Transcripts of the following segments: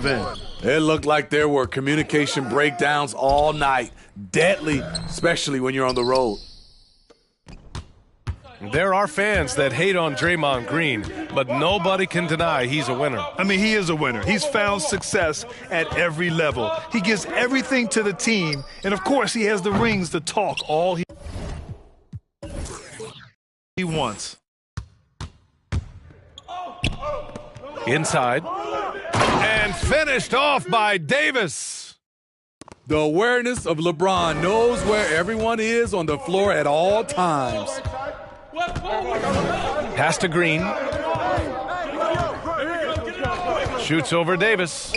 defensive end. It looked like there were communication breakdowns all night. Deadly, especially when you're on the road. There are fans that hate on Draymond Green, but nobody can deny he's a winner. I mean, he is a winner. He's found success at every level. He gives everything to the team, and of course, he has the rings to talk all he wants. Inside. And finished off by Davis. The awareness of LeBron knows where everyone is on the floor at all times. Pass to Green. Shoots over Davis.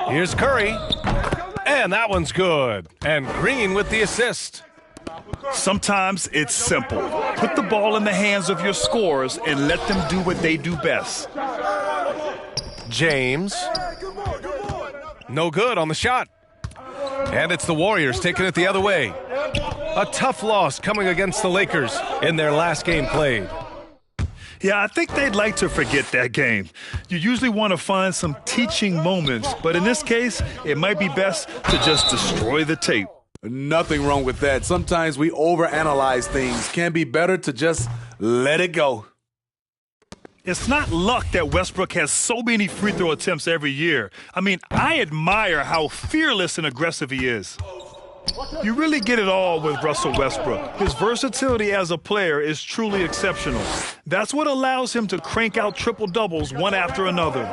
Here's Curry. And that one's good. And Green with the assist. Sometimes it's simple. Put the ball in the hands of your scorers and let them do what they do best. James. No good on the shot. And it's the Warriors taking it the other way. A tough loss coming against the Lakers in their last game played. Yeah, I think they'd like to forget that game. You usually want to find some teaching moments, but in this case, it might be best to just destroy the tape. Nothing wrong with that. Sometimes we overanalyze things. Can be better to just let it go. It's not luck that Westbrook has so many free throw attempts every year. I mean, I admire how fearless and aggressive he is. You really get it all with Russell Westbrook. His versatility as a player is truly exceptional. That's what allows him to crank out triple-doubles one after another.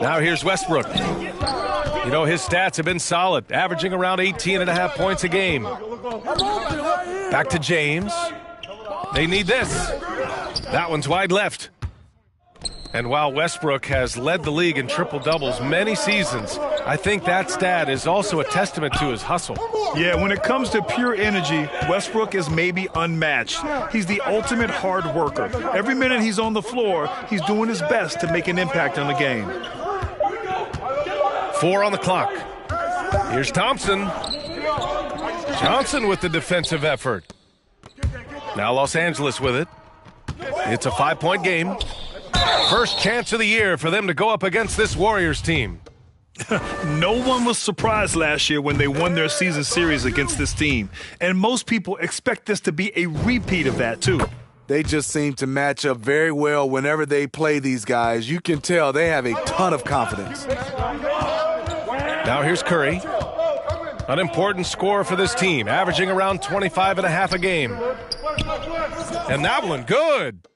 Now here's Westbrook. You know, his stats have been solid, averaging around 18.5 points a game. Back to James. They need this. That one's wide left. And while Westbrook has led the league in triple-doubles many seasons, I think that stat is also a testament to his hustle. Yeah, when it comes to pure energy, Westbrook is maybe unmatched. He's the ultimate hard worker. Every minute he's on the floor, he's doing his best to make an impact on the game. 4 on the clock. Here's Thompson. Johnson with the defensive effort. Now Los Angeles with it. It's a 5-point game. First chance of the year for them to go up against this Warriors team. No one was surprised last year when they won their season series against this team. And most people expect this to be a repeat of that, too. They just seem to match up very well whenever they play these guys. You can tell they have a ton of confidence. Now here's Curry. An important scorer for this team, averaging around 25.5 a game. And that one, good.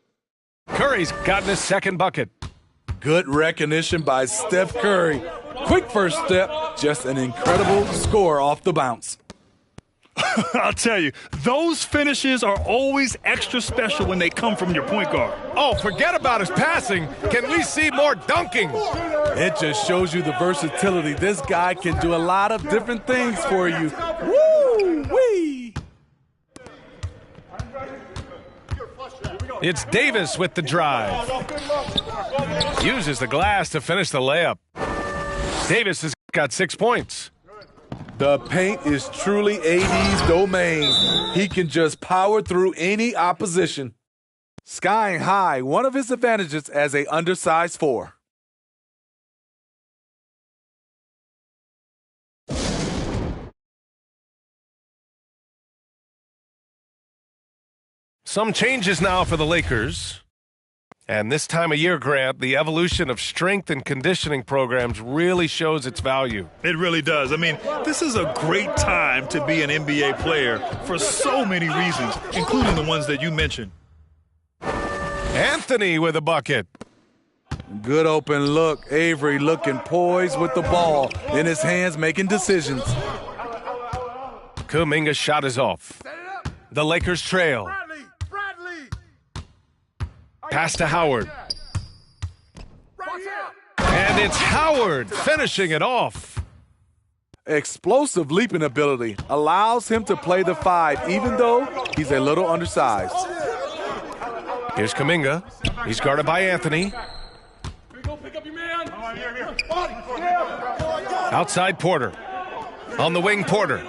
Curry's gotten his second bucket. Good recognition by Steph Curry. Quick first step, just an incredible score off the bounce. I'll tell you, those finishes are always extra special when they come from your point guard. Oh, forget about his passing. Can we see more dunking? It just shows you the versatility. This guy can do a lot of different things for you. Woo-wee! It's Davis with the drive. Uses the glass to finish the layup. Davis has got 6 points. The paint is truly AD's domain. He can just power through any opposition. Skying high, one of his advantages as an undersized 4. Some changes now for the Lakers. And this time of year, Grant, the evolution of strength and conditioning programs really shows its value. It really does. I mean, this is a great time to be an NBA player for so many reasons, including the ones that you mentioned. Anthony with a bucket. Good open look. Avery looking poised with the ball in his hands, making decisions. Kuminga's shot is off. The Lakers trail. Pass to Howard. And it's Howard finishing it off. Explosive leaping ability allows him to play the 5, even though he's a little undersized. Here's Kuminga. He's guarded by Anthony. Outside Porter. On the wing, Porter.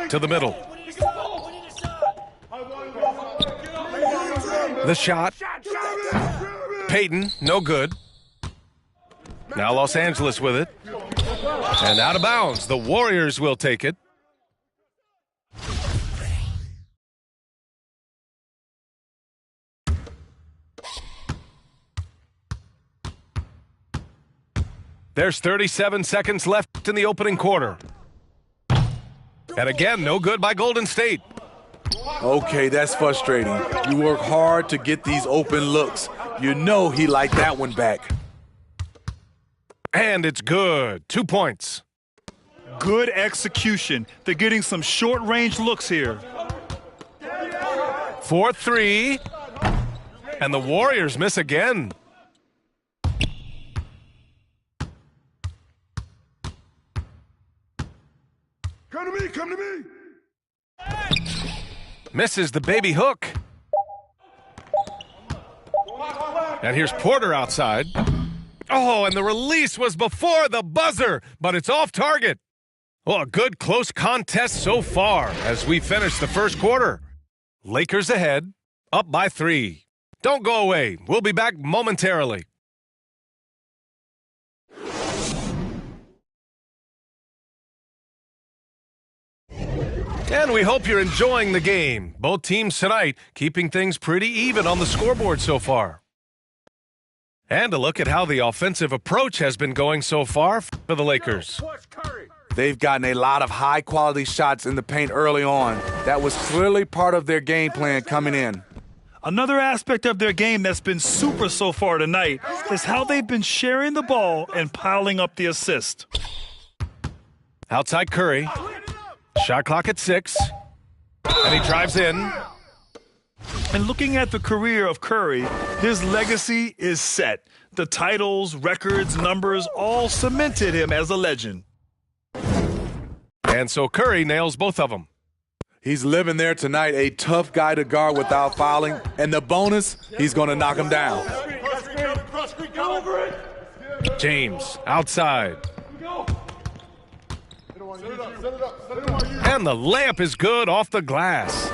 To the middle. The shot. Payton, no good. Now Los Angeles with it. And out of bounds. The Warriors will take it. There's 37 seconds left in the opening quarter. And again, no good by Golden State. Okay, that's frustrating. You work hard to get these open looks. You know he liked that one back. And it's good. 2 points. Good execution. They're getting some short-range looks here. 4-3. And the Warriors miss again. Come to me. Misses the baby hook. And here's Porter outside. Oh, and the release was before the buzzer, but it's off target. Well, a good close contest so far as we finish the first quarter. Lakers ahead, up by 3. Don't go away. We'll be back momentarily. And we hope you're enjoying the game. Both teams tonight keeping things pretty even on the scoreboard so far. And a look at how the offensive approach has been going so far for the Lakers. They've gotten a lot of high-quality shots in the paint early on. That was clearly part of their game plan coming in. Another aspect of their game that's been super so far tonight is how they've been sharing the ball and piling up the assist. Outside Curry. Shot clock at 6. And he drives in. And looking at the career of Curry, his legacy is set. The titles, records, numbers all cemented him as a legend. And so Curry nails both of them. He's living there tonight, a tough guy to guard without fouling. And the bonus, he's going to knock him down. James outside. And the layup is good off the glass.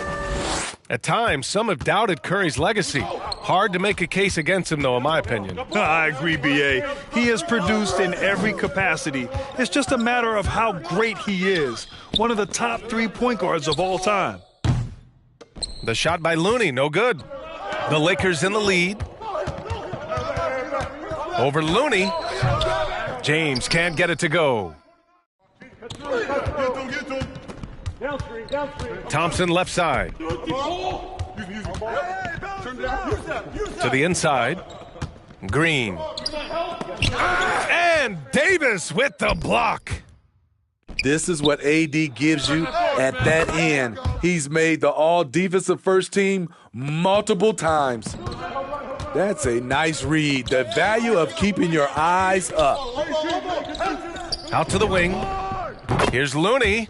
At times, some have doubted Curry's legacy. Hard to make a case against him, though, in my opinion. I agree, B.A. He has produced in every capacity. It's just a matter of how great he is. One of the top 3 point guards of all time. The shot by Looney, no good. The Lakers in the lead. Over Looney. James can't get it to go. Thompson left side. To the inside. Green. And Davis with the block. This is what AD gives you at that end. He's made the all-defensive first team multiple times. That's a nice read. The value of keeping your eyes up. Out to the wing. Here's Looney.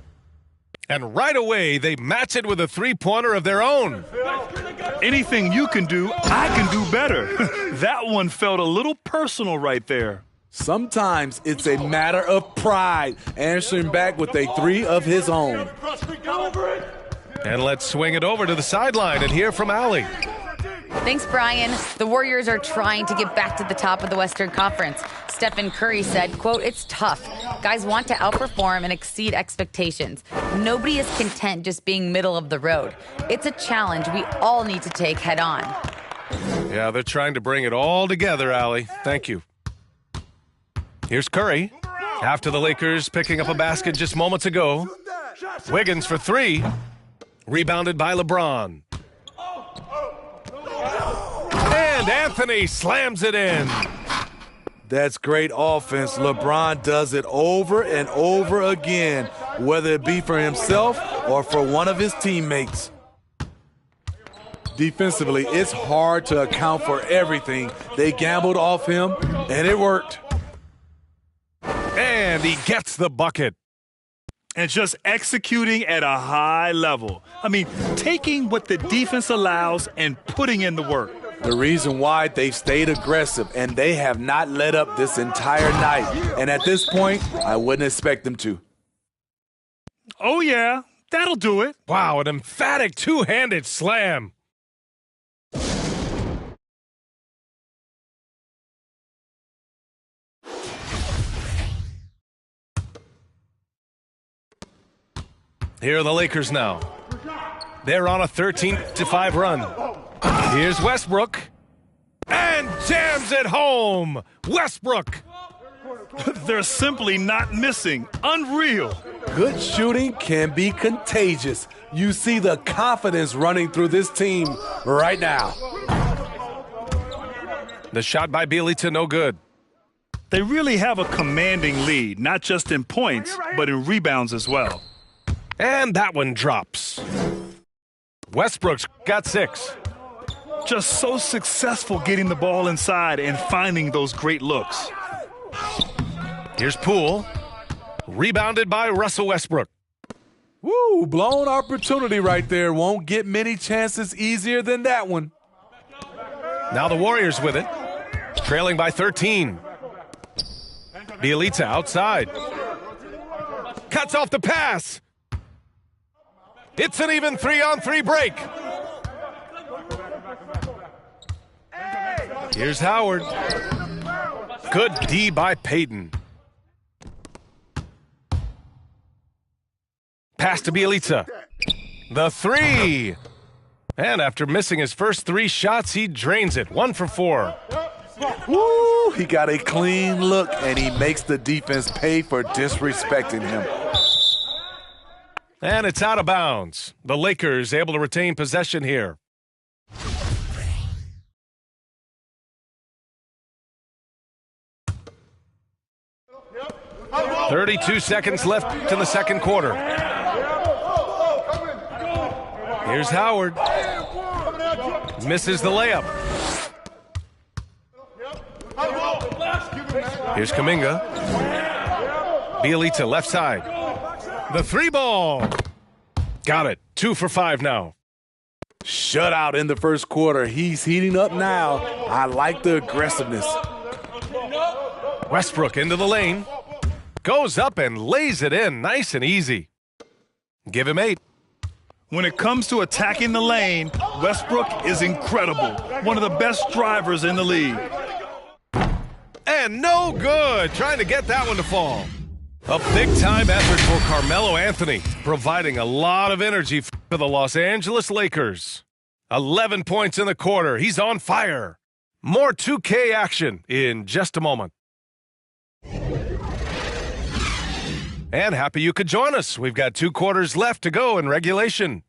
And right away, they match it with a three-pointer of their own. Anything you can do, I can do better. That one felt a little personal right there. Sometimes it's a matter of pride, answering back with a 3 of his own. And let's swing it over to the sideline and hear from Allie. Thanks, Brian. The Warriors are trying to get back to the top of the Western Conference. Stephen Curry said, quote, "It's tough. Guys want to outperform and exceed expectations. Nobody is content just being middle of the road. It's a challenge we all need to take head on." Yeah, they're trying to bring it all together, Allie. Thank you. Here's Curry. After the Lakers picking up a basket just moments ago. Wiggins for 3. Rebounded by LeBron. And Anthony slams it in. That's great offense. LeBron does it over and over again, whether it be for himself or for one of his teammates. Defensively, it's hard to account for everything. They gambled off him, and it worked. And he gets the bucket. And just executing at a high level. I mean, taking what the defense allows and putting in the work. The reason why they've stayed aggressive, and they have not let up this entire night. And at this point, I wouldn't expect them to. Oh, yeah, that'll do it. Wow, an emphatic two-handed slam. Here are the Lakers now. They're on a 13-5 run. Here's Westbrook. And jams it home. Westbrook. They're simply not missing. Unreal. Good shooting can be contagious. You see the confidence running through this team right now. The shot by Bjelica, no good. They really have a commanding lead, not just in points, but in rebounds as well. And that one drops. Westbrook's got 6. Just so successful getting the ball inside and finding those great looks. Here's Poole. Rebounded by Russell Westbrook. Woo, blown opportunity right there. Won't get many chances easier than that one. Now the Warriors with it. Trailing by 13. Bjelica outside. Cuts off the pass. It's an even 3-on-3 break. Here's Howard. Good D by Payton. Pass to Bjelica. The 3. And after missing his first 3 shots, he drains it. 1 for 4. Woo, he got a clean look, and he makes the defense pay for disrespecting him. And it's out of bounds. The Lakers able to retain possession here. "32 seconds left in the second quarter. Here's Howard. Misses the layup. Here's Kuminga. Bjelica left side. The 3 ball. Got it. 2 for 5 now. Shutout in the first quarter. He's heating up now. I like the aggressiveness. Westbrook into the lane. Goes up and lays it in. Nice and easy. Give him 8. When it comes to attacking the lane, Westbrook is incredible. One of the best drivers in the league. And no good. Trying to get that one to fall. A big-time effort for Carmelo Anthony, providing a lot of energy for the Los Angeles Lakers. 11 points in the quarter. He's on fire. More 2K action in just a moment. And happy you could join us. We've got 2 quarters left to go in regulation.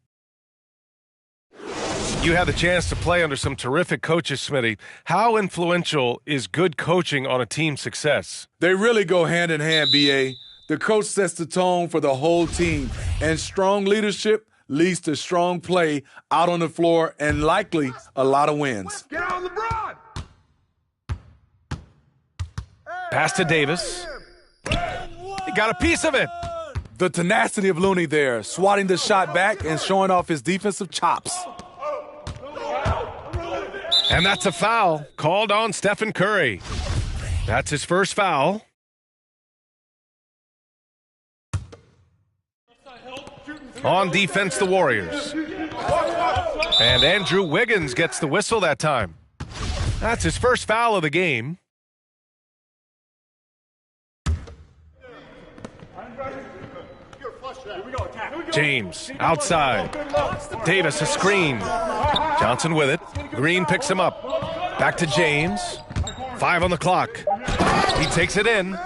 You had the chance to play under some terrific coaches, Smitty. How influential is good coaching on a team's success? They really go hand in hand, B.A. The coach sets the tone for the whole team, and strong leadership leads to strong play out on the floor and likely a lot of wins. Get on LeBron! Pass to Davis. He got a piece of it. The tenacity of Looney there, swatting the shot back and showing off his defensive chops. And that's a foul called on Stephen Curry. That's his first foul. On defense, the Warriors. And Andrew Wiggins gets the whistle that time. That's his first foul of the game. James outside. Davis a screen. Johnson with it. Green picks him up. Back to James. 5 on the clock. He takes it in.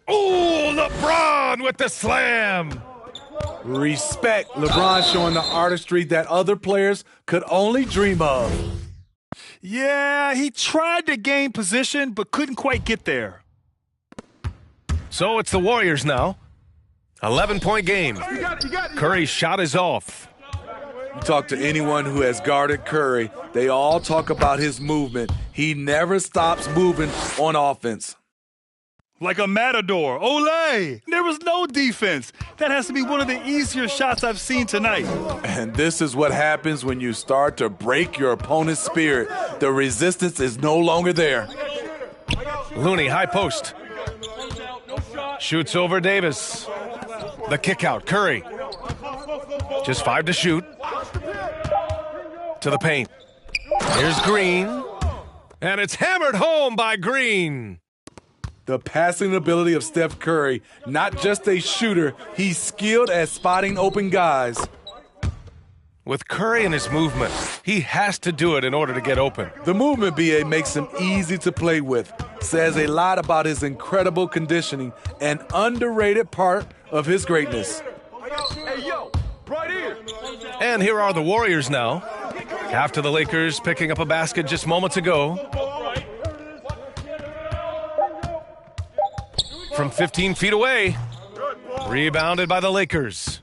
Oh, LeBron with the slam. Respect. LeBron showing the artistry that other players could only dream of. Yeah, he tried to gain position, but couldn't quite get there. So it's the Warriors now. 11-point game. Curry's shot is off. You talk to anyone who has guarded Curry, they all talk about his movement. He never stops moving on offense. Like a matador. Olay! There was no defense. That has to be one of the easier shots I've seen tonight. And this is what happens when you start to break your opponent's spirit. The resistance is no longer there. Looney, high post. Shoots over Davis. The kick out, Curry. Just 5 to shoot. To the paint. Here's Green. And it's hammered home by Green. the passing ability of Steph Curry. Not just a shooter, he's skilled at spotting open guys. With Curry and his movement, he has to do it in order to get open. The movement, BA, makes him easy to play with. Says a lot about his incredible conditioning, an underrated part of his greatness. Hey, yo, right here. And here are the Warriors now. After the Lakers picking up a basket just moments ago. From 15 feet away. Rebounded by the Lakers.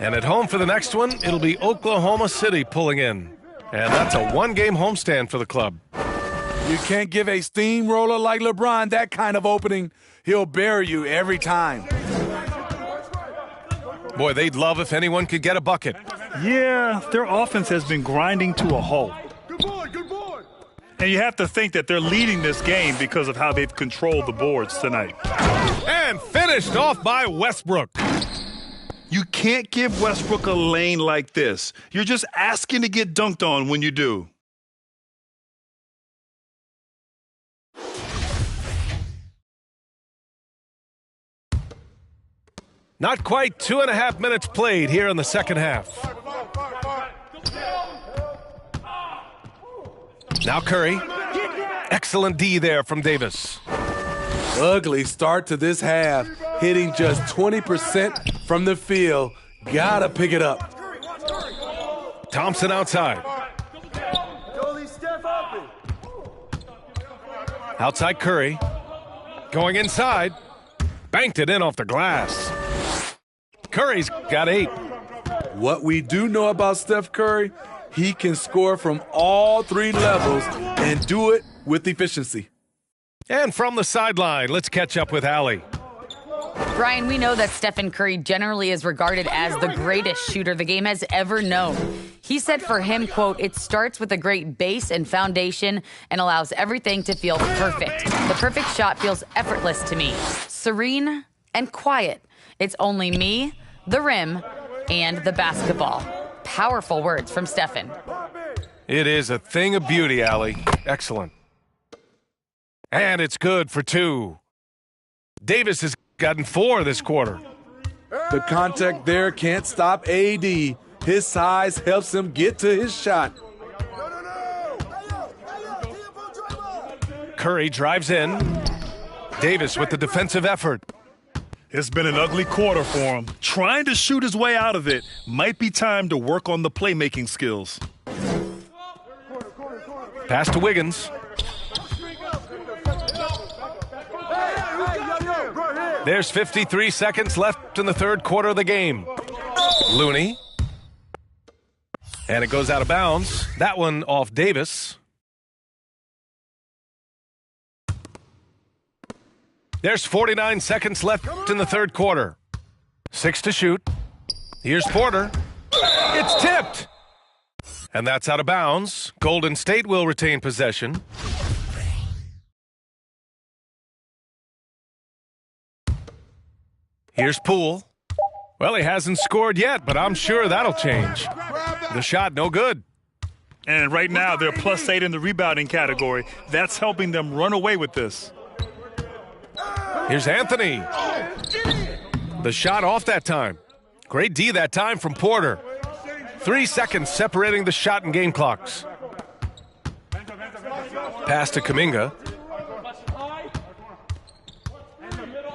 And at home for the next one, it'll be Oklahoma City pulling in. And that's a one-game homestand for the club. You can't give a steamroller like LeBron that kind of opening. He'll bury you every time. Boy, they'd love if anyone could get a bucket. Yeah, their offense has been grinding to a halt. Good boy, good boy. And you have to think that they're leading this game because of how they've controlled the boards tonight. And finished off by Westbrook. You can't give Westbrook a lane like this. You're just asking to get dunked on when you do. Not quite 2.5 minutes played here in the second half. Now Curry. Excellent D there from Davis. Ugly start to this half, hitting just 20% from the field. Gotta pick it up. Thompson outside. Outside Curry. Going inside. Banked it in off the glass. Curry's got 8. What we do know about Steph Curry, he can score from all 3 levels and do it with efficiency. And from the sideline, let's catch up with Allie. Brian, we know that Stephen Curry generally is regarded as the greatest shooter the game has ever known. He said for him, quote, "It starts with a great base and foundation and allows everything to feel perfect. The perfect shot feels effortless to me, serene and quiet. It's only me, the rim, and the basketball." Powerful words from Stephen. It is a thing of beauty, Allie. Excellent. And it's good for 2. Davis has gotten 4 this quarter. The contact there can't stop AD. His size helps him get to his shot. Curry drives in. Davis with the defensive effort. It's been an ugly quarter for him. Trying to shoot his way out of it. Might be time to work on the playmaking skills. Pass to Wiggins. There's 53 seconds left in the third quarter of the game. Looney. And it goes out of bounds. That one off Davis. There's 49 seconds left in the third quarter. 6 to shoot. Here's Porter. It's tipped. And that's out of bounds. Golden State will retain possession. Here's Poole. Well, he hasn't scored yet, but I'm sure that'll change. The shot, no good. And right now, they're +8 in the rebounding category. That's helping them run away with this. Here's Anthony. The shot off that time. Great D that time from Porter. 3 seconds separating the shot and game clocks. Pass to Kuminga.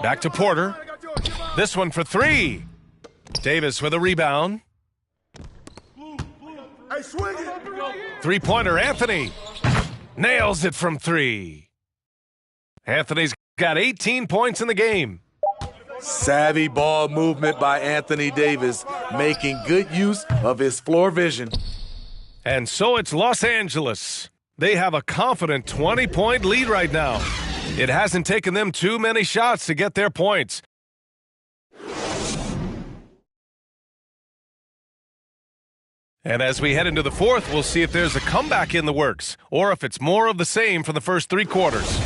Back to Porter. This one for 3. Davis with a rebound. Three-pointer, Anthony. Nails it from 3. Anthony's got 18 points in the game. Savvy ball movement by Anthony Davis, making good use of his floor vision. And so it's Los Angeles. They have a confident 20-point lead right now. It hasn't taken them too many shots to get their points. And as we head into the fourth, we'll see if there's a comeback in the works or if it's more of the same for the first 3 quarters.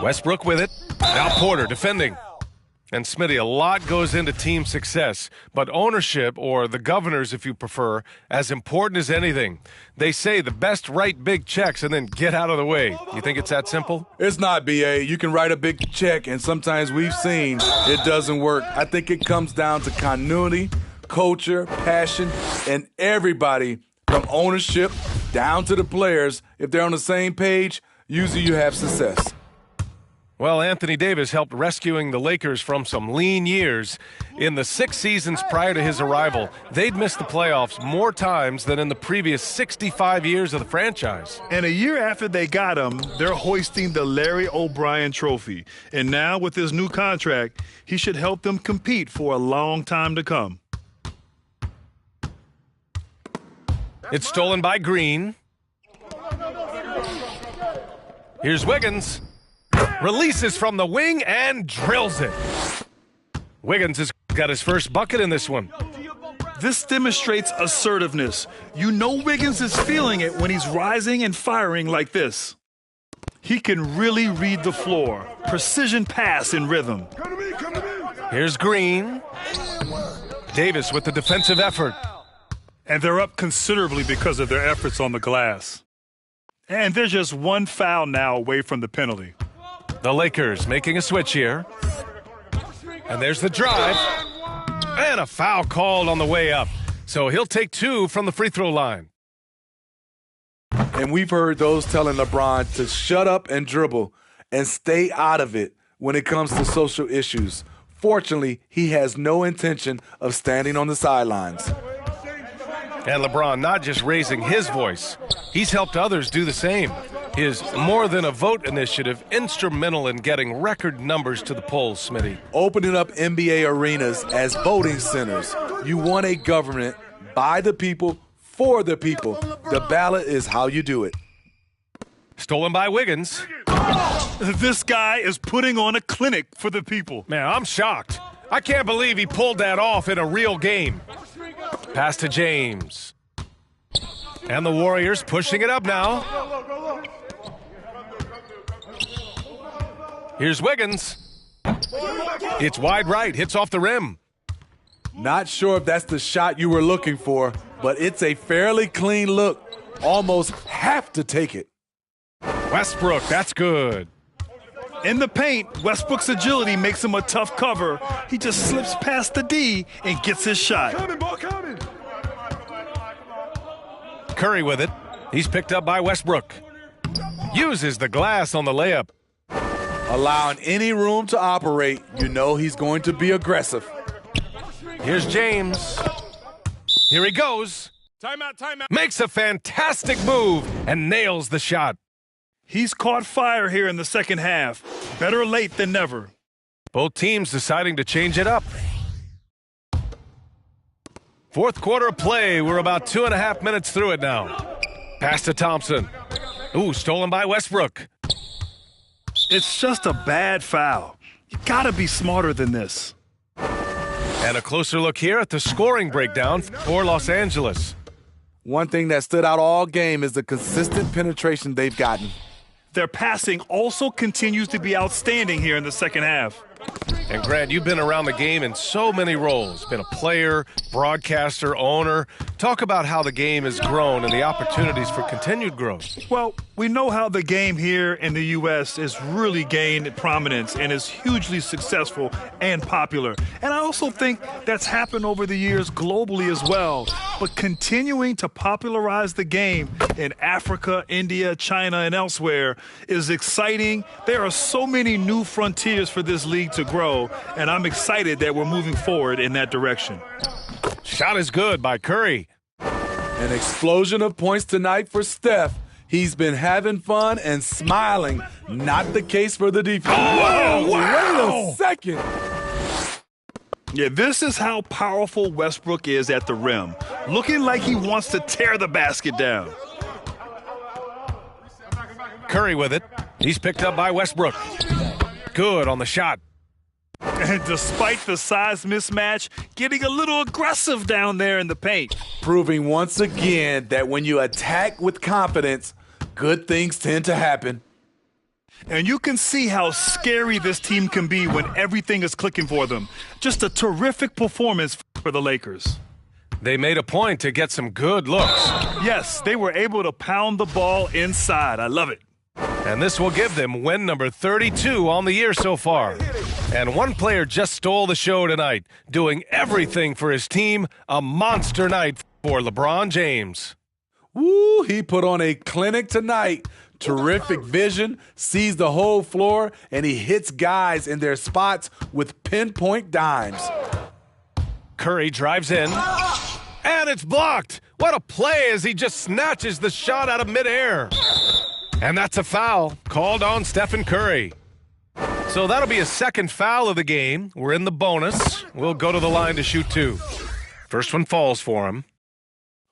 Westbrook with it. Now Porter defending. And Smitty, a lot goes into team success, but ownership, or the governors if you prefer, as important as anything. They say the best write big checks and then get out of the way. You think it's that simple? It's not, B.A. You can write a big check, and sometimes we've seen it doesn't work. I think it comes down to continuity, culture, passion, and everybody from ownership down to the players. If they're on the same page, usually you have success. Well, Anthony Davis helped rescuing the Lakers from some lean years. In the 6 seasons prior to his arrival, they'd missed the playoffs more times than in the previous 65 years of the franchise. And a year after they got him, they're hoisting the Larry O'Brien Trophy. And now, with his new contract, he should help them compete for a long time to come. It's stolen by Green. Here's Wiggins. Releases from the wing and drills it. Wiggins has got his first bucket in this one. This demonstrates assertiveness. You know Wiggins is feeling it when he's rising and firing like this. He can really read the floor. Precision pass in rhythm. Here's Green. Davis with the defensive effort. And they're up considerably because of their efforts on the glass. And they're just one foul now away from the penalty. The Lakers making a switch here. And there's the drive. And a foul called on the way up. So he'll take 2 from the free throw line. And we've heard those telling LeBron to shut up and dribble and stay out of it when it comes to social issues. Fortunately, he has no intention of standing on the sidelines. And LeBron not just raising his voice, he's helped others do the same. His More Than a Vote initiative instrumental in getting record numbers to the polls, Smitty. Opening up NBA arenas as voting centers. You want a government by the people, for the people. The ballot is how you do it. Stolen by Wiggins. This guy is putting on a clinic for the people. Man, I'm shocked. I can't believe he pulled that off in a real game. Pass to James. And the Warriors pushing it up now. Here's Wiggins. It's wide right, hits off the rim. Not sure if that's the shot you were looking for, but it's a fairly clean look. Almost have to take it. Westbrook, that's good. In the paint, Westbrook's agility makes him a tough cover. He just slips past the D and gets his shot. Coming, ball coming. Curry with it. He's picked up by Westbrook. Uses the glass on the layup. Allowing any room to operate, you know he's going to be aggressive. Here's James. Here he goes. Timeout, timeout. Makes a fantastic move and nails the shot. He's caught fire here in the second half. Better late than never. Both teams deciding to change it up. Fourth quarter of play. We're about 2.5 minutes through it now. Pass to Thompson. Ooh, stolen by Westbrook. It's just a bad foul. You gotta be smarter than this. And a closer look here at the scoring breakdown for Los Angeles. One thing that stood out all game is the consistent penetration they've gotten. Their passing also continues to be outstanding here in the second half. And Grant, you've been around the game in so many roles. Been a player, broadcaster, owner. Talk about how the game has grown and the opportunities for continued growth. Well, we know how the game here in the U.S. has really gained prominence and is hugely successful and popular. And I also think that's happened over the years globally as well. But continuing to popularize the game in Africa, India, China, and elsewhere is exciting. There are so many new frontiers for this league to grow, and I'm excited that we're moving forward in that direction. Shot is good by Curry. An explosion of points tonight for Steph. He's been having fun and smiling. Not the case for the defense. Oh, wow. Wait a second. Yeah, this is how powerful Westbrook is at the rim. Looking like he wants to tear the basket down. Curry with it. He's picked up by Westbrook. Good on the shot. And despite the size mismatch, getting a little aggressive down there in the paint. Proving once again that when you attack with confidence, good things tend to happen. And you can see how scary this team can be when everything is clicking for them. Just a terrific performance for the Lakers. They made a point to get some good looks. Yes, they were able to pound the ball inside. I love it. And this will give them win number 32 on the year so far. And one player just stole the show tonight, doing everything for his team. A monster night for LeBron James. Woo, he put on a clinic tonight. Terrific vision, sees the whole floor, and he hits guys in their spots with pinpoint dimes. Curry drives in, and it's blocked. What a play as he just snatches the shot out of midair. And that's a foul called on Stephen Curry. So that'll be a second foul of the game. We're in the bonus. We'll go to the line to shoot two. First one falls for him.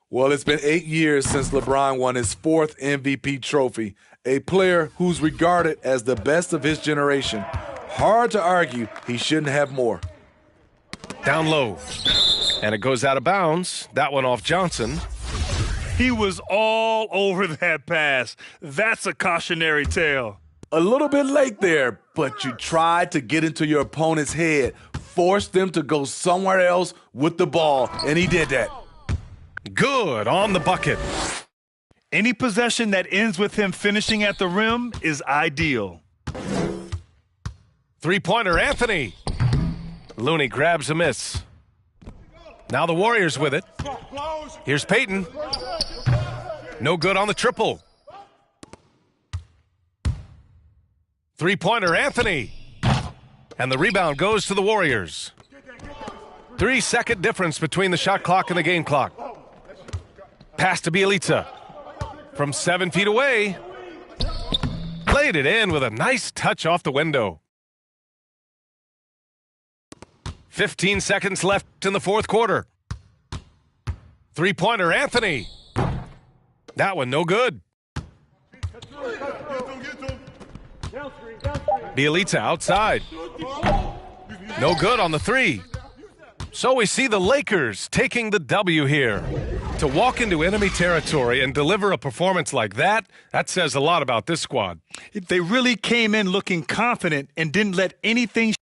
Well, it's been 8 years since LeBron won his 4th MVP trophy, a player who's regarded as the best of his generation. Hard to argue he shouldn't have more. Down low. And it goes out of bounds. That one off Johnson. He was all over that pass. That's a cautionary tale. A little bit late there, but you tried to get into your opponent's head, forced them to go somewhere else with the ball, and he did that. Good on the bucket. Any possession that ends with him finishing at the rim is ideal. Three-pointer, Anthony. Looney grabs a miss. Now the Warriors with it. Here's Payton. No good on the triple. Three-pointer, Anthony. And the rebound goes to the Warriors. 3-second difference between the shot clock and the game clock. Pass to Bielitsa. From 7 feet away. Played it in with a nice touch off the window. 15 seconds left in the fourth quarter. Three-pointer, Anthony. That one no good. Bielitsa outside. No good on the three. So we see the Lakers taking the W here. To walk into enemy territory and deliver a performance like that, that says a lot about this squad. They really came in looking confident and didn't let anything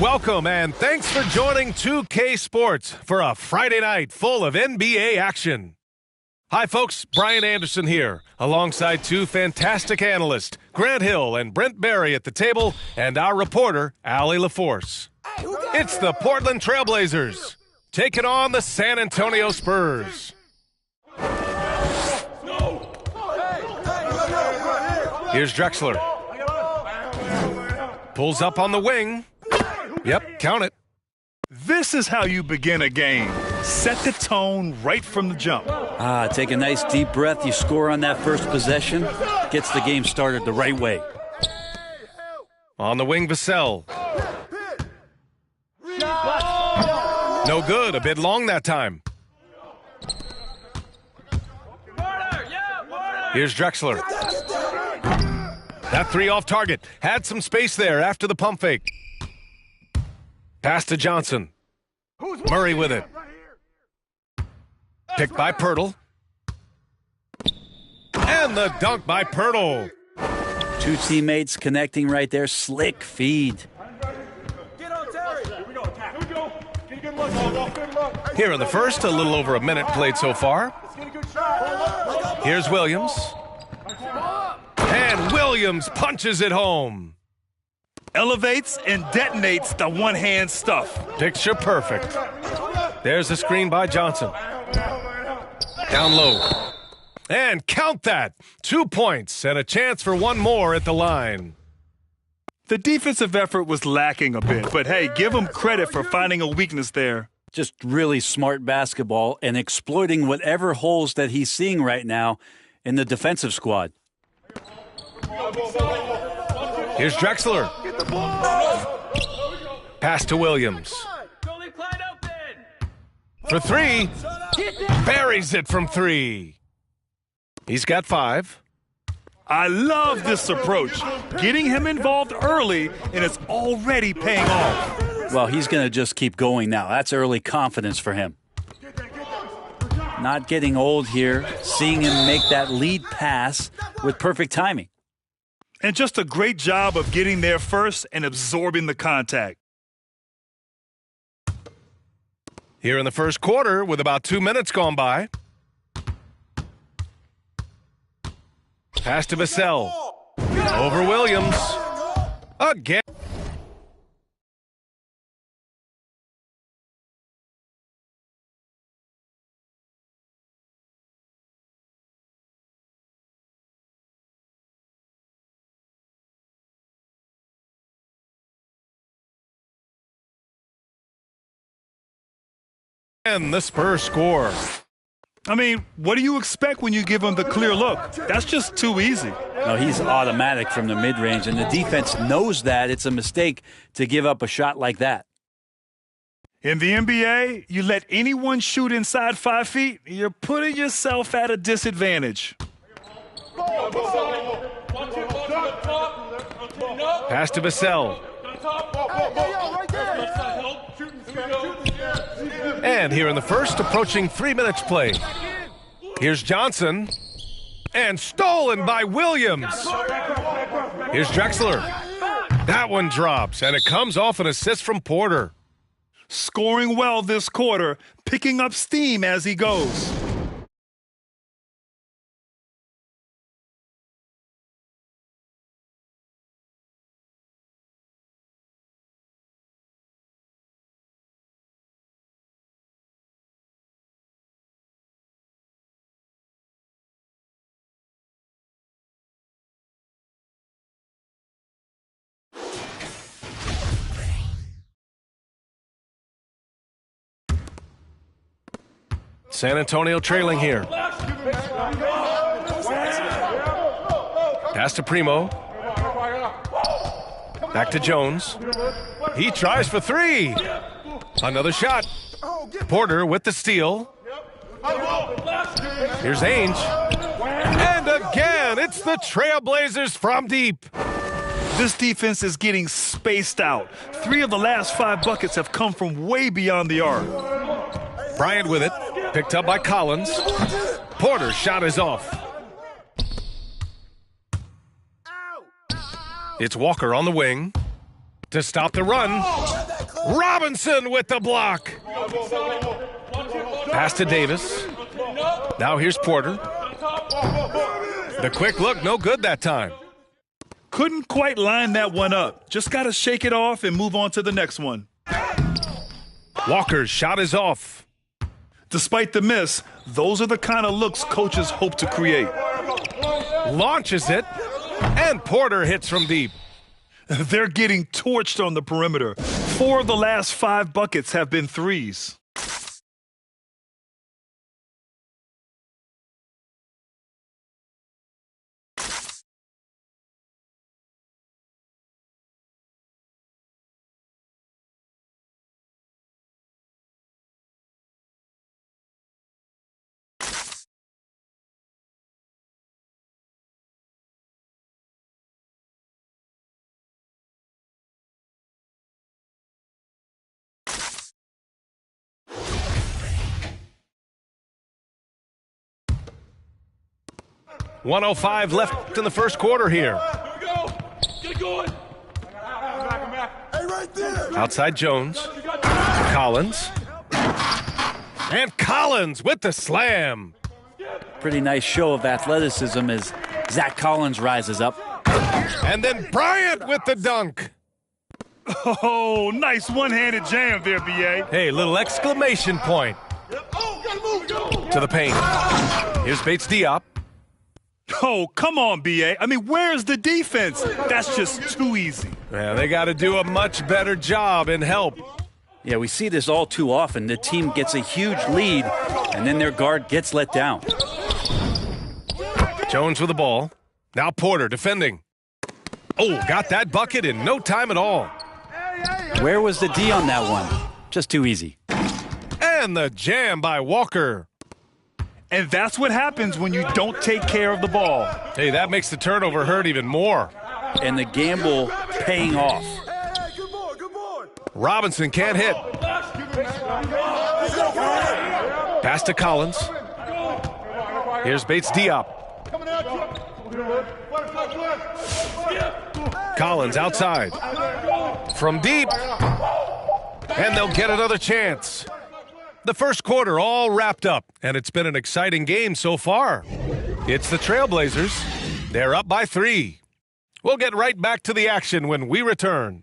welcome and thanks for joining 2K Sports for a Friday night full of NBA action. Hi folks, Brian Anderson here, alongside two fantastic analysts, Grant Hill and Brent Barry at the table, and our reporter, Allie LaForce. It's the Portland Trailblazers taking on the San Antonio Spurs. Here's Drexler. Pulls up on the wing. Yep, count it. This is how you begin a game. Set the tone right from the jump. Take a nice deep breath. You score on that first possession. Gets the game started the right way. On the wing, Vassell. No good. A bit long that time. Here's Drexler. That three off target. Had some space there after the pump fake. Pass to Johnson. Murray with it. Picked by Pirtle. And the dunk by Pirtle. Two teammates connecting right there. Slick feed. Here in the first, a little over a minute played so far. Here's Williams. And Williams punches it home. Elevates and detonates the one-hand stuff. Picture perfect. There's the screen by Johnson. Down low. And count that. 2 points and a chance for one more at the line. The defensive effort was lacking a bit, but hey, give him credit for finding a weakness there. Just really smart basketball and exploiting whatever holes that he's seeing right now in the defensive squad. Here's Drexler. Pass to Williams. For three. Buries it from three. He's got 5. I love this approach. Getting him involved early, and it's already paying off. Well, he's going to just keep going now. That's early confidence for him. Not getting old here. Seeing him make that lead pass with perfect timing. And just a great job of getting there first and absorbing the contact. Here in the first quarter with about 2 minutes gone by. Pass to Vassell. Over Williams. Again. And the Spurs score. I mean, what do you expect when you give him the clear look? That's just too easy. No, he's automatic from the mid-range, and the defense knows that. It's a mistake to give up a shot like that. In the NBA, you let anyone shoot inside 5 feet, you're putting yourself at a disadvantage. Pass to Vassell. And here in the first, approaching 3 minutes play. Here's Johnson. And stolen by Williams. Here's Drexler. That one drops, and it comes off an assist from Porter. Scoring well this quarter, picking up steam as he goes. San Antonio trailing here. Pass to Primo. Back to Jones. He tries for 3. Another shot. Porter with the steal. Here's Ainge. And again, it's the Trailblazers from deep. This defense is getting spaced out. 3 of the last 5 buckets have come from way beyond the arc. Bryant with it. Picked up by Collins. Porter's shot is off. It's Walker on the wing to stop the run. Robinson with the block. Pass to Davis. Now here's Porter. The quick look, no good that time. Couldn't quite line that one up. Just got to shake it off and move on to the next one. Walker's shot is off. Despite the miss, those are the kind of looks coaches hope to create. Launches it, and Porter hits from deep. They're getting torched on the perimeter. 4 of the last 5 buckets have been threes. .105 left in the first quarter here. Get going. Hey, right there. Outside Jones. Collins. And Collins with the slam. Pretty nice show of athleticism as Zach Collins rises up. And then Bryant with the dunk. Oh, nice one-handed jam there, B.A. Hey, little exclamation point. To the paint. Here's Bates Diop. Oh, come on, B.A. I mean, where's the defense? That's just too easy. Yeah, they got to do a much better job in help. Yeah, we see this all too often. The team gets a huge lead, and then their guard gets let down. Jones with the ball. Now Porter defending. Oh, got that bucket in no time at all. Where was the D on that one? Just too easy. And the jam by Walker. And that's what happens when you don't take care of the ball. Hey, that makes the turnover hurt even more. And the gamble paying off. Good boy. Robinson can't hit. Pass to Collins. Here's Bates Diop. Collins outside. From deep. And they'll get another chance. The first quarter all wrapped up, and it's been an exciting game so far. It's the Trailblazers. They're up by 3. We'll get right back to the action when we return.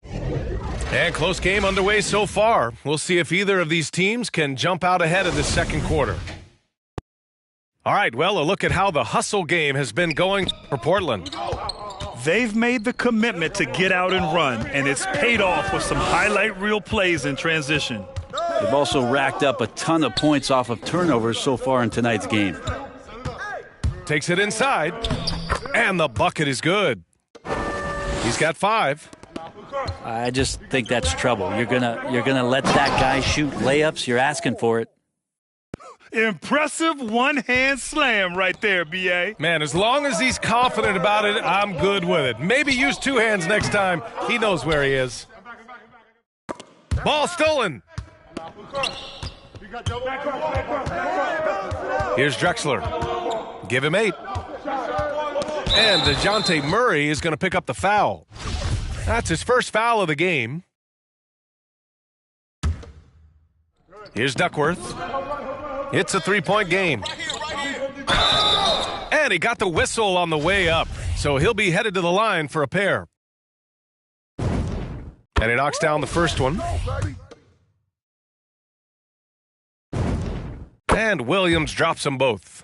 And close game underway so far. We'll see if either of these teams can jump out ahead of the second quarter. All right, well, a look at how the hustle game has been going for Portland. They've made the commitment to get out and run, and it's paid off with some highlight reel plays in transition. They've also racked up a ton of points off of turnovers so far in tonight's game. Takes it inside, and the bucket is good. He's got 5. I just think that's trouble. You're gonna let that guy shoot layups. You're asking for it. Impressive one-hand slam right there, B.A. Man, as long as he's confident about it, I'm good with it. Maybe use 2 hands next time. He knows where he is. Ball stolen. Here's Drexler. Give him 8. And DeJounte Murray is going to pick up the foul. That's his first foul of the game. Here's Duckworth. It's a 3-point game. And he got the whistle on the way up, so he'll be headed to the line for a pair. And he knocks down the first one. And Williams drops them both.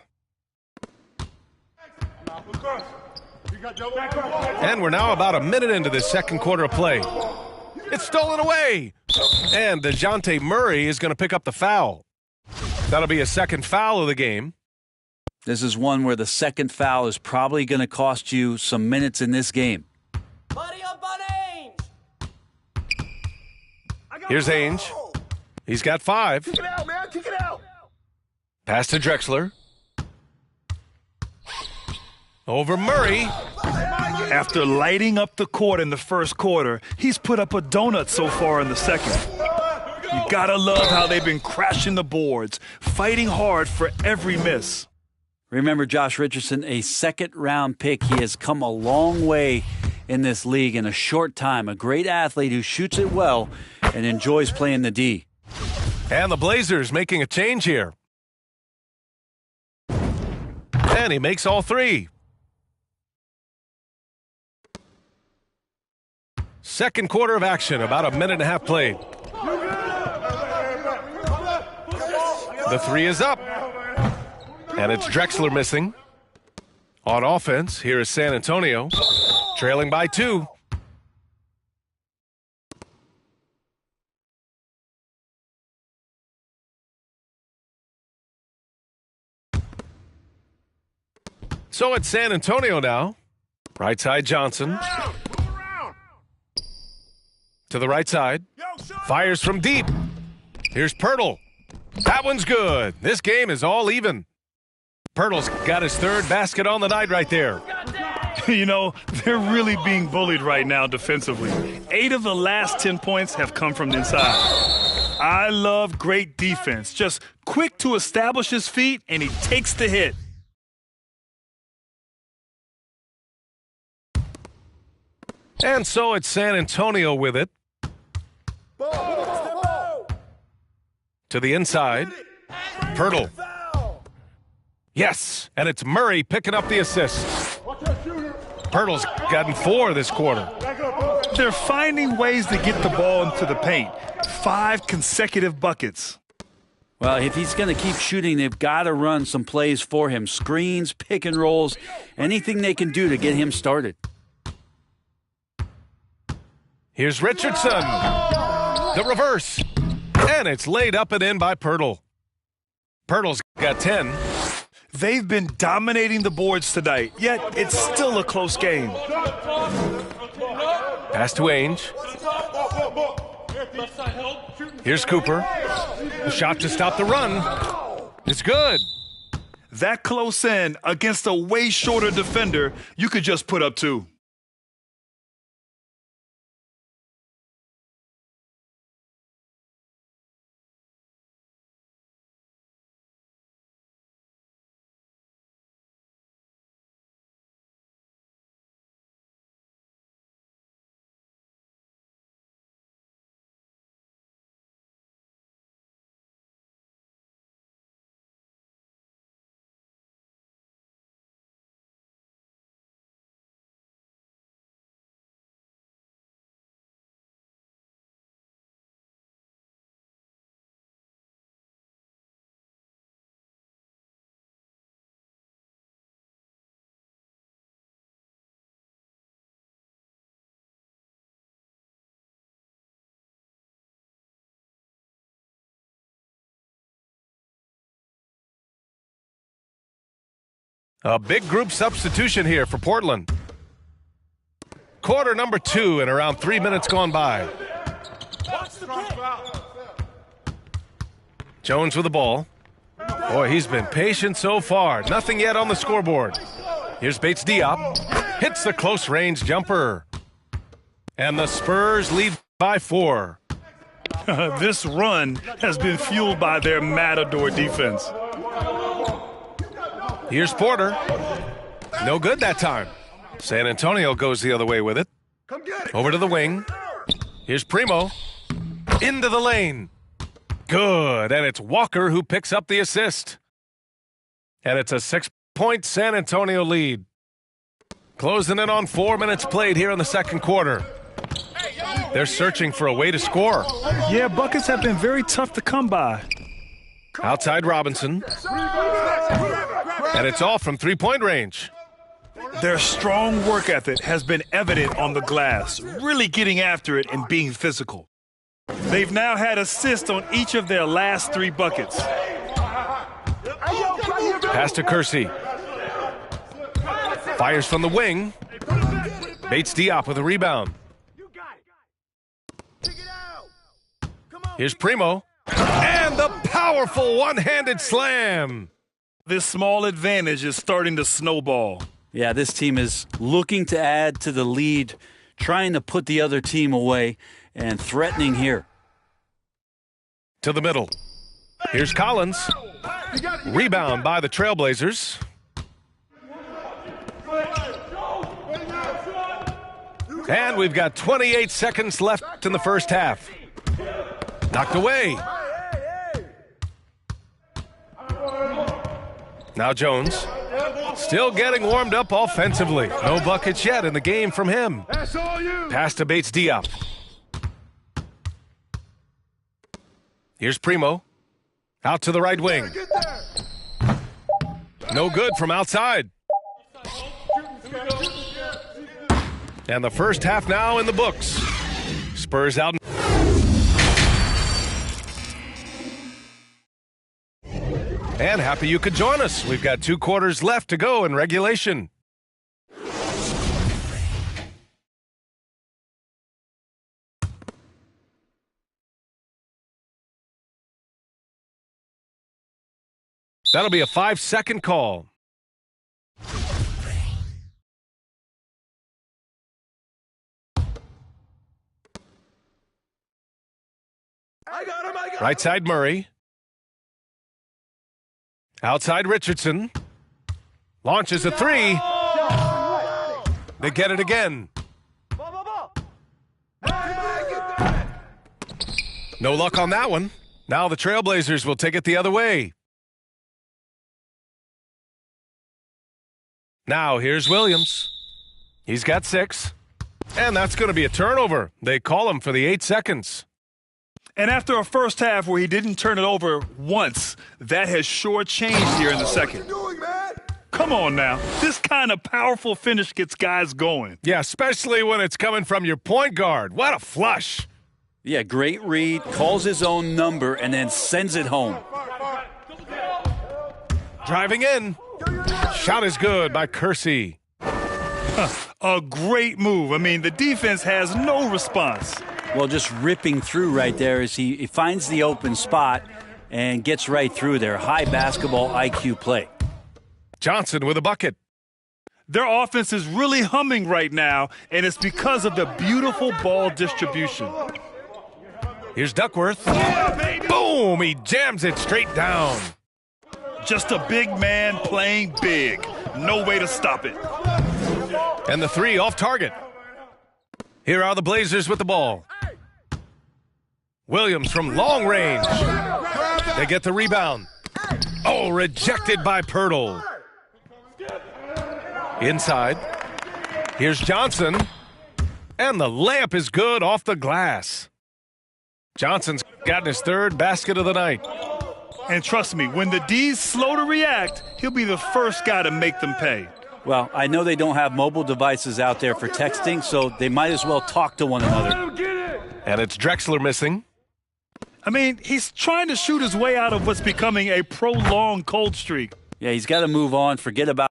And we're now about a minute into this second quarter of play. It's stolen away. And DeJounte Murray is going to pick up the foul. That'll be a second foul of the game. This is one where the second foul is probably going to cost you some minutes in this game. Here's Ainge. He's got 5. Kick it out, man. Kick it out. Pass to Drexler. Over Murray. After lighting up the court in the first quarter, he's put up a donut so far in the second. You gotta love how they've been crashing the boards, fighting hard for every miss. Remember Josh Richardson, a second-round pick. He has come a long way in this league in a short time. A great athlete who shoots it well and enjoys playing the D. And the Blazers making a change here. And he makes all three. Second quarter of action, about a minute and a half played. The three is up. And it's Drexler missing. On offense, here is San Antonio, trailing by 2. So it's San Antonio now. Right side Johnson. To the right side. Fires from deep. Here's Pirtle. That one's good. This game is all even. Pirtle's got his third basket on the night right there. You know, they're really being bullied right now defensively. 8 of the last 10 points have come from the inside. I love great defense. Just quick to establish his feet, and he takes the hit. And so it's San Antonio with it. To the inside. Pirtle. Yes, and it's Murray picking up the assist. Pirtle's gotten 4 this quarter. They're finding ways to get the ball into the paint. 5 consecutive buckets. Well, if he's going to keep shooting, they've got to run some plays for him. Screens, pick and rolls, anything they can do to get him started. Here's Richardson. The reverse. And it's laid up and in by Pirtle. Pirtle's got 10. They've been dominating the boards tonight, yet it's still a close game. Pass to Ainge. Here's Cooper. The shot to stop the run. It's good. That close in against a way shorter defender, you could just put up 2. A big group substitution here for Portland. Quarter number 2 and around 3 minutes gone by. Jones with the ball. Boy, he's been patient so far. Nothing yet on the scoreboard. Here's Bates Diop. Hits the close range jumper. And the Spurs lead by 4. This run has been fueled by their Matador defense. Here's Porter. No good that time. San Antonio goes the other way with it. Over to the wing. Here's Primo. Into the lane. Good. And it's Walker who picks up the assist. And it's a 6-point San Antonio lead. Closing in on 4 minutes played here in the second quarter. They're searching for a way to score. Yeah, buckets have been very tough to come by. Outside Robinson. And it's all from three-point range. Their strong work ethic has been evident on the glass, really getting after it and being physical. They've now had assists on each of their last 3 buckets. Pass to Kersey. Fires from the wing. Bates Diop with a rebound. Here's Primo. And the powerful one-handed slam. This small advantage is starting to snowball. Yeah, this team is looking to add to the lead, trying to put the other team away, and threatening here. To the middle. Here's Collins. Rebound by the Trailblazers. And we've got 28 seconds left in the first half. Knocked away. Now Jones. Still getting warmed up offensively. No buckets yet in the game from him. That's all you. Pass to Bates Diop. Here's Primo. Out to the right wing. Get there. No good from outside. And the first half now in the books. Spurs out. And happy you could join us. We've got 2 quarters left to go in regulation. That'll be a 5-second call. I got him. Right side Murray. Outside Richardson. Launches a 3. They get it again. No luck on that one. Now the Trailblazers will take it the other way. Now here's Williams. He's got 6. And that's going to be a turnover. They call him for the 8 seconds. And after a first half where he didn't turn it over once, that has sure changed here in the second. What you doing, man? Come on now. This kind of powerful finish gets guys going. Yeah, especially when it's coming from your point guard. What a flush. Yeah, great read, calls his own number, and then sends it home. Driving in. Shot is good by Kersey. A great move. I mean, the defense has no response. Well, just ripping through right there as he finds the open spot and gets right through there. High basketball IQ play. Johnson with a bucket. Their offense is really humming right now, and it's because of the beautiful ball distribution. Here's Duckworth. Boom! He jams it straight down. Just a big man playing big. No way to stop it. And the 3 off target. Here are the Blazers with the ball. Williams from long range. They get the rebound. Oh, rejected by Pirtle. Inside. Here's Johnson. And the layup is good off the glass. Johnson's gotten his 3rd basket of the night. And trust me, when the D's slow to react, he'll be the first guy to make them pay. Well, I know they don't have mobile devices out there for texting, so they might as well talk to one another. And it's Drexler missing. I mean, he's trying to shoot his way out of what's becoming a prolonged cold streak. Yeah, he's got to move on, forget about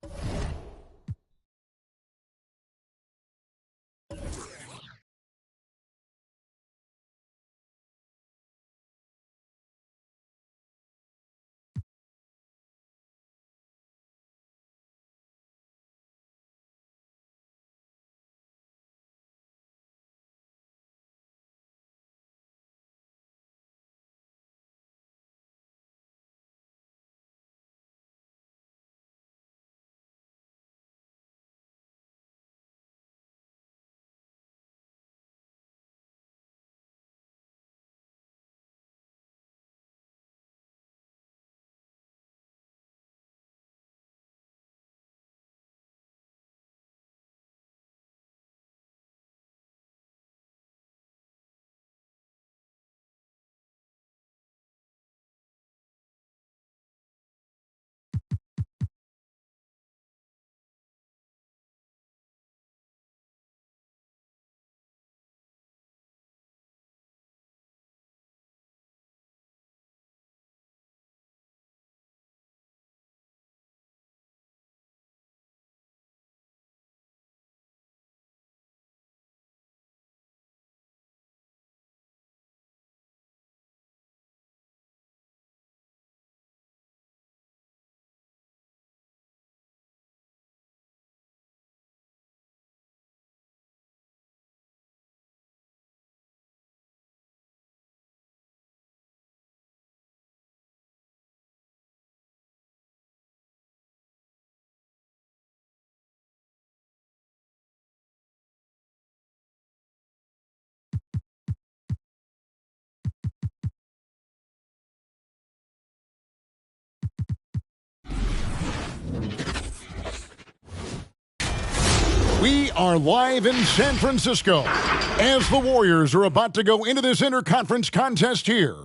We are live in San Francisco as the Warriors are about to go into this interconference contest here.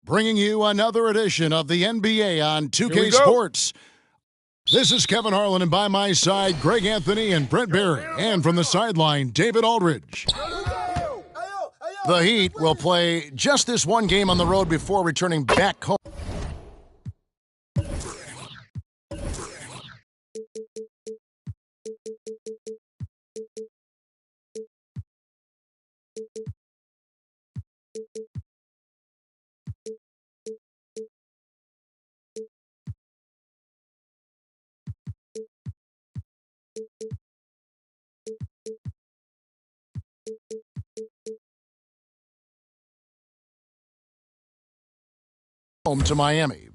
Bringing you another edition of the NBA on 2K Sports. This is Kevin Harlan, and by my side, Greg Anthony and Brent Barry. And from the sideline, David Aldridge. The Heat will play just this one game on the road before returning back home. Home to Miami.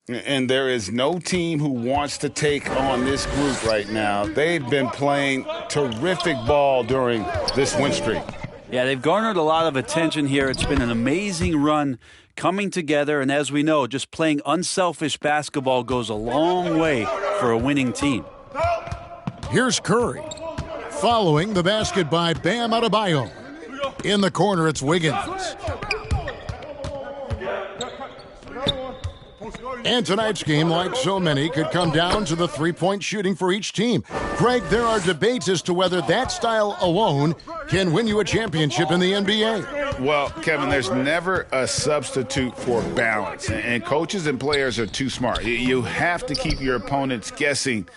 And there is no team who wants to take on this group right now. They've been playing terrific ball during this win streak. Yeah, they've garnered a lot of attention here. It's been an amazing run coming together. And as we know, just playing unselfish basketball goes a long way for a winning team. Here's Curry. Following the basket by Bam Adebayo. In the corner, it's Wiggins. And tonight's game, like so many, could come down to the three-point shooting for each team. Greg, there are debates as to whether that style alone can win you a championship in the NBA. Well, Kevin, there's never a substitute for balance. And coaches and players are too smart. You have to keep your opponents guessing,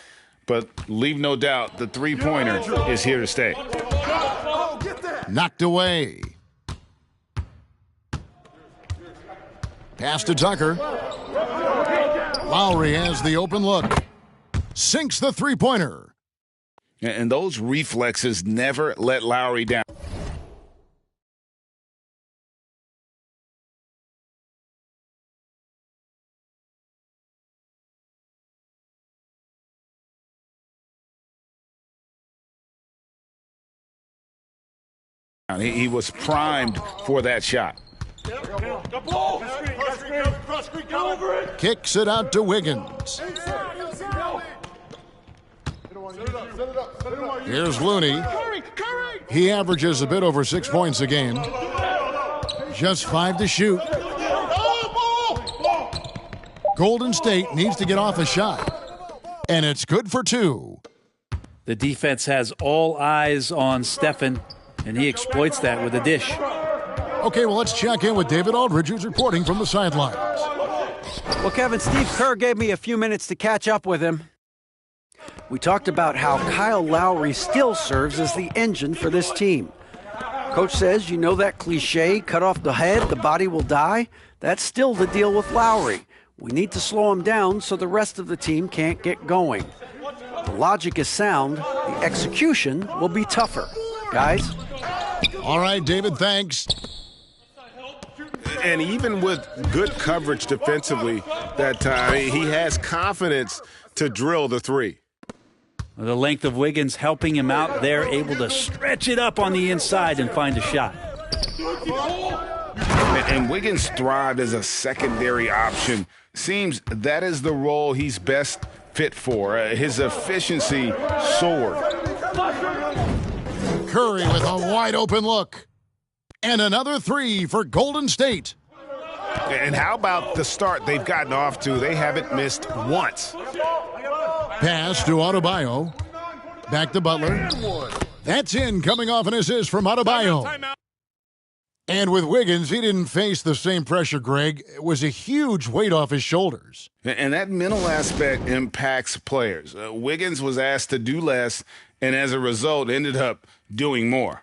but leave no doubt the three-pointer is here to stay. Knocked away. Pass to Tucker. Lowry has the open look. Sinks the three-pointer. And those reflexes never let Lowry down. He was primed for that shot. Kicks it out to Wiggins. Here's Looney. He averages a bit over 6 points a game. Just 5 to shoot. Golden State needs to get off a shot. And it's good for 2. The defense has all eyes on Stephen, and he exploits that with a dish. Okay, well, let's check in with David Aldridge, who's reporting from the sidelines. Well, Kevin, Steve Kerr gave me a few minutes to catch up with him. We talked about how Kyle Lowry still serves as the engine for this team. Coach says, you know that cliche, cut off the head, the body will die? That's still the deal with Lowry. We need to slow him down so the rest of the team can't get going. The logic is sound. The execution will be tougher. Guys? All right, David, thanks. And even with good coverage defensively that time, he has confidence to drill the three. The length of Wiggins helping him out there, able to stretch it up on the inside and find a shot. And Wiggins thrived as a secondary option. Seems that is the role he's best fit for. His efficiency soared. Curry with a wide open look. And another 3 for Golden State. And how about the start they've gotten off to? They haven't missed once. Pass to Adebayo. Back to Butler. That's in, coming off an assist from Adebayo. And with Wiggins, he didn't face the same pressure, Greg. It was a huge weight off his shoulders. And that mental aspect impacts players. Wiggins was asked to do less, and as a result, ended up doing more.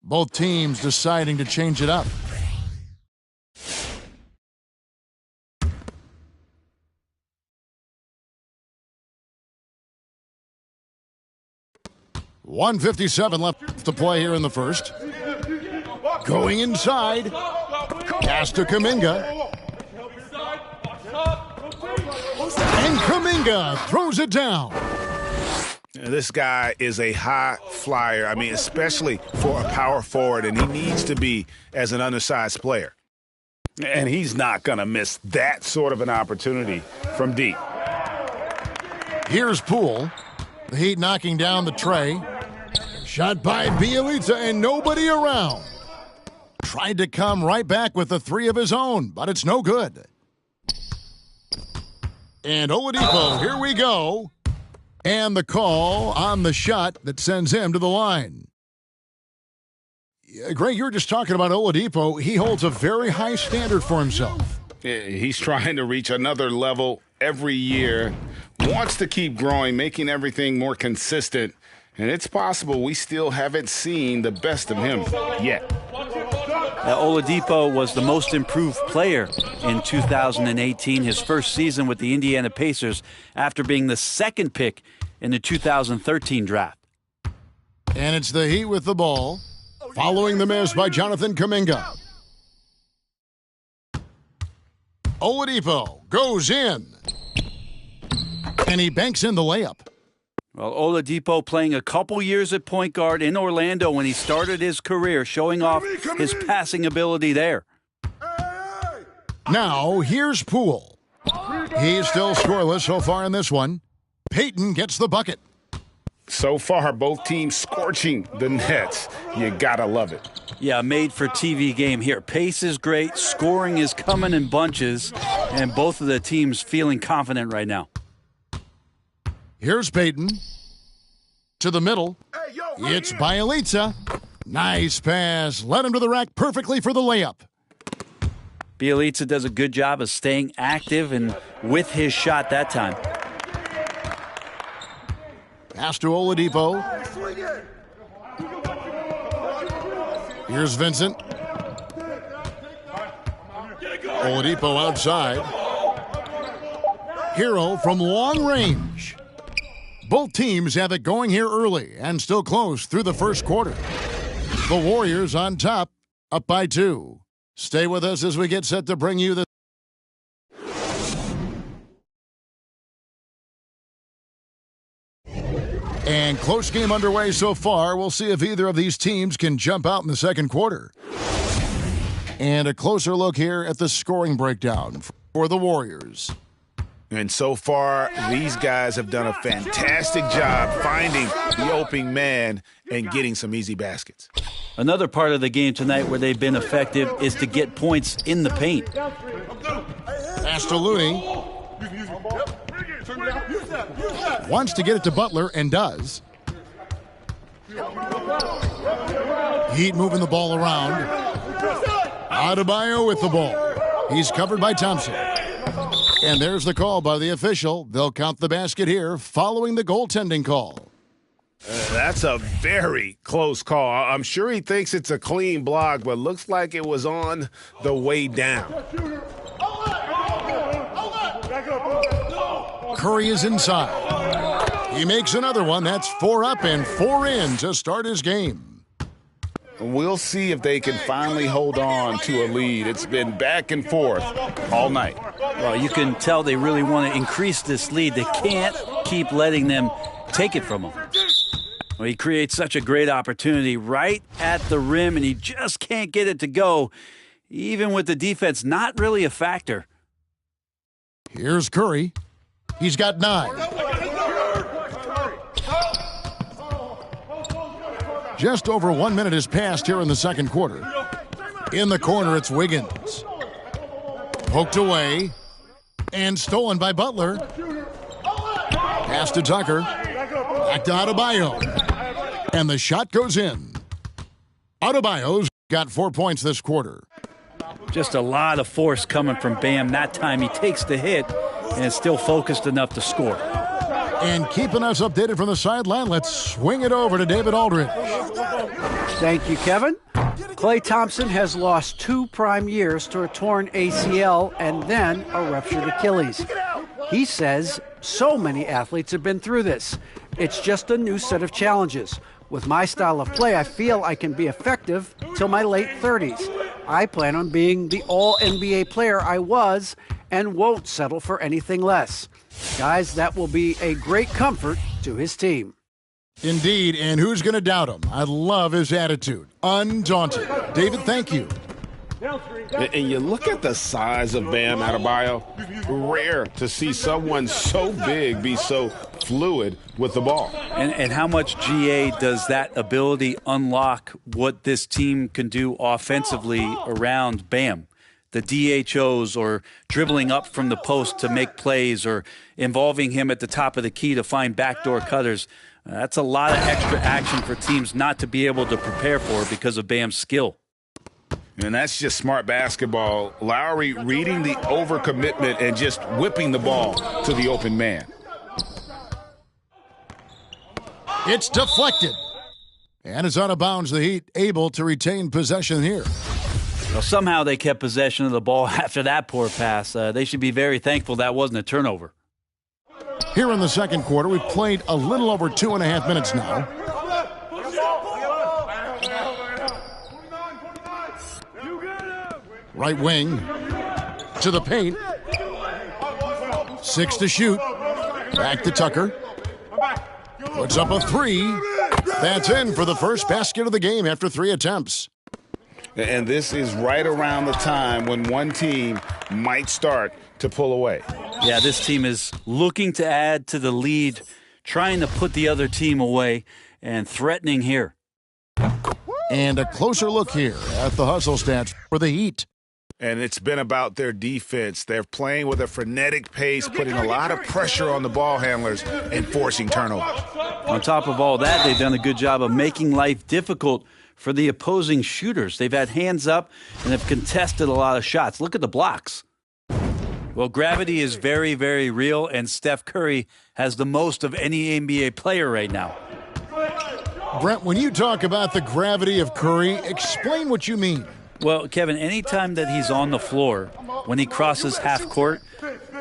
Both teams deciding to change it up. .157 left to play here in the first. Going inside. Pass to Kuminga. And Kuminga throws it down. This guy is a high flyer. I mean, especially for a power forward, and he needs to be as an undersized player. And he's not going to miss that sort of an opportunity from deep. Here's Poole. The Heat knocking down the tray. Shot by Bielitsa and nobody around. Tried to come right back with the three of his own, but it's no good. And Oladipo, here we go. And the call on the shot that sends him to the line. Greg, you were just talking about Oladipo. He holds a very high standard for himself. He's trying to reach another level every year. Wants to keep growing, making everything more consistent. And it's possible we still haven't seen the best of him yet. Oladipo was the most improved player in 2018, his first season with the Indiana Pacers, after being the second pick in the 2013 draft. And it's the Heat with the ball, following the miss by Jonathan Kuminga. Oladipo goes in, and he banks in the layup. Well, Oladipo playing a couple years at point guard in Orlando when he started his career, showing off his passing ability there. Now, here's Poole. He's still scoreless so far in this one. Payton gets the bucket. So far, both teams scorching the Nets. You gotta love it. Yeah, made-for-TV game here. Pace is great, scoring is coming in bunches, and both of the teams feeling confident right now. Here's Payton. To the middle. It's Bielitsa. Nice pass. Led him to the rack perfectly for the layup. Bielitsa does a good job of staying active and with his shot that time. Pass to Oladipo. Here's Vincent. Oladipo outside. Hero from long range. Both teams have it going here early and still close through the first quarter. The Warriors on top, up by 2. Stay with us as we get set to bring you the and close game underway so far. We'll see if either of these teams can jump out in the second quarter. And a closer look here at the scoring breakdown for the Warriors. And so far, these guys have done a fantastic job finding the open man and getting some easy baskets. Another part of the game tonight where they've been effective is to get points in the paint. Pass to Looney. Wants to get it to Butler and does. Heat moving the ball around. Adebayo with the ball. He's covered by Thompson. And there's the call by the official. They'll count the basket here following the goaltending call. That's a very close call. I'm sure he thinks it's a clean block, but looks like it was on the way down. Curry is inside. He makes another one. That's 4 up and 4 in to start his game. We'll see if they can finally hold on to a lead. It's been back and forth all night. Well, you can tell they really want to increase this lead. They can't keep letting them take it from him. Well, he creates such a great opportunity right at the rim, and he just can't get it to go, even with the defense not really a factor. Here's Curry. He's got 9. Just over 1 minute has passed here in the second quarter. In the corner, it's Wiggins. Poked away and stolen by Butler. Pass to Tucker. Back to Adebayo. And the shot goes in. Adebayo's got 4 points this quarter. Just a lot of force coming from Bam. That time he takes the hit and is still focused enough to score. And keeping us updated from the sideline, let's swing it over to David Aldridge. Thank you, Kevin. Klay Thompson has lost 2 prime years to a torn ACL and then a ruptured Achilles. He says so many athletes have been through this. It's just a new set of challenges. With my style of play, I feel I can be effective till my late 30s. I plan on being the all-NBA player I was and won't settle for anything less. Guys, that will be a great comfort to his team. Indeed, and who's going to doubt him? I love his attitude. Undaunted. David, thank you. And you look at the size of Bam Adebayo, rare to see someone so big be so fluid with the ball. And how much GA does that ability unlock what this team can do offensively around Bam? The DHOs or dribbling up from the post to make plays or involving him at the top of the key to find backdoor cutters. That's a lot of extra action for teams not to be able to prepare for because of Bam's skill. And that's just smart basketball. Lowry reading the overcommitment and just whipping the ball to the open man. It's deflected. And it's out of bounds. The Heat able to retain possession here. Well, somehow they kept possession of the ball after that poor pass. They should be very thankful that wasn't a turnover. Here in the second quarter, we've played a little over 2.5 minutes now. Right wing to the paint. 6 to shoot. Back to Tucker. Puts up a 3. That's in for the first basket of the game after 3 attempts. And this is right around the time when one team might start to pull away. Yeah, this team is looking to add to the lead, trying to put the other team away, and threatening here. And a closer look here at the hustle stats for the Heat. And it's been about their defense. They're playing with a frenetic pace, putting a lot of pressure on the ball handlers and forcing turnovers. On top of all that, they've done a good job of making life difficult for the opposing shooters. They've had hands up and have contested a lot of shots. Look at the blocks. Well, gravity is very, very real, and Steph Curry has the most of any NBA player right now. Brent, when you talk about the gravity of Curry, explain what you mean. Well, Kevin, anytime that he's on the floor, when he crosses half court,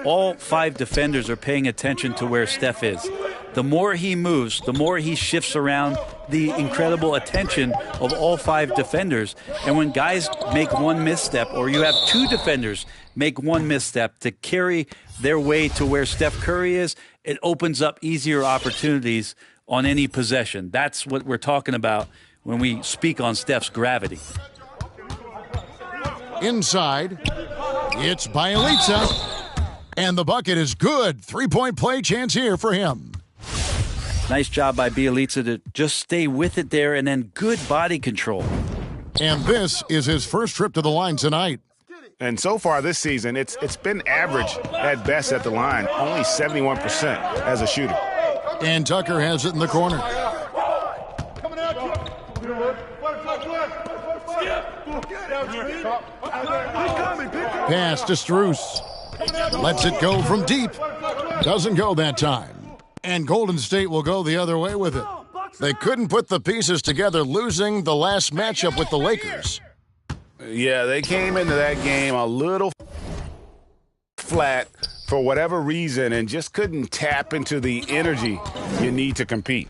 all 5 defenders are paying attention to where Steph is. The more he moves, the more he shifts around, the incredible attention of all 5 defenders. And when guys make one misstep, or you have 2 defenders make one misstep to carry their way to where Steph Curry is, it opens up easier opportunities on any possession. That's what we're talking about when we speak on Steph's gravity. Inside, it's Bielitsa, and the bucket is good. 3-point play chance here for him. Nice job by Bielitsa to just stay with it there, and then good body control. And this is his first trip to the line tonight. And so far this season, it's been average at best at the line, only 71% as a shooter. And Tucker has it in the corner. Pass to Strus. Lets it go from deep. Doesn't go that time. And Golden State will go the other way with it. They couldn't put the pieces together, losing the last matchup with the Lakers. Yeah, they came into that game a little flat for whatever reason and just couldn't tap into the energy you need to compete.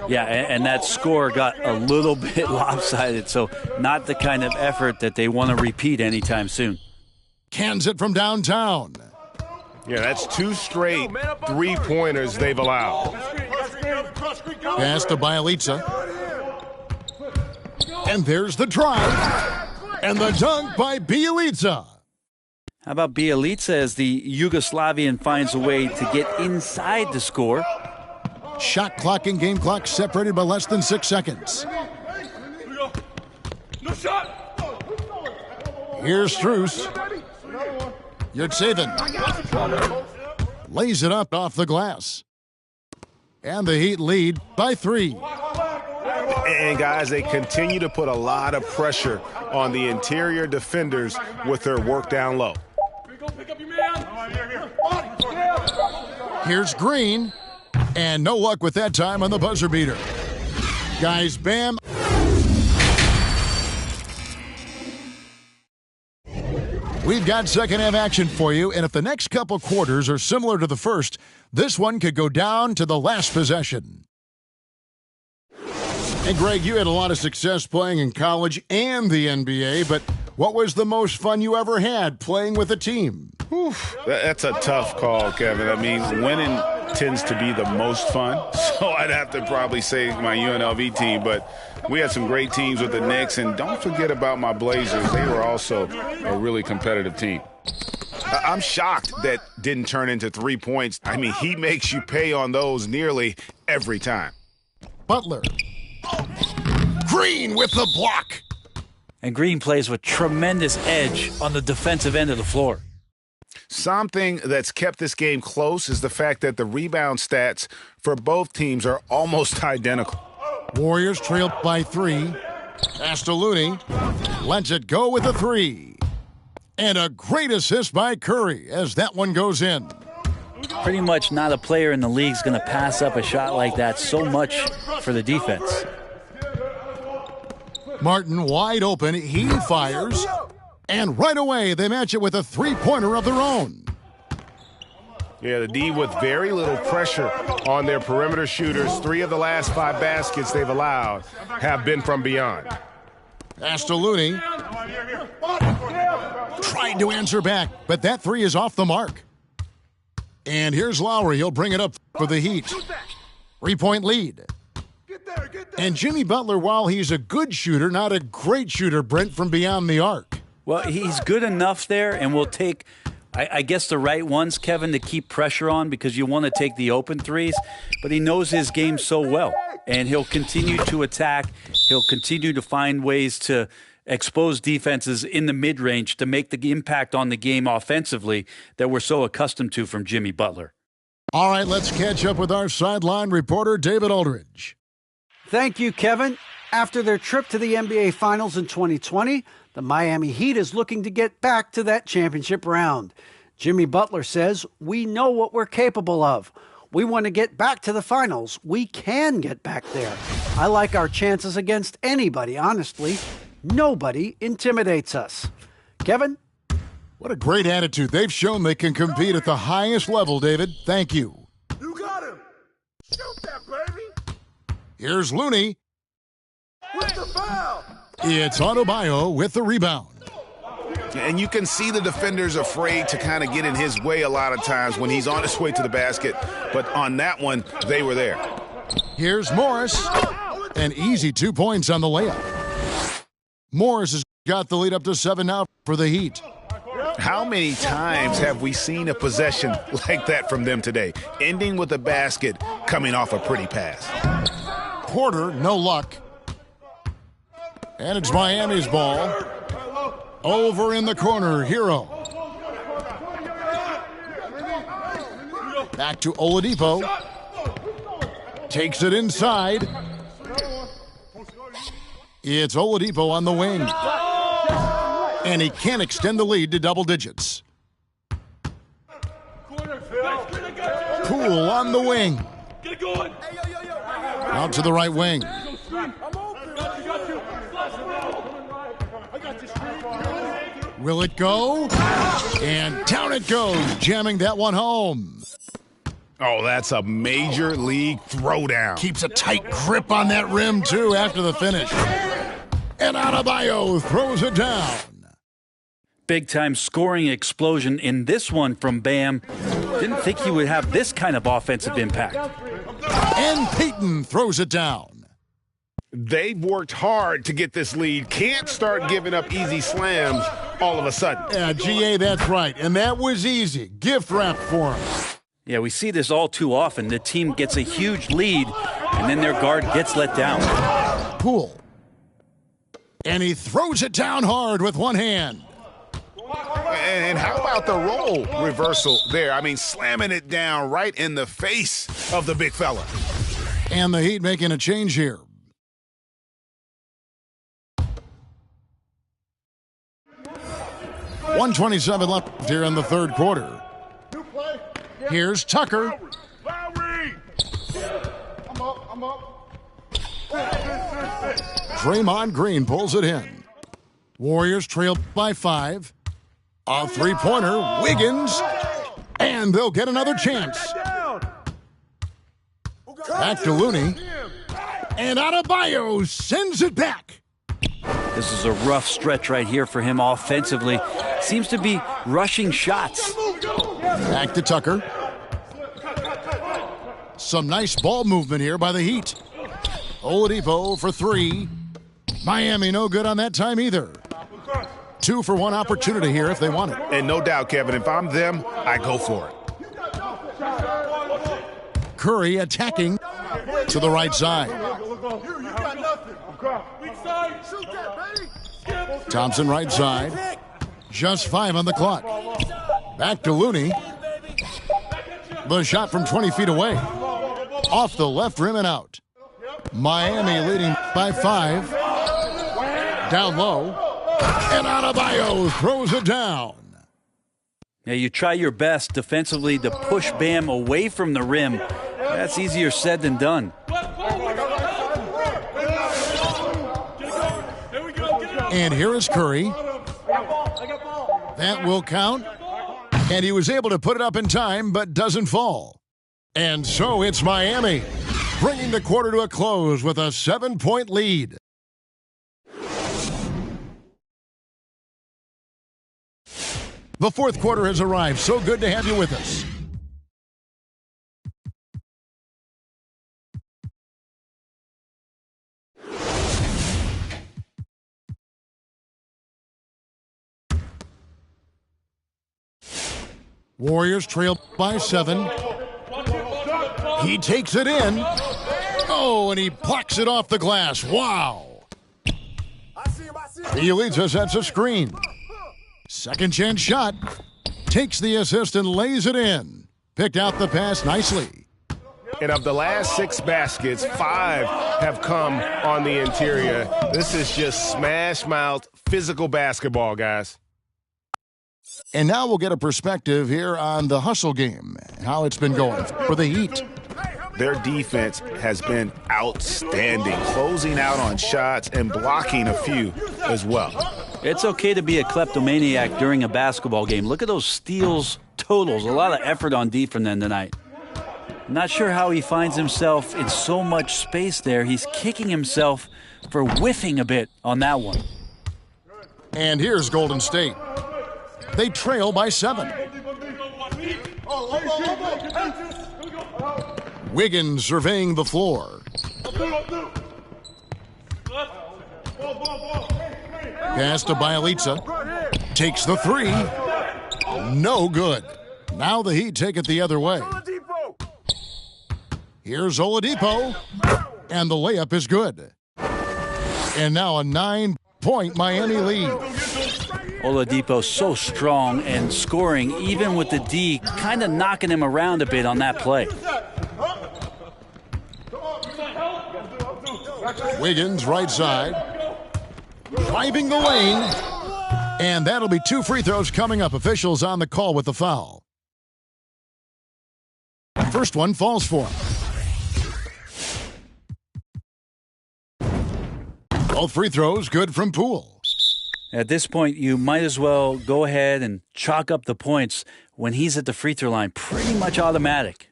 Yeah, and that score got a little bit lopsided, so not the kind of effort that they want to repeat anytime soon. Cans it from downtown. Yeah, that's 2 straight 3-pointers they've allowed. Pass to Bielitsa. And there's the drive. And the dunk by Bielitsa. How about Bielitsa as the Yugoslavian finds a way to get inside the score? Shot clock and game clock separated by less than 6 seconds. No shot. Here's Strus. Yurtseven lays it up off the glass. And the Heat lead by 3. And guys, they continue to put a lot of pressure on the interior defenders with their work down low. Here's Green. And no luck with that time on the buzzer beater. Guys, Bam. We've got second half action for you, and if the next couple quarters are similar to the first, this one could go down to the last possession. And Greg, you had a lot of success playing in college and the NBA, but what was the most fun you ever had playing with a team? That's a tough call, Kevin. I mean, winning tends to be the most fun. So I'd have to probably say my UNLV team, but we had some great teams with the Knicks, and don't forget about my Blazers. They were also a really competitive team. I'm shocked that didn't turn into 3 points. I mean, he makes you pay on those nearly every time. Butler. Green with the block. And Green plays with tremendous edge on the defensive end of the floor. Something that's kept this game close is the fact that the rebound stats for both teams are almost identical. Warriors trailed by 3. Pass to Looney. Lets it go with a 3. And a great assist by Curry as that one goes in. Pretty much not a player in the league is going to pass up a shot like that so much for the defense. Martin wide open. He fires. And right away, they match it with a three-pointer of their own. Yeah, the D with very little pressure on their perimeter shooters. 3 of the last 5 baskets they've allowed have been from beyond. Pass to Looney. Tried to answer back, but that 3 is off the mark. And here's Lowry. He'll bring it up for the Heat. 3-point lead. And Jimmy Butler, while he's a good shooter, not a great shooter, Brent, from beyond the arc. Well, he's good enough there, and will take, I guess, the right ones, Kevin, to keep pressure on because you want to take the open threes. But he knows his game so well, and he'll continue to attack. He'll continue to find ways to expose defenses in the mid-range to make the impact on the game offensively that we're so accustomed to from Jimmy Butler. All right, let's catch up with our sideline reporter, David Aldridge. Thank you, Kevin. After their trip to the NBA Finals in 2020, the Miami Heat is looking to get back to that championship round. Jimmy Butler says, "We know what we're capable of. We want to get back to the finals. We can get back there. I like our chances against anybody, honestly. Nobody intimidates us." Kevin? What a great attitude. They've shown they can compete at the highest level, David. Thank you. You got him. Shoot that, baby. Here's Looney. With the foul. It's Adebayo with the rebound. And you can see the defenders afraid to kind of get in his way a lot of times when he's on his way to the basket. But on that one, they were there. Here's Morris. An easy 2 points on the layup. Morris has got the lead up to 7 now for the Heat. How many times have we seen a possession like that from them today, ending with a basket coming off a pretty pass? Porter, no luck. And it's Miami's ball. Over in the corner, Hero. Back to Oladipo. Takes it inside. It's Oladipo on the wing. And he can't extend the lead to double digits. Poole on the wing. Out to the right wing. Will it go? And down it goes, jamming that one home. Oh, that's a major league throwdown. Keeps a tight grip on that rim, too, after the finish. And Adebayo throws it down. Big-time scoring explosion in this one from Bam. Didn't think he would have this kind of offensive impact. And Peyton throws it down. They've worked hard to get this lead. Can't start giving up easy slams all of a sudden. Yeah, GA, that's right. And that was easy. Gift wrap for him. Yeah, we see this all too often. The team gets a huge lead, and then their guard gets let down. Poole. And he throws it down hard with one hand. And how about the role reversal there? I mean, slamming it down right in the face of the big fella. And the Heat making a change here. .127 left here in the third quarter. Here's Tucker. Draymond Green pulls it in. Warriors trail by 5. A three-pointer, Wiggins. And they'll get another chance. Back to Looney. And Adebayo sends it back. This is a rough stretch right here for him offensively. Seems to be rushing shots. Back to Tucker. Some nice ball movement here by the Heat. Oladipo for three. Miami no good on that time either. 2-for-1 opportunity here if they want it. And no doubt, Kevin, if I'm them, I go for it. Curry attacking to the right side. Thompson right side. Just 5 on the clock. Back to Looney. The shot from 20 feet away. Off the left rim and out. Miami leading by 5. Down low. And Adebayo throws it down. Now you try your best defensively to push Bam away from the rim. That's easier said than done. And here is Curry. That will count. And he was able to put it up in time, but doesn't fall. And so it's Miami, bringing the quarter to a close with a 7-point lead. The fourth quarter has arrived. So good to have you with us. Warriors trail by 7. He takes it in. Oh, and he plucks it off the glass. Wow. He leads us. That's a screen. Second chance shot. Takes the assist and lays it in. Picked out the pass nicely. And of the last 6 baskets, 5 have come on the interior. This is just smash mouth physical basketball, guys. And now we'll get a perspective here on the hustle game, how it's been going for the Heat. Their defense has been outstanding, closing out on shots and blocking a few as well. It's okay to be a kleptomaniac during a basketball game. Look at those steals totals. A lot of effort on D from them tonight. Not sure how he finds himself in so much space there. He's kicking himself for whiffing a bit on that one. And here's Golden State. They trail by 7. Wiggins surveying the floor. Pass to Bielitsa. Takes the 3. No good. Now the Heat take it the other way. Here's Oladipo. And the layup is good. And now a 9-point Miami lead. Oladipo so strong and scoring, even with the D, kind of knocking him around a bit on that play. Wiggins right side. Driving the lane. And that'll be 2 free throws coming up. Officials on the call with the foul. First one falls for him. Both free throws good from Poole. At this point, you might as well go ahead and chalk up the points when he's at the free throw line. Pretty much automatic.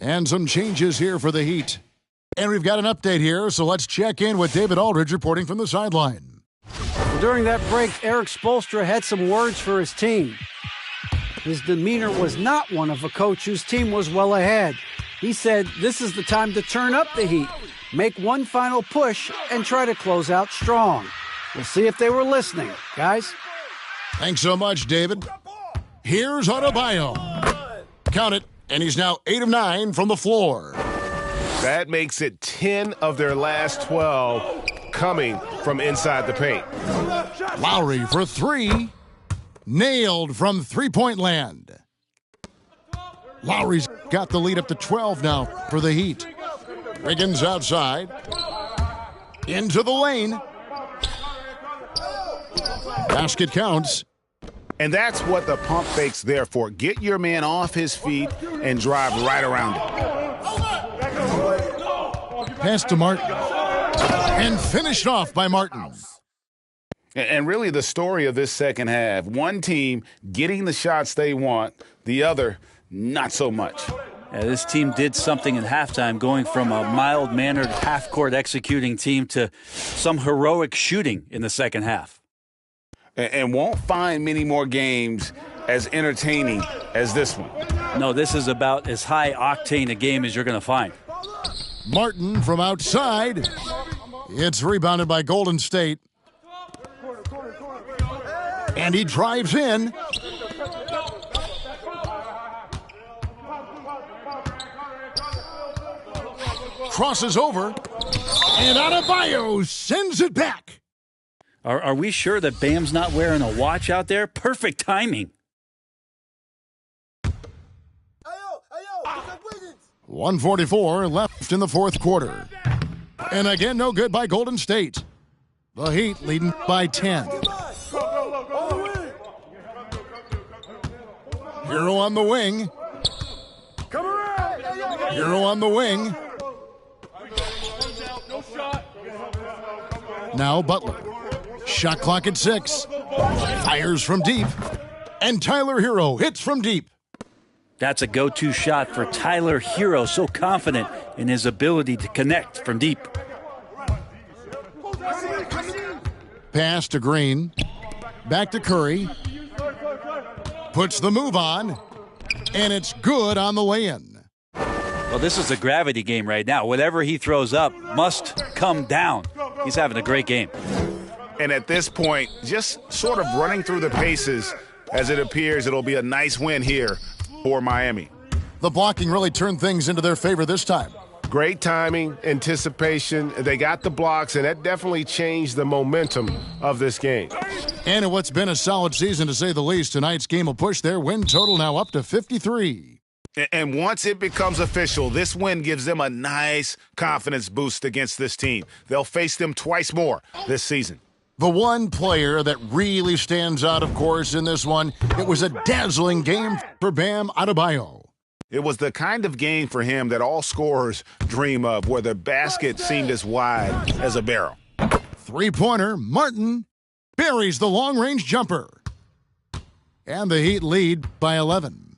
And some changes here for the Heat. And we've got an update here, so let's check in with David Aldridge reporting from the sideline. During that break, Eric Spoelstra had some words for his team. His demeanor was not one of a coach whose team was well ahead. He said this is the time to turn up the heat, make one final push, and try to close out strong. We'll see if they were listening, guys. Thanks so much, David. Here's Adebayo. Count it, and he's now 8 of 9 from the floor. That makes it 10 of their last 12 coming from inside the paint. Lowry for 3. Nailed from three-point land. Lowry's got the lead up to 12 now for the Heat. Wiggins outside. Into the lane. Basket counts. And that's what the pump fake's there for. Get your man off his feet and drive right around it. Pass to Martin. And finished off by Martin. And really the story of this second half, one team getting the shots they want, the other not so much. Yeah, this team did something in halftime, going from a mild-mannered half-court executing team to some heroic shooting in the second half. And won't find many more games as entertaining as this one. No, this is about as high-octane a game as you're going to find. Martin from outside. It's rebounded by Golden State. And he drives in. Crosses over. And Adebayo sends it back. Are we sure that Bam's not wearing a watch out there? Perfect timing. 1:44 left in the fourth quarter. And again, no good by Golden State. The Heat leading by 10. Hero on the wing. Hero on the wing. Now Butler. Shot clock at 6. Fires from deep. And Tyler Hero hits from deep. That's a go-to shot for Tyler Hero, so confident in his ability to connect from deep. Pass to Green. Back to Curry. Puts the move on. And it's good on the lay-in. Well, this is a gravity game right now. Whatever he throws up must come down. He's having a great game. And at this point, just sort of running through the paces as it appears it'll be a nice win here for Miami. The blocking really turned things into their favor this time. Great timing, anticipation. They got the blocks, and that definitely changed the momentum of this game. And in what's been a solid season, to say the least, tonight's game will push their win total now up to 53. And once it becomes official, this win gives them a nice confidence boost against this team. They'll face them twice more this season. The one player that really stands out, of course, in this one, it was a dazzling game for Bam Adebayo. It was the kind of game for him that all scorers dream of, where the basket seemed as wide as a barrel. Three-pointer, Martin buries the long-range jumper. And the Heat lead by 11.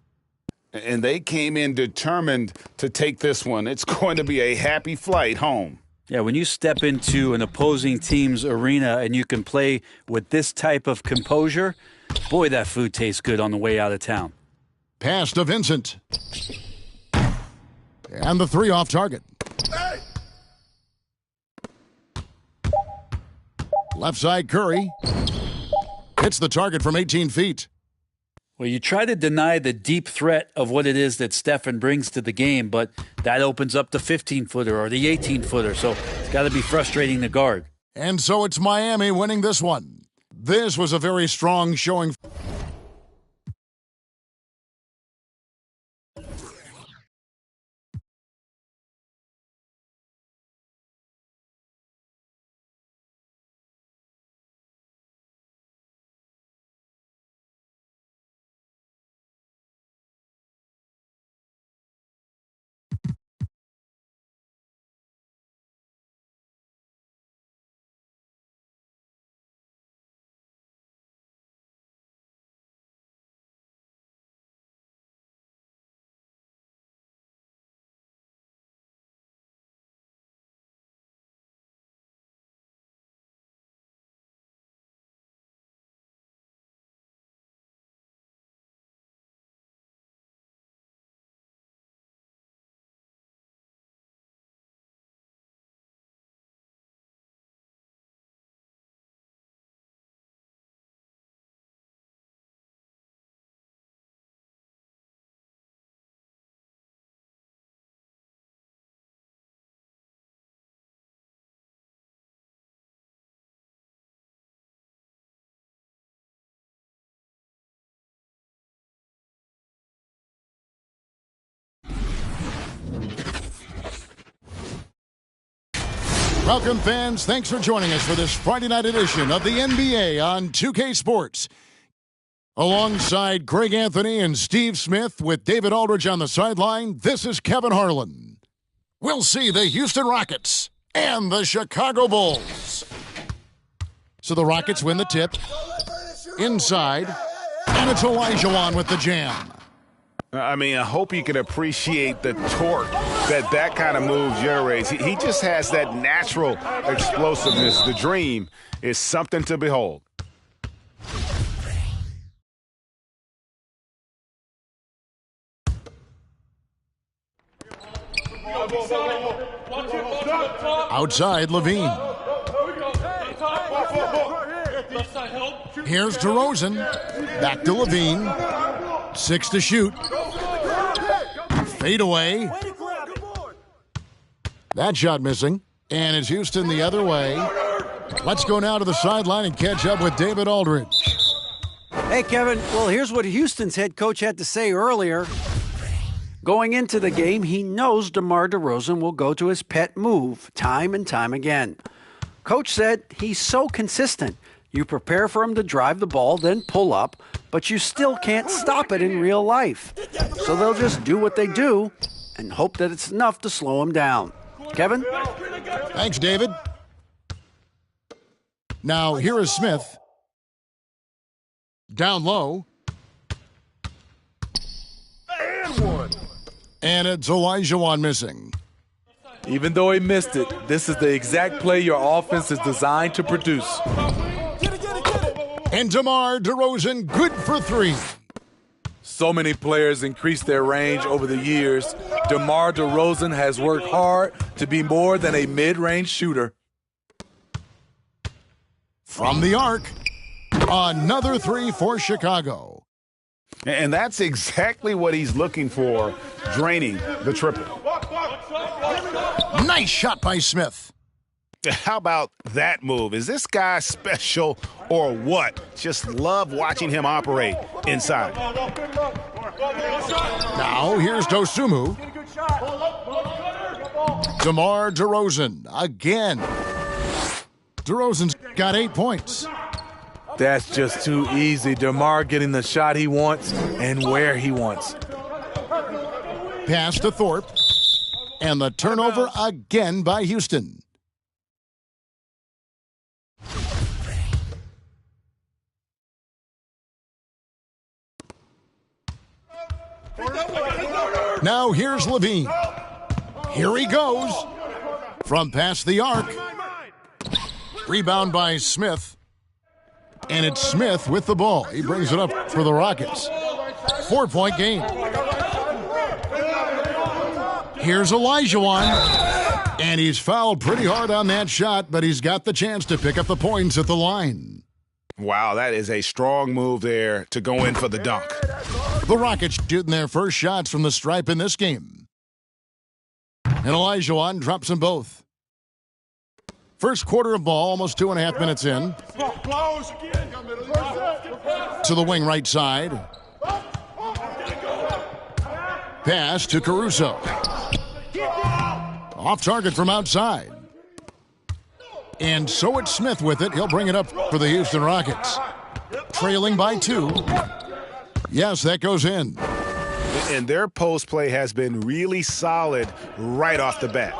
And they came in determined to take this one. It's going to be a happy flight home. Yeah, when you step into an opposing team's arena and you can play with this type of composure, boy, that food tastes good on the way out of town. Pass to Vincent. And the three off target. Left side Curry. Hits the target from 18 feet. Well, you try to deny the deep threat of what it is that Stephen brings to the game, but that opens up the 15-footer or the 18-footer, so it's got to be frustrating to guard. And so it's Miami winning this one. This was a very strong showing. Welcome, fans. Thanks for joining us for this Friday night edition of the NBA on 2K Sports. Alongside Greg Anthony and Steve Smith with David Aldridge on the sideline, this is Kevin Harlan. We'll see the Houston Rockets and the Chicago Bulls. So the Rockets win the tip. Inside, and it's Olajuwon with the jam. I mean, I hope you can appreciate the torque that kind of move generates. He just has that natural explosiveness. The dream is something to behold. Outside, Levine. Here's DeRozan. Back to Levine. 6 to shoot. Fade away. That shot missing. And it's Houston the other way. Let's go now to the sideline and catch up with David Aldridge. Hey, Kevin. Well, here's what Houston's head coach had to say earlier. Going into the game, he knows DeMar DeRozan will go to his pet move time and time again. Coach said he's so consistent. You prepare for him to drive the ball, then pull up, but you still can't stop it in real life. So they'll just do what they do and hope that it's enough to slow him down. Kevin? Thanks, David. Now, here is Smith. Down low. And it's Olajuwon missing. Even though he missed it, this is the exact play your offense is designed to produce. And DeMar DeRozan, good for 3. So many players increased their range over the years. DeMar DeRozan has worked hard to be more than a mid-range shooter. From the arc, another 3 for Chicago. And that's exactly what he's looking for, draining the triple. Nice shot by Smith. How about that move? Is this guy special or what? Just love watching him operate inside. Now here's Dosunmu. DeMar DeRozan again. DeRozan's got 8 points. That's just too easy. DeMar getting the shot he wants and where he wants. Pass to Thorpe. And the turnover again by Houston. Now here's Levine. Here he goes. From past the arc. Rebound by Smith. And it's Smith with the ball. He brings it up for the Rockets. 4-point game. Here's Olajuwon. And he's fouled pretty hard on that shot, but he's got the chance to pick up the points at the line. Wow, that is a strong move there to go in for the dunk. The Rockets shooting their first shots from the stripe in this game. And Olajuwon drops them both. First quarter of ball, almost 2.5 minutes in. To the wing right side. Pass to Caruso. Off target from outside. And so it's Smith with it. He'll bring it up for the Houston Rockets. Trailing by 2. Yes, that goes in. And their post play has been really solid right off the bat.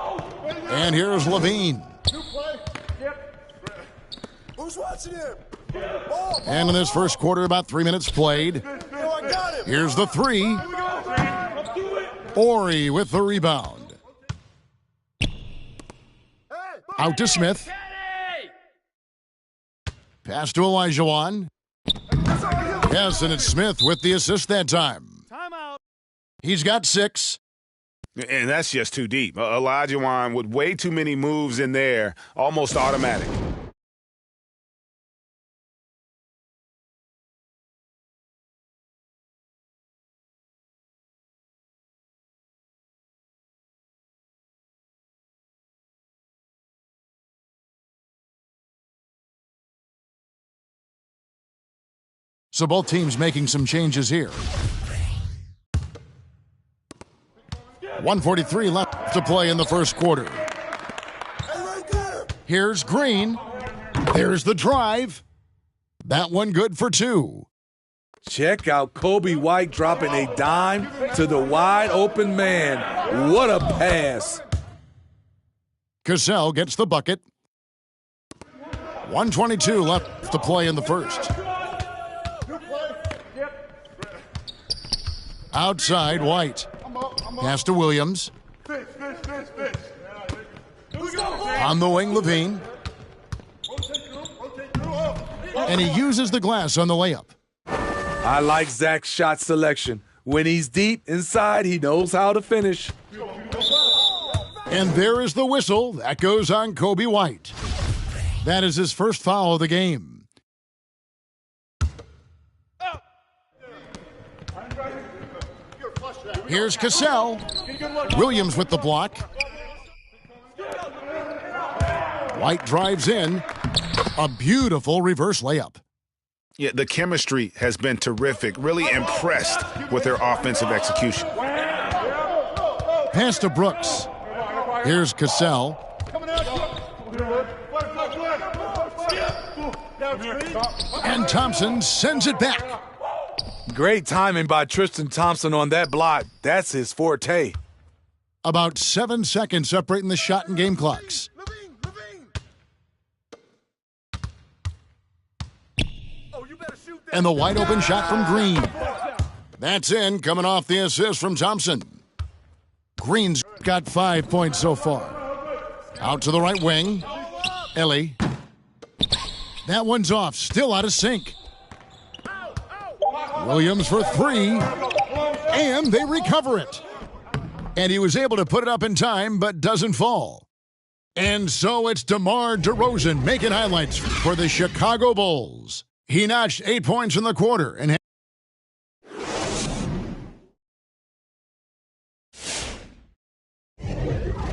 And here's Levine. Who's watching him? And in this first quarter, about 3 minutes played. Here's the 3. Ori with the rebound. Out to Smith. Pass to Olajuwon. Yes, and it's Smith with the assist that time. He's got 6. And that's just too deep. Olajuwon with way too many moves in there, almost automatic. So both teams making some changes here. 1:43 left to play in the first quarter. Here's Green. There's the drive. That one good for two. Check out Kobe White dropping a dime to the wide open man. What a pass. Cassell gets the bucket. 1:22 left to play in the first. Outside, White. Pass to Williams. On the wing, Levine. And he uses the glass on the layup. I like Zach's shot selection. When he's deep inside, he knows how to finish. And there is the whistle. That goes on Kobe White. That is his first foul of the game. Here's Cassell. Williams with the block. White drives in. A beautiful reverse layup. Yeah, the chemistry has been terrific. Really impressed with their offensive execution. Pass to Brooks. Here's Cassell. And Thompson sends it back. Great timing by Tristan Thompson on that block. That's his forte. About 7 seconds separating the shot and game clocks. And the wide open shot from Green. That's in, coming off the assist from Thompson. Green's got 5 points so far. Out to the right wing. Ellie. That one's off, still out of sync. Williams for three. And they recover it. And he was able to put it up in time, but doesn't fall. And so it's DeMar DeRozan making highlights for the Chicago Bulls. He notched 8 points in the quarter. And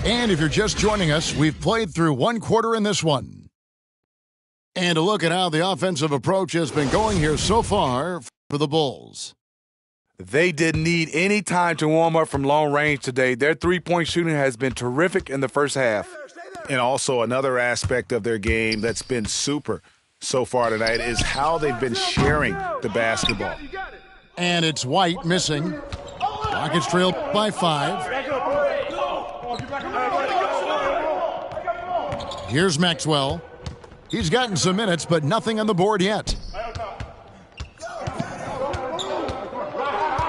if you're just joining us, we've played through one quarter in this one. And a look at how the offensive approach has been going here so far for the Bulls. They didn't need any time to warm up from long range today. Their three-point shooting has been terrific in the first half. And also another aspect of their game that's been super so far tonight is how they've been sharing the basketball. And it's White missing. Rockets trail by 5. Here's Maxwell. He's gotten some minutes, but nothing on the board yet.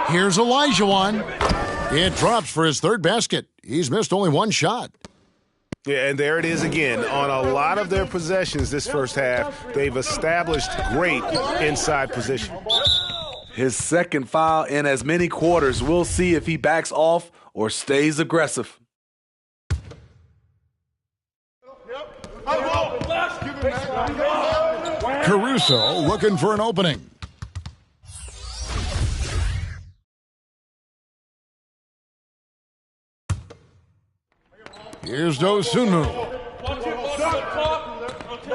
Here's Olajuwon. It drops for his third basket. He's missed only one shot. Yeah, and there it is again. On a lot of their possessions this first half, they've established great inside position. His second foul in as many quarters. We'll see if he backs off or stays aggressive. Caruso looking for an opening. Here's Dosunmu.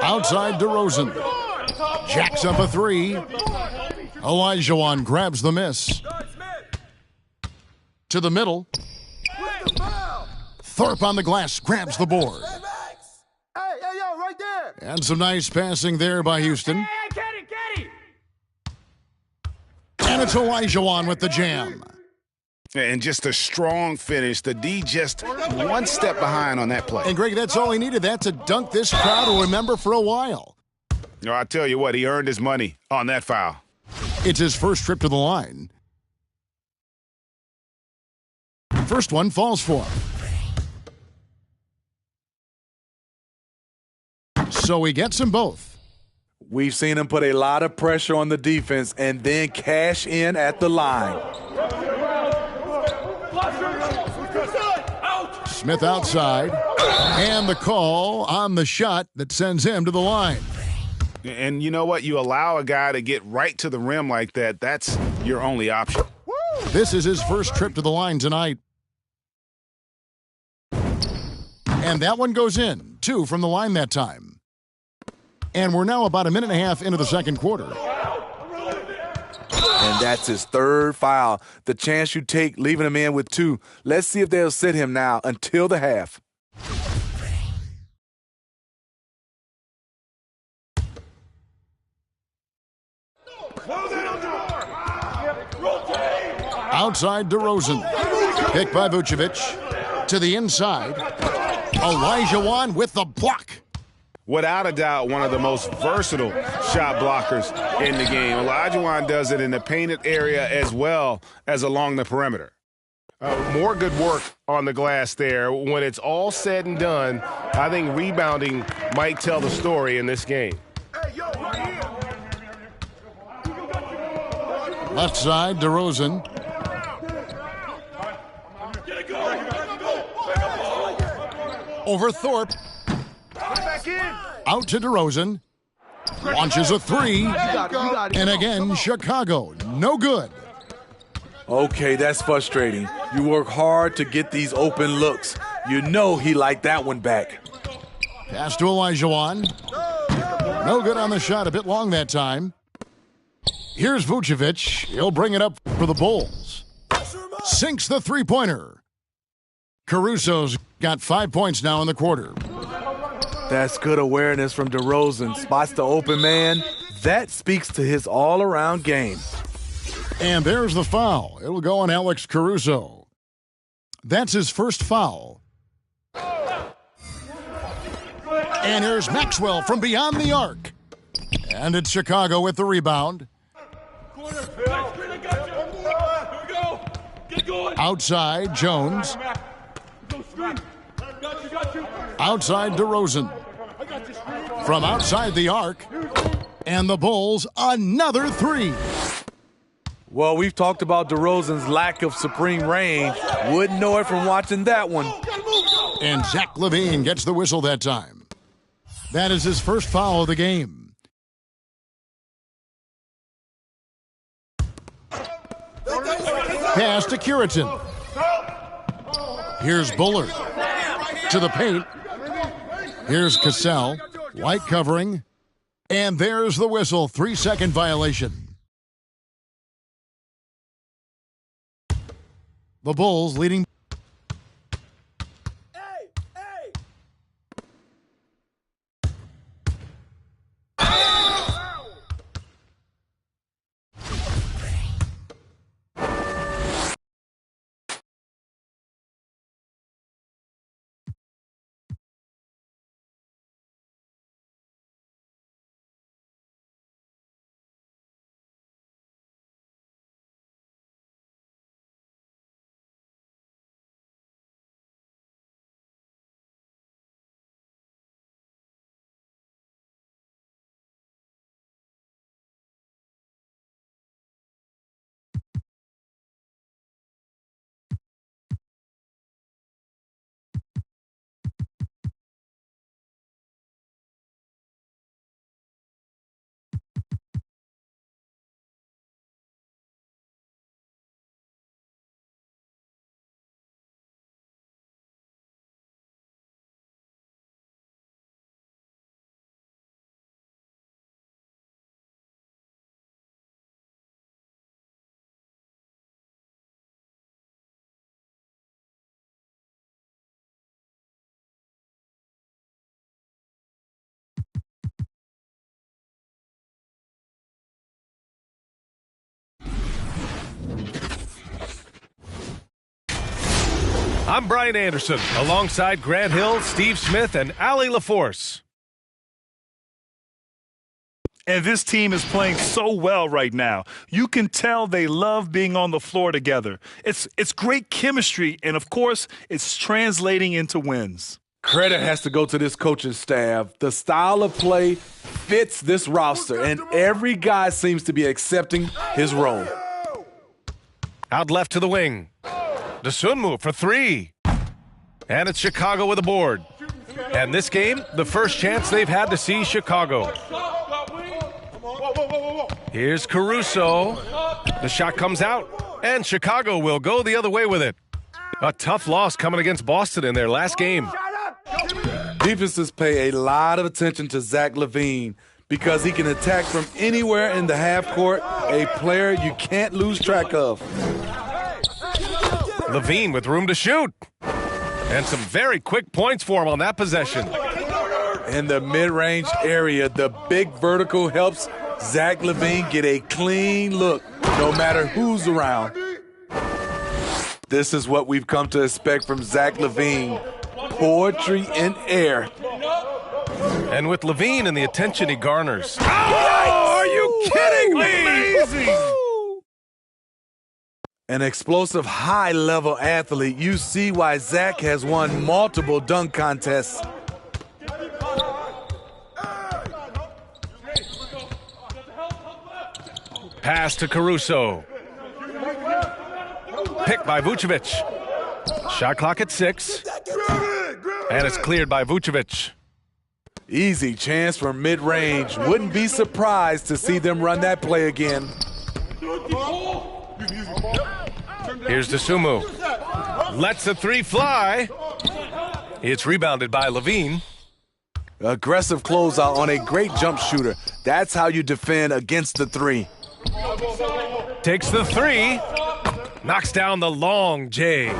Outside DeRozan. Jacks up a three. Olajuwon grabs the miss. To the middle. Thorpe on the glass grabs the board. And some nice passing there by Houston. And it's Olajuwon with the jam. And just a strong finish. The D just one step behind on that play. And, Greg, that's all he needed. That's a dunk this crowd will remember for a while. No, I tell you what, he earned his money on that foul. It's his first trip to the line. First one falls for him. So he gets them both. We've seen him put a lot of pressure on the defense and then cash in at the line. Smith outside. And the call on the shot that sends him to the line. And you know what? You allow a guy to get right to the rim like that, that's your only option. This is his first trip to the line tonight. And that one goes in. 2 from the line that time. And we're now about a minute and a half into the second quarter. And that's his third foul. The chance you take leaving him in with 2. Let's see if they'll sit him now until the half. Outside DeRozan. Picked by Vucevic. To the inside. Olajuwon with the block. Without a doubt, one of the most versatile shot blockers in the game. Olajuwon does it in the painted area as well as along the perimeter. More good work on the glass there. When it's all said and done, I think rebounding might tell the story in this game. Left side, DeRozan. Over Thorpe. Out to DeRozan. Launches a three. And again, Chicago. No good. Okay, that's frustrating. You work hard to get these open looks. You know he liked that one back. Pass to Olajuwon. No good on the shot. A bit long that time. Here's Vucevic. He'll bring it up for the Bulls. Sinks the three-pointer. Caruso's got 5 points now in the quarter. That's good awareness from DeRozan. Spots the open man. That speaks to his all-around game. And there's the foul. It'll go on Alex Caruso. That's his first foul. And here's Maxwell from beyond the arc. And it's Chicago with the rebound. Outside, Jones. Outside, DeRozan. From outside the arc. And the Bulls, another three. Well, we've talked about DeRozan's lack of supreme range. Wouldn't know it from watching that one. And Zach LaVine gets the whistle that time. That is his first foul of the game. Pass to Curitin. Here's Bullard. To the paint. Here's Cassell. White covering. And there's the whistle. 3-second violation. The Bulls leading. I'm Brian Anderson, alongside Grant Hill, Steve Smith, and Allie LaForce. And this team is playing so well right now. You can tell they love being on the floor together. It's great chemistry, and of course, it's translating into wins. Credit has to go to this coaching staff. The style of play fits this roster, and every guy seems to be accepting his role. Out left to the wing. Dosunmu for three. And it's Chicago with a board. And this game, the first chance they've had to see Chicago. Here's Caruso. The shot comes out, and Chicago will go the other way with it. A tough loss coming against Boston in their last game. Defenses pay a lot of attention to Zach LaVine because he can attack from anywhere in the half court, a player you can't lose track of. LaVine with room to shoot. And some very quick points for him on that possession. In the mid-range area, the big vertical helps Zach LaVine get a clean look no matter who's around. This is what we've come to expect from Zach LaVine. Poetry in air. And with LaVine and the attention he garners. Oh, are you kidding me? Amazing! An explosive, high-level athlete. You see why Zach has won multiple dunk contests. Pass to Caruso. Picked by Vucevic. Shot clock at 6. And it's cleared by Vucevic. Easy chance for mid-range. Wouldn't be surprised to see them run that play again. Here's Dosunmu. Lets the 3 fly. It's rebounded by LaVine. Aggressive closeout on a great jump shooter. That's how you defend against the 3. Takes the 3. Knocks down the long J.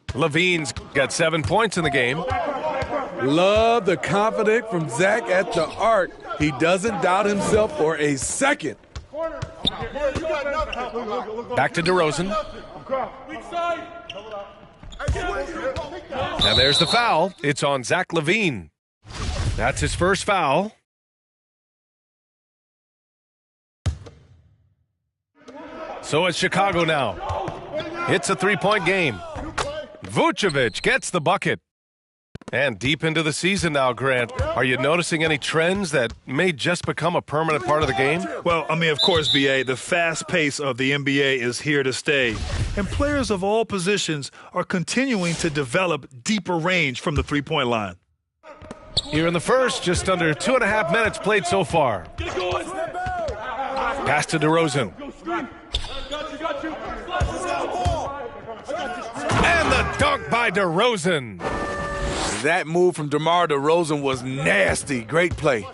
LaVine's got 7 points in the game. Love the confidence from Zach at the arc. He doesn't doubt himself for a second. Back to DeRozan. Now there's the foul. It's on Zach LaVine. That's his first foul. So it's Chicago now. It's a 3-point game. Vucevic gets the bucket. And deep into the season now, Grant, are you noticing any trends that may just become a permanent part of the game? Well, I mean, of course, B.A., the fast pace of the NBA is here to stay. And players of all positions are continuing to develop deeper range from the three-point line. Here in the first, just under 2.5 minutes played so far. Pass to DeRozan. And the dunk by DeRozan. That move from DeMar DeRozan was nasty. Great play.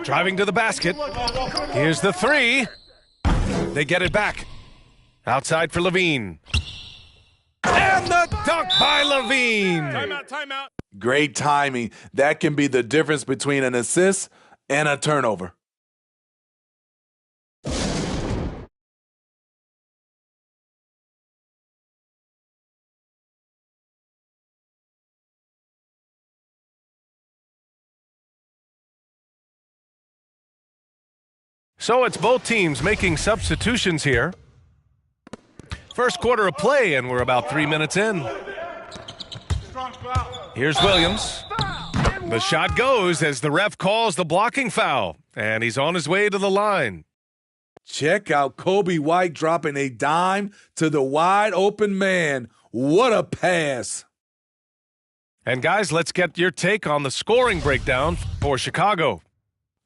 Driving to the basket. Here's the 3. They get it back. Outside for LaVine. And the dunk by LaVine. Timeout. Great timing. That can be the difference between an assist and a turnover. So it's both teams making substitutions here. First quarter of play, and we're about 3 minutes in. Here's Williams. The shot goes as the ref calls the blocking foul, and he's on his way to the line. Check out Kobe White dropping a dime to the wide open man. What a pass. And guys, let's get your take on the scoring breakdown for Chicago.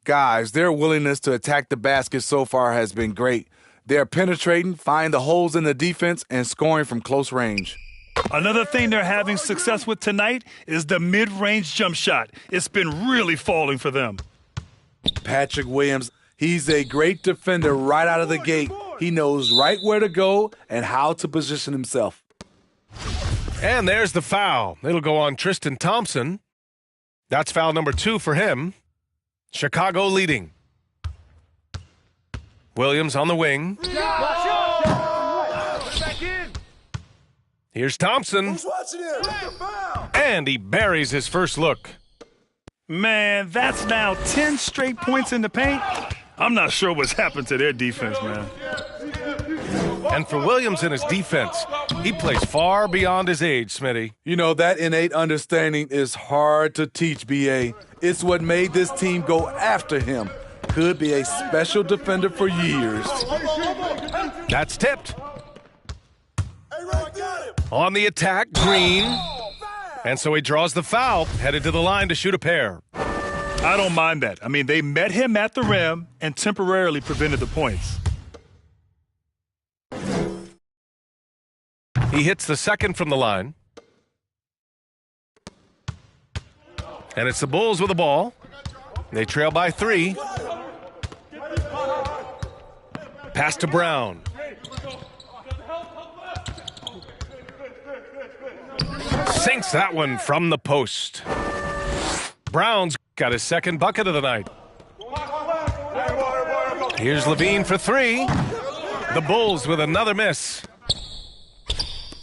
Guys, their willingness to attack the basket so far has been great. They're penetrating, finding the holes in the defense, and scoring from close range. Another thing they're having success with tonight is the mid-range jump shot. It's been really falling for them. Patrick Williams, he's a great defender right out of the gate. He knows right where to go and how to position himself. And there's the foul. It'll go on Tristan Thompson. That's foul number 2 for him. Chicago leading. Williams on the wing. Here's Thompson. And he buries his first look. Man, that's now 10 straight points in the paint. I'm not sure what's happened to their defense, man. And for Williams and his defense, he plays far beyond his age, Smitty. You know, that innate understanding is hard to teach, B.A. It's what made this team go after him. Could be a special defender for years. That's tipped. On the attack, Green. And so he draws the foul, headed to the line to shoot a pair. I don't mind that. I mean, they met him at the rim and temporarily prevented the points. He hits the second from the line. And it's the Bulls with the ball. They trail by 3. Pass to Brown. Sinks that one from the post. Brown's got his second bucket of the night. Here's LaVine for 3. The Bulls with another miss.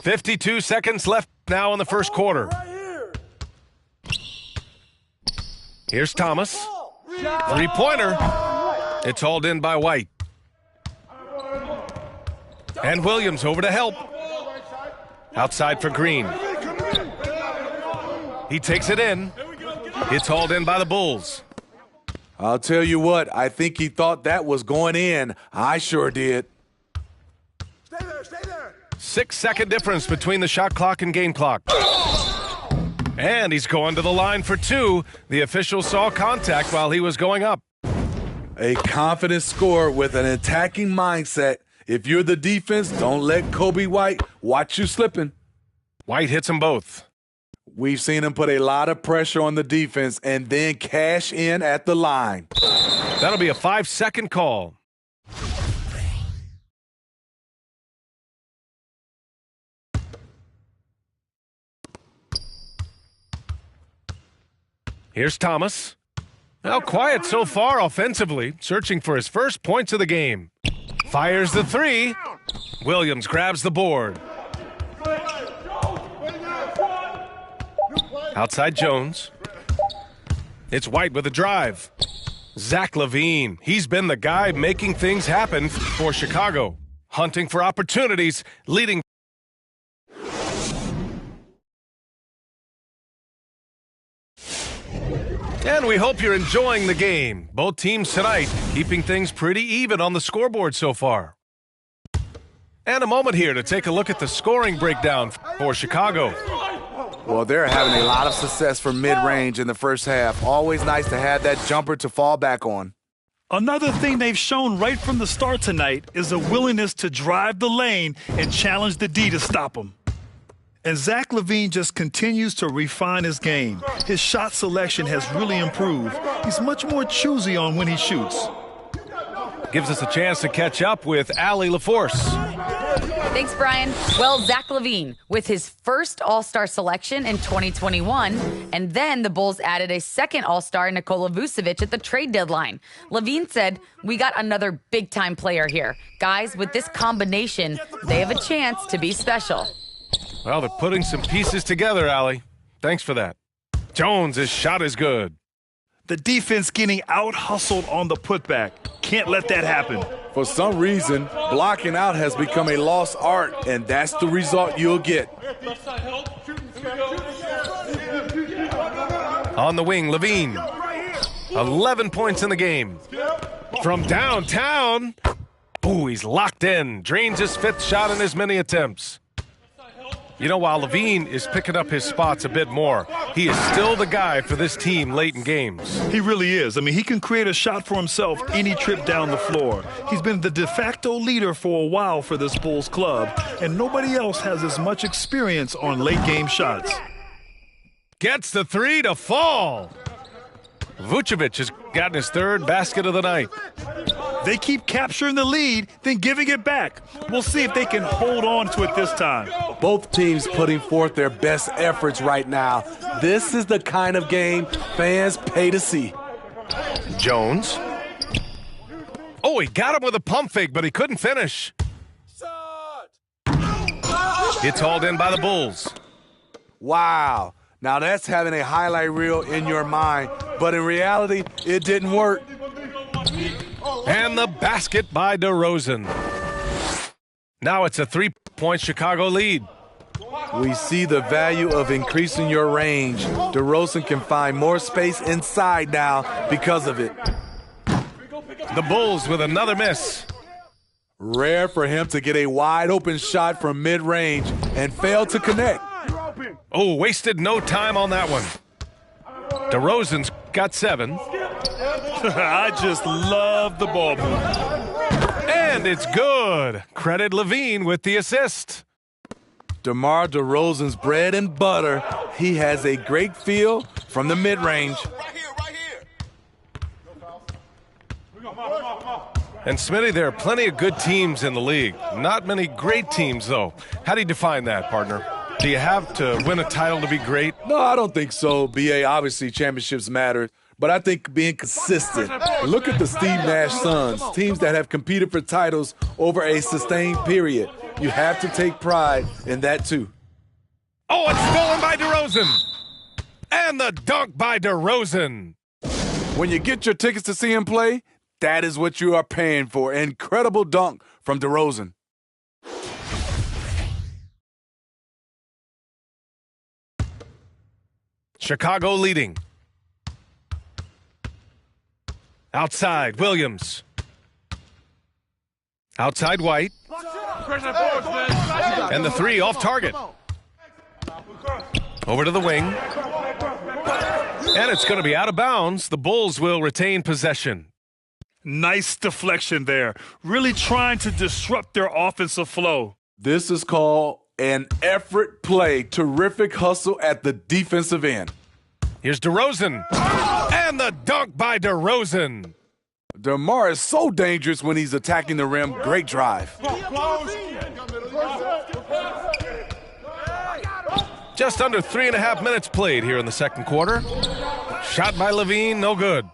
52 seconds left now in the first quarter. Here's Thomas. Three-pointer. It's hauled in by White. And Williams over to help. Outside for Green. He takes it in. It's hauled in by the Bulls. I'll tell you what, I think he thought that was going in. I sure did. Stay there. 6-second difference between the shot clock and game clock. And he's going to the line for two. The official saw contact while he was going up. A confident scorer with an attacking mindset. If you're the defense, don't let Kobe White watch you slipping. White hits them both. We've seen him put a lot of pressure on the defense and then cash in at the line. That'll be a 5-second call. Here's Thomas. Now quiet so far offensively, searching for his first points of the game. Fires the three. Williams grabs the board. Outside Jones. It's White with a drive. Zach LaVine. He's been the guy making things happen for Chicago. Hunting for opportunities, leading. And we hope you're enjoying the game. Both teams tonight keeping things pretty even on the scoreboard so far. And a moment here to take a look at the scoring breakdown for Chicago. Well, they're having a lot of success from mid-range in the first half. Always nice to have that jumper to fall back on. Another thing they've shown right from the start tonight is a willingness to drive the lane and challenge the D to stop them. And Zach LaVine just continues to refine his game. His shot selection has really improved. He's much more choosy on when he shoots. Gives us a chance to catch up with Allie LaForce. Thanks, Brian. Well, Zach LaVine with his first All-Star selection in 2021, and then the Bulls added a second All-Star, Nikola Vucevic, at the trade deadline. LaVine said, "We got another big-time player here. Guys, with this combination, they have a chance to be special." Well, they're putting some pieces together, Allie. Thanks for that. Jones, his shot is good. The defense getting out-hustled on the putback. Can't let that happen. For some reason, blocking out has become a lost art, and that's the result you'll get. On the wing, LaVine. 11 points in the game. From downtown. Ooh, he's locked in. Drains his fifth shot in as many attempts. You know, while LaVine is picking up his spots a bit more, he is still the guy for this team late in games. He really is. I mean, he can create a shot for himself any trip down the floor. He's been the de facto leader for a while for this Bulls club, and nobody else has as much experience on late-game shots. Gets the three to fall. Vucevic has gotten his third basket of the night. They keep capturing the lead, then giving it back. We'll see if they can hold on to it this time. Both teams putting forth their best efforts right now. This is the kind of game fans pay to see. Jones. Oh, he got him with a pump fake, but he couldn't finish. It's hauled in by the Bulls. Wow. Now that's having a highlight reel in your mind, but in reality, it didn't work. And the basket by DeRozan. Now it's a three-point Chicago lead. We see the value of increasing your range. DeRozan can find more space inside now because of it. The Bulls with another miss. Rare for him to get a wide-open shot from mid-range and fail to connect. Oh, wasted no time on that one. DeRozan's got 7. I just love the ball move. And it's good. Credit LaVine with the assist. DeMar DeRozan's bread and butter. He has a great feel from the mid-range. And Smitty, there are plenty of good teams in the league. Not many great teams, though. How do you define that, partner? Do you have to win a title to be great? No, I don't think so, B.A. Obviously, championships matter. But I think being consistent. Look at the Steve Nash Suns, teams that have competed for titles over a sustained period. You have to take pride in that, too. Oh, it's stolen by DeRozan. And the dunk by DeRozan. When you get your tickets to see him play, that is what you are paying for. Incredible dunk from DeRozan. Chicago leading. Outside, Williams. Outside, White. And the three off target. Over to the wing. And it's going to be out of bounds. The Bulls will retain possession. Nice deflection there. Really trying to disrupt their offensive flow. This is called an effort play. Terrific hustle at the defensive end. Here's DeRozan. And the dunk by DeRozan. DeMar is so dangerous when he's attacking the rim. Great drive. Just under 3.5 minutes played here in the second quarter. Shot by Levine, no good.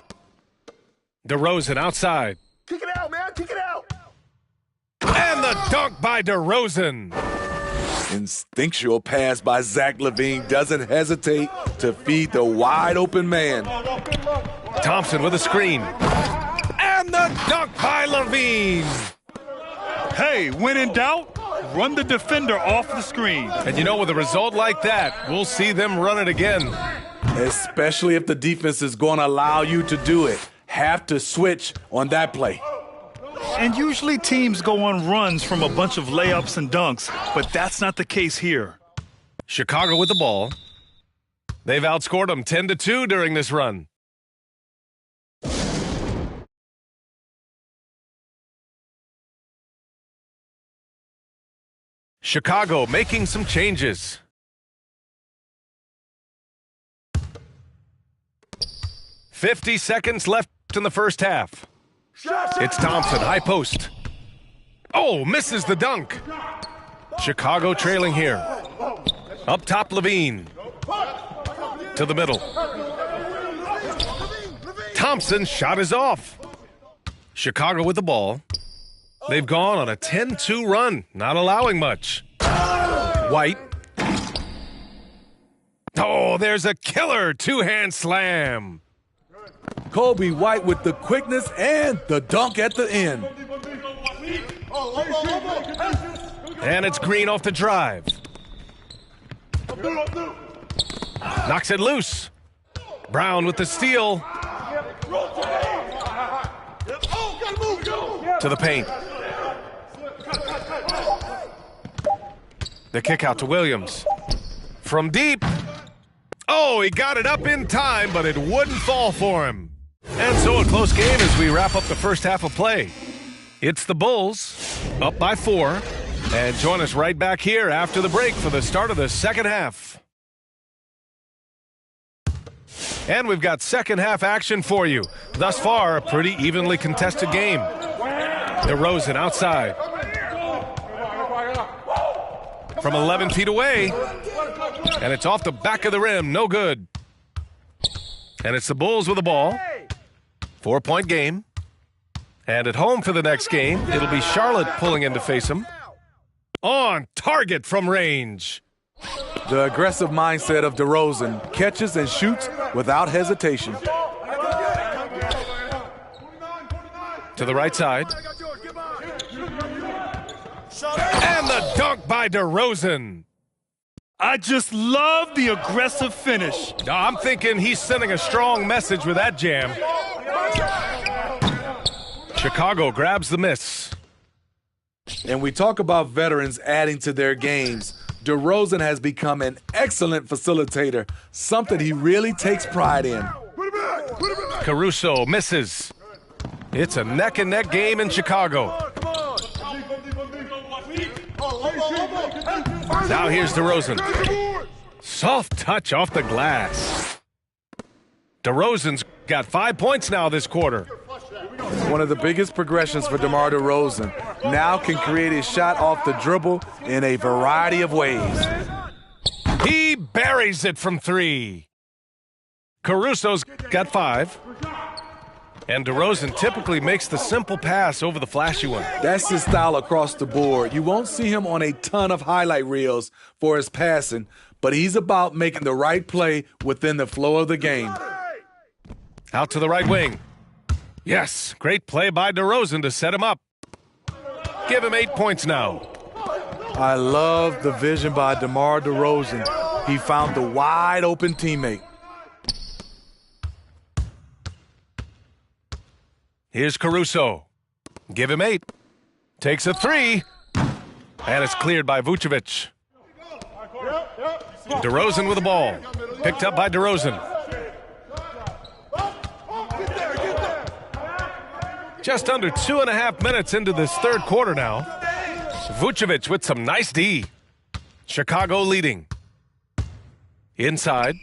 DeRozan outside. Kick it out, man. Kick it out. And the dunk by DeRozan. Instinctual pass by Zach LaVine. Doesn't hesitate to feed the wide open man. Thompson with a screen. And the dunk by LaVine. Hey, when in doubt, run the defender off the screen. And you know, with a result like that, we'll see them run it again. Especially if the defense is going to allow you to do it. Have to switch on that play. And usually teams go on runs from a bunch of layups and dunks, but that's not the case here. Chicago with the ball. They've outscored them 10-2 during this run. Chicago making some changes. "50 seconds left in the first half. It's Thompson, high post. Oh, misses the dunk. Chicago trailing here. Up top, Levine. To the middle. Thompson's shot is off. Chicago with the ball. They've gone on a 10-2 run, not allowing much. White. Oh, there's a killer two-hand slam. Kobe White with the quickness and the dunk at the end. And it's Green off the drive. Knocks it loose. Brown with the steal. To the paint. The kick out to Williams. From deep. Oh, he got it up in time, but it wouldn't fall for him. And so a close game as we wrap up the first half of play. It's the Bulls, up by 4. And join us right back here after the break for the start of the second half. And we've got second half action for you. Thus far, a pretty evenly contested game. DeRozan outside. From 11 feet away. And it's off the back of the rim. No good. And it's the Bulls with the ball. 4-point game. And at home for the next game, it'll be Charlotte pulling in to face them. On target from range. The aggressive mindset of DeRozan catches and shoots without hesitation. To the right side. And the dunk by DeRozan. I just love the aggressive finish. I'm thinking he's sending a strong message with that jam. Chicago grabs the miss. And we talk about veterans adding to their games. DeRozan has become an excellent facilitator, something he really takes pride in. Caruso misses. It's a neck-and-neck game in Chicago. Now here's DeRozan. Soft touch off the glass. DeRozan's got 5 points now this quarter. One of the biggest progressions for DeMar DeRozan. Now can create his shot off the dribble in a variety of ways. He buries it from 3. Caruso's got 5. And DeRozan typically makes the simple pass over the flashy one. That's his style across the board. You won't see him on a ton of highlight reels for his passing, but he's about making the right play within the flow of the game. Out to the right wing. Yes, great play by DeRozan to set him up. Give him 8 points now. I love the vision by DeMar DeRozan. He found the wide open teammate. Here's Caruso. Give him 8. Takes a 3. And it's cleared by Vucevic. DeRozan with the ball. Picked up by DeRozan. Just under 2.5 minutes into this third quarter now. Vucevic with some nice D. Chicago leading. Inside.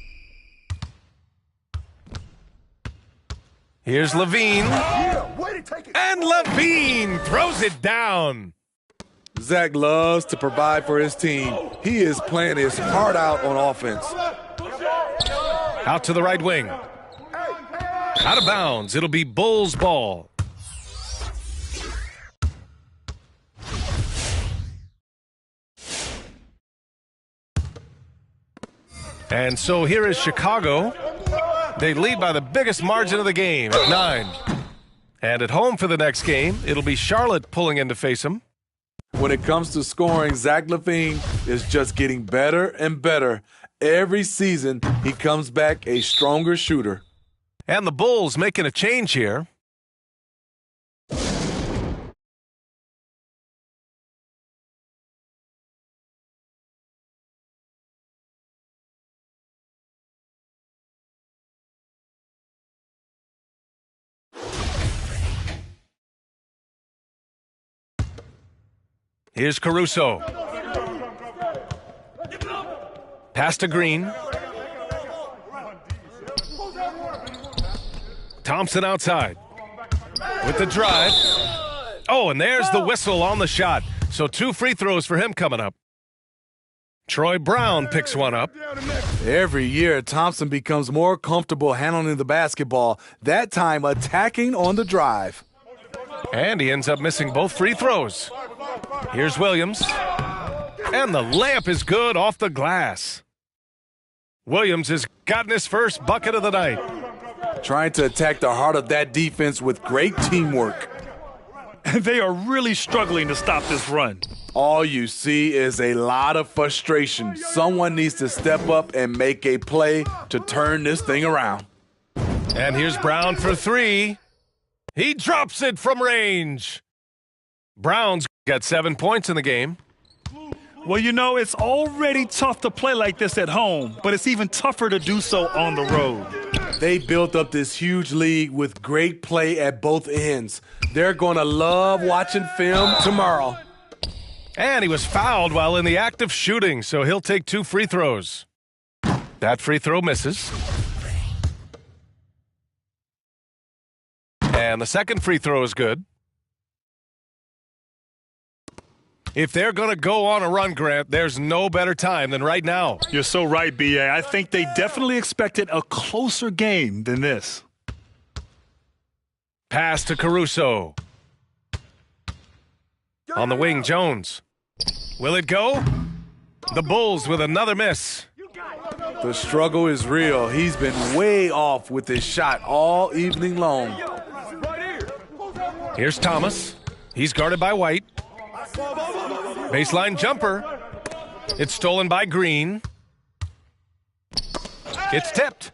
Here's Levine. And Levine throws it down. Zach loves to provide for his team. He is playing his heart out on offense. Out to the right wing. Out of bounds. It'll be Bulls ball. And so here is Chicago. They lead by the biggest margin of the game at 9. And at home for the next game, it'll be Charlotte pulling in to face them. When it comes to scoring, Zach LaVine is just getting better and better. Every season, he comes back a stronger shooter. And the Bulls making a change here. Here's Caruso. Pass to Green. Thompson outside. With the drive. Oh, and there's the whistle on the shot. So 2 free throws for him coming up. Troy Brown picks one up. Every year, Thompson becomes more comfortable handling the basketball, that time attacking on the drive. And he ends up missing both free throws. Here's Williams. And the layup is good off the glass. Williams has gotten his first bucket of the night. Trying to attack the heart of that defense with great teamwork. They are really struggling to stop this run. All you see is a lot of frustration. Someone needs to step up and make a play to turn this thing around. And here's Brown for 3. He drops it from range. Brown's got 7 points in the game. Well, you know, it's already tough to play like this at home, but it's even tougher to do so on the road. They built up this huge lead with great play at both ends. They're going to love watching film tomorrow. And he was fouled while in the act of shooting, so he'll take 2 free throws. That free throw misses. And the second free throw is good. If they're going to go on a run, Grant, there's no better time than right now. You're so right, B.A. I think they definitely expected a closer game than this. Pass to Caruso. On the wing, Jones. Will it go? The Bulls with another miss. The struggle is real. He's been way off with his shot all evening long. Here's Thomas. He's guarded by White. Baseline jumper. It's stolen by Green. It's tipped.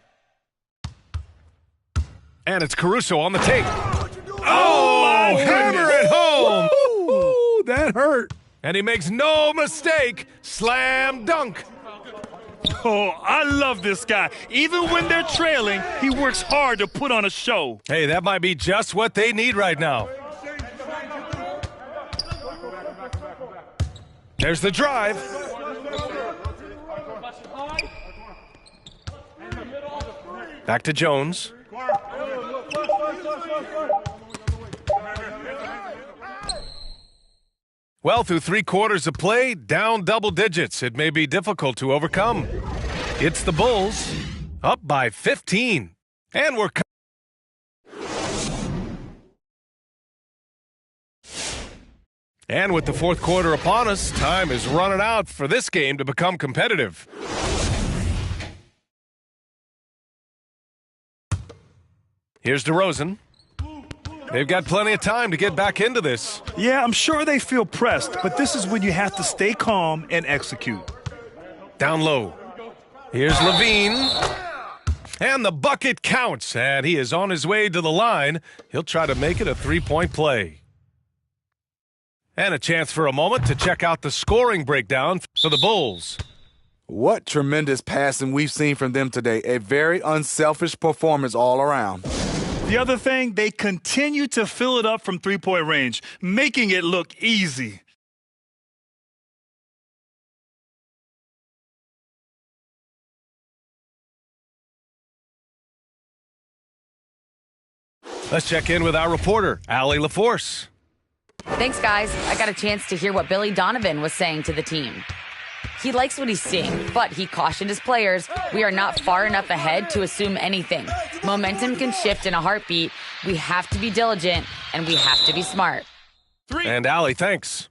And it's Caruso on the take. Oh, hammer it home. Ooh, that hurt. And he makes no mistake. Slam dunk. Oh, I love this guy. Even when they're trailing, he works hard to put on a show. Hey, that might be just what they need right now. There's the drive. Back to Jones. Well, through 3 quarters of play, down double digits. It may be difficult to overcome. It's the Bulls, up by 15. And we're And with the fourth quarter upon us, time is running out for this game to become competitive. Here's DeRozan. They've got plenty of time to get back into this. Yeah, I'm sure they feel pressed, but this is when you have to stay calm and execute. Down low. Here's Levine. And the bucket counts, and he is on his way to the line. He'll try to make it a three-point play. And a chance for a moment to check out the scoring breakdown for the Bulls. What tremendous passing we've seen from them today. A very unselfish performance all around. The other thing, they continue to fill it up from three-point range, making it look easy. Let's check in with our reporter, Allie LaForce. Thanks, guys. I got a chance to hear what Billy Donovan was saying to the team. He likes what he's seeing, but he cautioned his players, we are not far enough ahead to assume anything. Momentum can shift in a heartbeat. We have to be diligent, and we have to be smart. And Allie, thanks.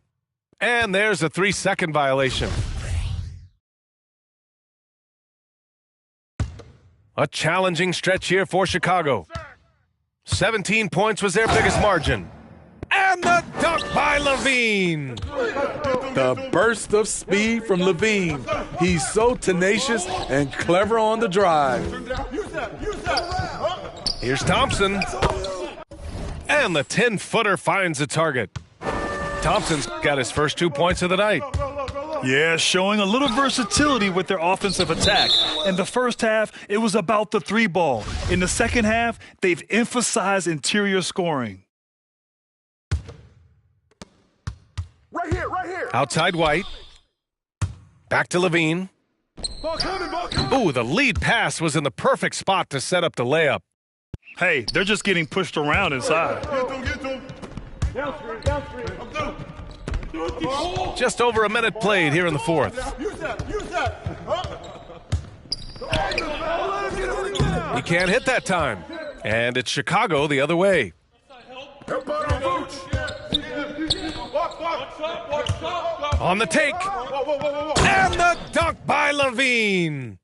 And there's a 3-second violation. A challenging stretch here for Chicago. 17 points was their biggest margin. And the dunk by Levine. The burst of speed from Levine. He's so tenacious and clever on the drive. Here's Thompson. And the 10-footer finds the target. Thompson's got his first 2 points of the night. Yeah, showing a little versatility with their offensive attack. In the first half, it was about the three ball. In the second half, they've emphasized interior scoring. Right here. Outside White. Back to Levine. Ooh, the lead pass was in the perfect spot to set up the layup. Hey, they're just getting pushed around inside. Just over a minute played here in the fourth. He can't hit that time. And it's Chicago the other way. On the take. And the dunk by Levine.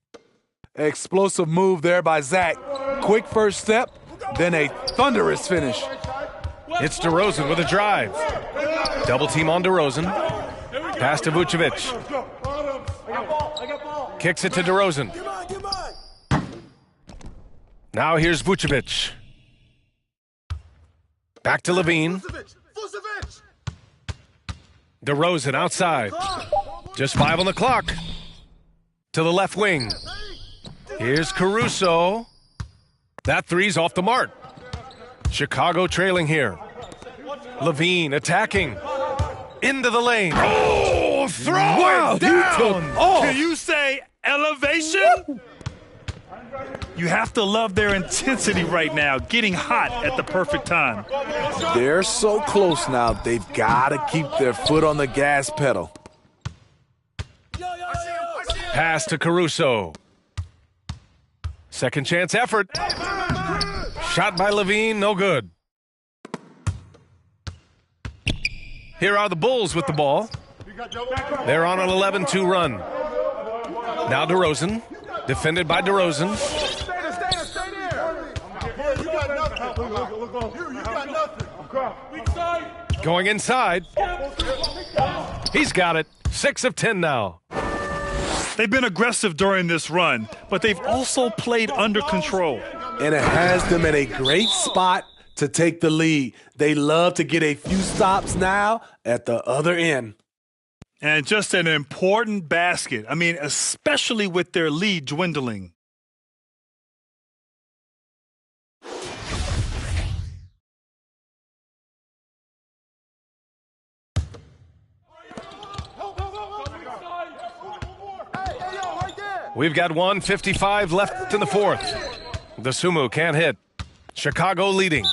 Explosive move there by Zach. Quick first step, then a thunderous finish. It's DeRozan with a drive. Double team on DeRozan. Pass to Vucevic. Kicks it to DeRozan. Now here's Vucevic. Back to Levine. DeRozan outside. Just 5 on the clock. To the left wing. Here's Caruso. That three's off the mark. Chicago trailing here. Levine attacking. Into the lane. Oh, throw it down. Can you say elevation? You have to love their intensity right now, getting hot at the perfect time. They're so close now, they've got to keep their foot on the gas pedal. Pass to Caruso. Second chance effort. Shot by Levine, no good. Here are the Bulls with the ball. They're on an 11-2 run. Now DeRozan, defended by DeRozan. Going inside. He's got it. 6 of 10 now. They've been aggressive during this run, but they've also played under control. And it has them in a great spot to take the lead. They love to get a few stops now at the other end. And just an important basket. I mean, especially with their lead dwindling. We've got 1:55 left in the fourth. The Sumu can't hit. Chicago leading.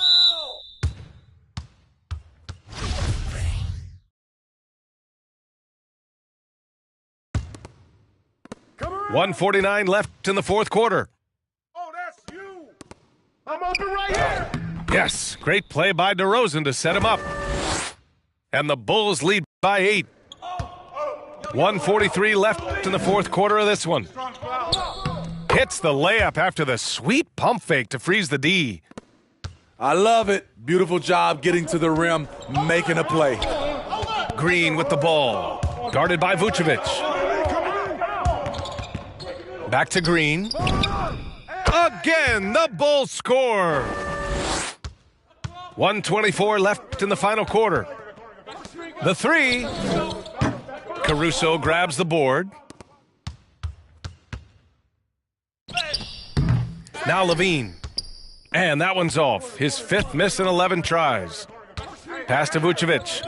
$1:49 left in the fourth quarter. Oh, that's you. I'm open right here. Yes, great play by DeRozan to set him up. And the Bulls lead by 8. 1:43 left in the fourth quarter of this one. Hits the layup after the sweet pump fake to freeze the D. I love it. Beautiful job getting to the rim, making a play. Green with the ball. Guarded by Vucevic. Back to Green. Again, the Bulls score. 1:24 left in the final quarter. The three. Caruso grabs the board. Now Levine. And that one's off. His 5th miss in 11 tries. Pass to Vucevic.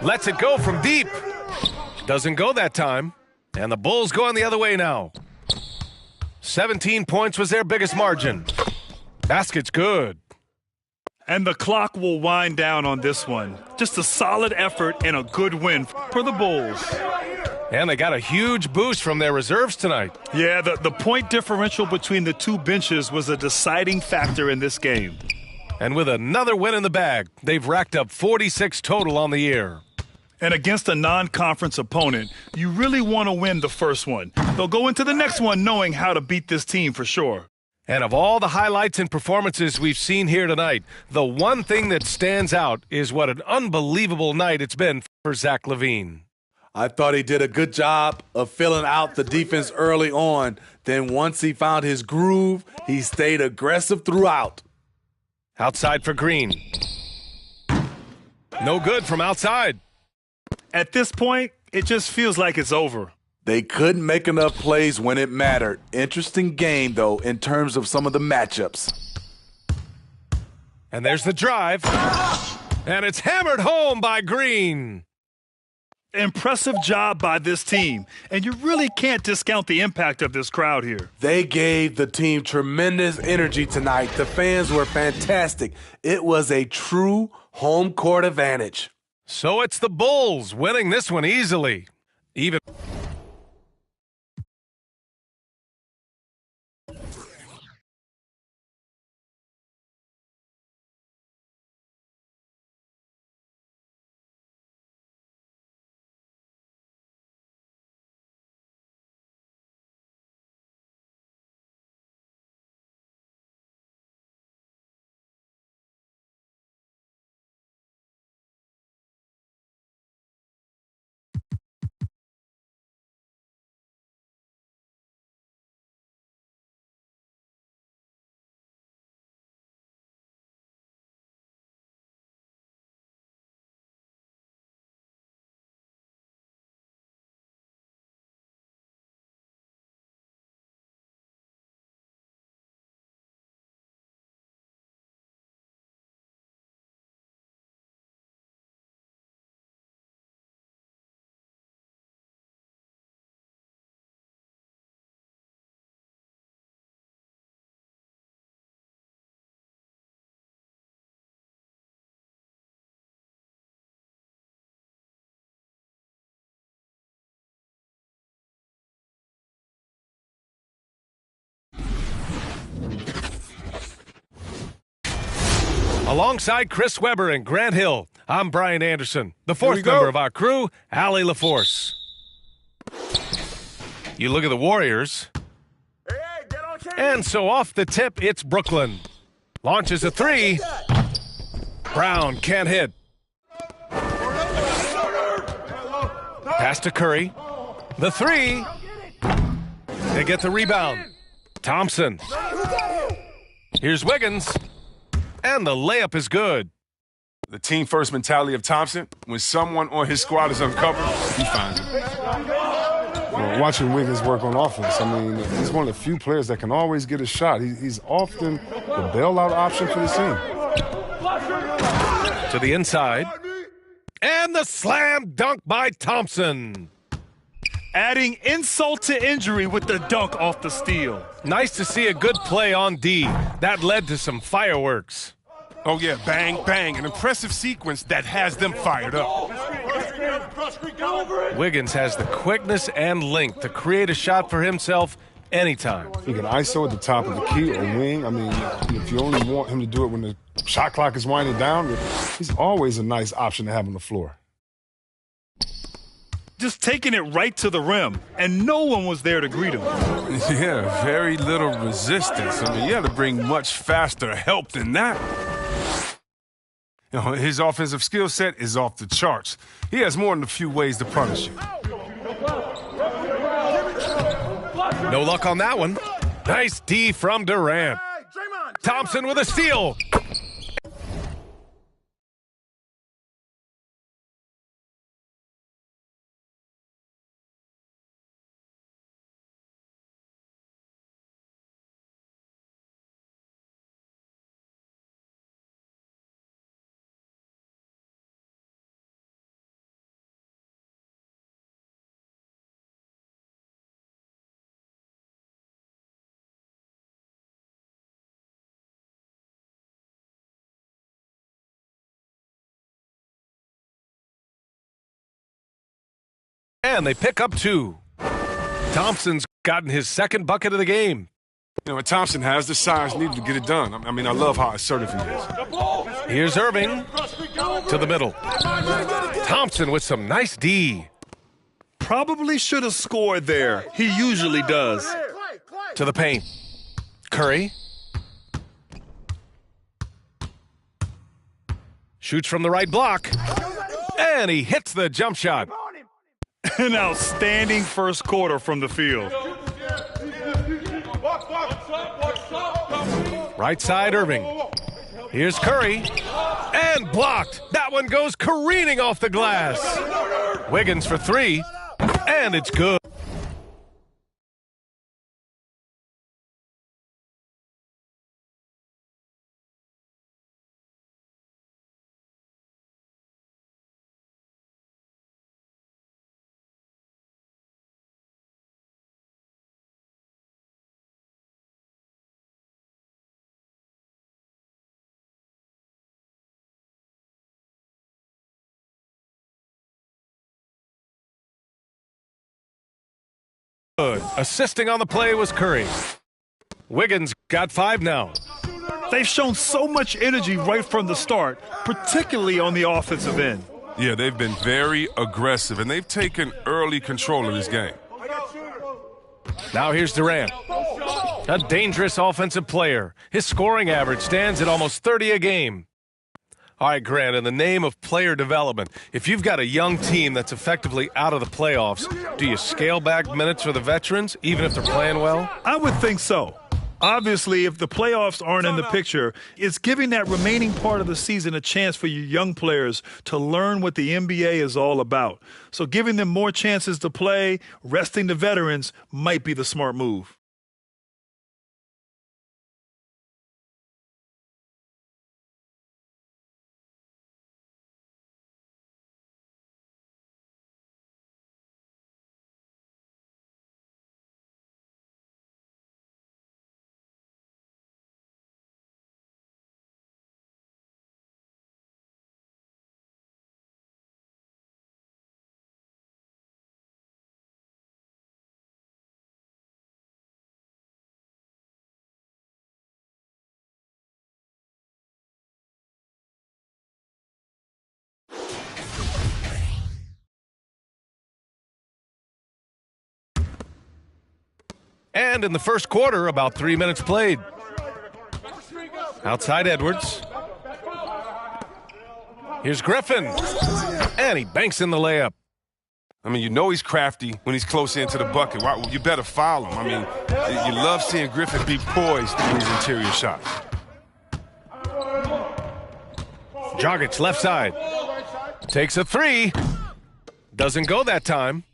Lets it go from deep. Doesn't go that time. And the Bulls going the other way now. 17 points was their biggest margin. Basket's good. And the clock will wind down on this one. Just a solid effort and a good win for the Bulls. And they got a huge boost from their reserves tonight. Yeah, the point differential between the two benches was a deciding factor in this game. And with another win in the bag, they've racked up 46 total on the year. And against a non-conference opponent, you really want to win the first one. They'll go into the next one knowing how to beat this team for sure. And of all the highlights and performances we've seen here tonight, the one thing that stands out is what an unbelievable night it's been for Zach LaVine. I thought he did a good job of filling out the defense early on. Then once he found his groove, he stayed aggressive throughout. Outside for Green. No good from outside. At this point, it just feels like it's over. They couldn't make enough plays when it mattered. Interesting game, though, in terms of some of the matchups. And there's the drive. And it's hammered home by Green. Impressive job by this team. And you really can't discount the impact of this crowd here. They gave the team tremendous energy tonight. The fans were fantastic. It was a true home court advantage. So it's the Bulls winning this one easily. Even... Alongside Chris Webber and Grant Hill, I'm Brian Anderson. The fourth member of our crew, Allie LaForce. You look at the Warriors. And so off the tip, it's Brooklyn. Launches a three. Brown can't hit. Pass to Curry. The three. They get the rebound. Thompson. Here's Wiggins. And the layup is good. The team first mentality of Thompson, when someone on his squad is uncovered, he finds it. Watching Wiggins work on offense, I mean, he's one of the few players that can always get a shot. He's often the bailout option for the team. To the inside. And the slam dunk by Thompson. Adding insult to injury with the dunk off the steal. Nice to see a good play on D. That led to some fireworks. Oh, yeah, bang, bang. An impressive sequence that has them fired up. Wiggins has the quickness and length to create a shot for himself anytime. He can ISO at the top of the key or wing. I mean, if you only want him to do it when the shot clock is winding down, he's always a nice option to have on the floor. Just taking it right to the rim, and no one was there to greet him. Yeah, very little resistance. I mean, you had to bring much faster help than that. You know, his offensive skill set is off the charts. He has more than a few ways to punish you. No luck on that one. Nice D from Durant. Thompson with a steal. And they pick up 2. Thompson's gotten his second bucket of the game. You know, Thompson has the size needed to get it done. I mean, I love how assertive he is. Here's Irving to the middle. Thompson with some nice D. Probably should have scored there. He usually does. To the paint. Curry. Shoots from the right block. And he hits the jump shot. An outstanding first quarter from the field. Right side, Irving. Here's Curry. And blocked. That one goes careening off the glass. Wiggins for 3. And it's good. Assisting on the play was Curry. Wiggins got 5 now. They've shown so much energy right from the start, particularly on the offensive end. Yeah, they've been very aggressive, and they've taken early control of this game. Now here's Durant. A dangerous offensive player. His scoring average stands at almost 30 a game. All right, Grant, in the name of player development, if you've got a young team that's effectively out of the playoffs, do you scale back minutes for the veterans, even if they're playing well? I would think so. Obviously, if the playoffs aren't in the picture, it's giving that remaining part of the season a chance for your young players to learn what the NBA is all about. So giving them more chances to play, resting the veterans, might be the smart move. And in the first quarter, about 3 minutes played. Outside Edwards. Here's Griffin. And he banks in the layup. I mean, you know he's crafty when he's close into the bucket. You better foul him. I mean, you love seeing Griffin be poised in these interior shots. Dragic left side. Takes a 3. Doesn't go that time.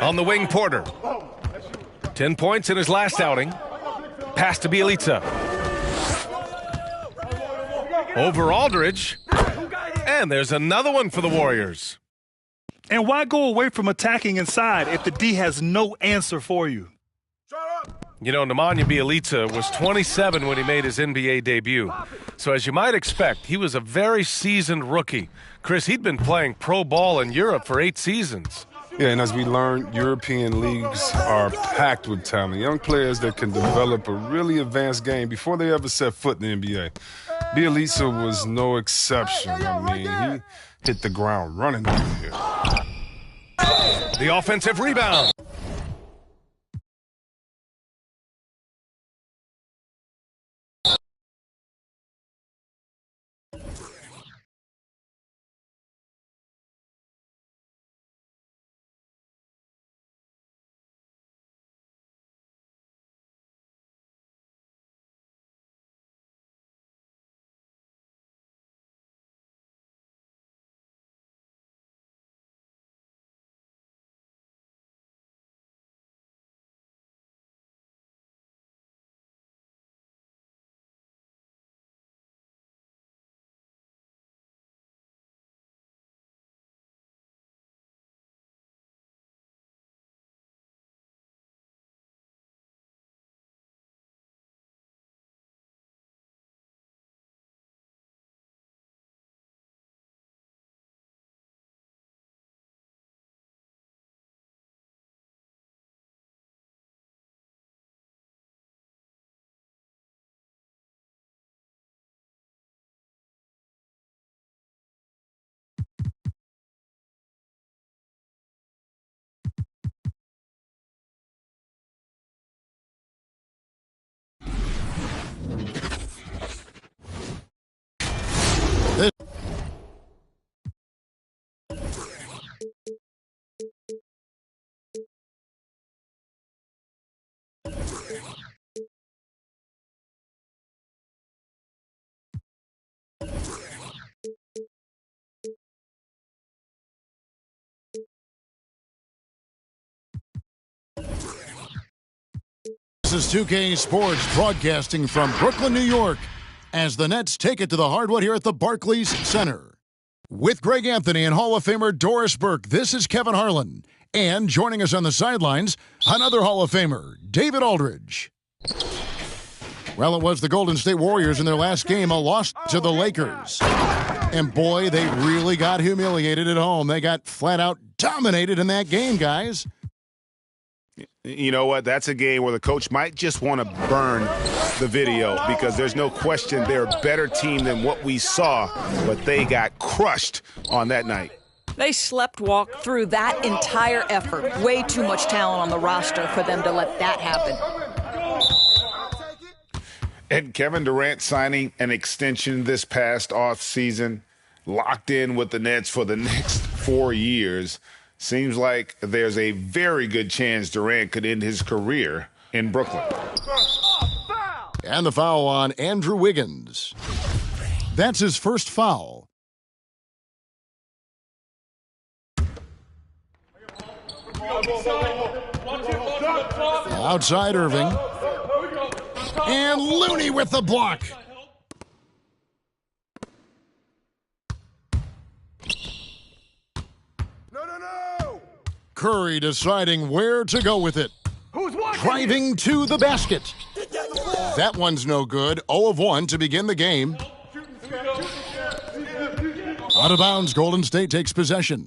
On the wing, Porter. 10 points in his last outing. Pass to Bielitsa. Over Aldridge. And there's another one for the Warriors. And why go away from attacking inside if the D has no answer for you? You know, Nemanja Bielitsa was 27 when he made his NBA debut. So as you might expect, he was a very seasoned rookie. Chris, he'd been playing pro ball in Europe for 8 seasons. Yeah, and as we learned, European leagues are packed with talent. Young players that can develop a really advanced game before they ever set foot in the NBA. Bielitsa was no exception. I mean, he hit the ground running over here. The offensive rebound. This is 2K Sports broadcasting from Brooklyn, New York, as the Nets take it to the hardwood here at the Barclays Center. With Greg Anthony and Hall of Famer Doris Burke, this is Kevin Harlan. And joining us on the sidelines, another Hall of Famer, David Aldridge. Well, it was the Golden State Warriors in their last game, a loss to the Lakers. And boy, they really got humiliated at home. They got flat out dominated in that game, guys. You know what? That's a game where the coach might just want to burn the video because there's no question they're a better team than what we saw, but they got crushed on that night. They slept-walked through that entire effort. Way too much talent on the roster for them to let that happen. And Kevin Durant signing an extension this past offseason, locked in with the Nets for the next 4 years. Seems like there's a very good chance Durant could end his career in Brooklyn. And the foul on Andrew Wiggins. That's his first foul. Outside Irving. And Looney with the block. Curry deciding where to go with it. Driving to the basket. That one's no good. 0 of 1 to begin the game. Out of bounds, Golden State takes possession.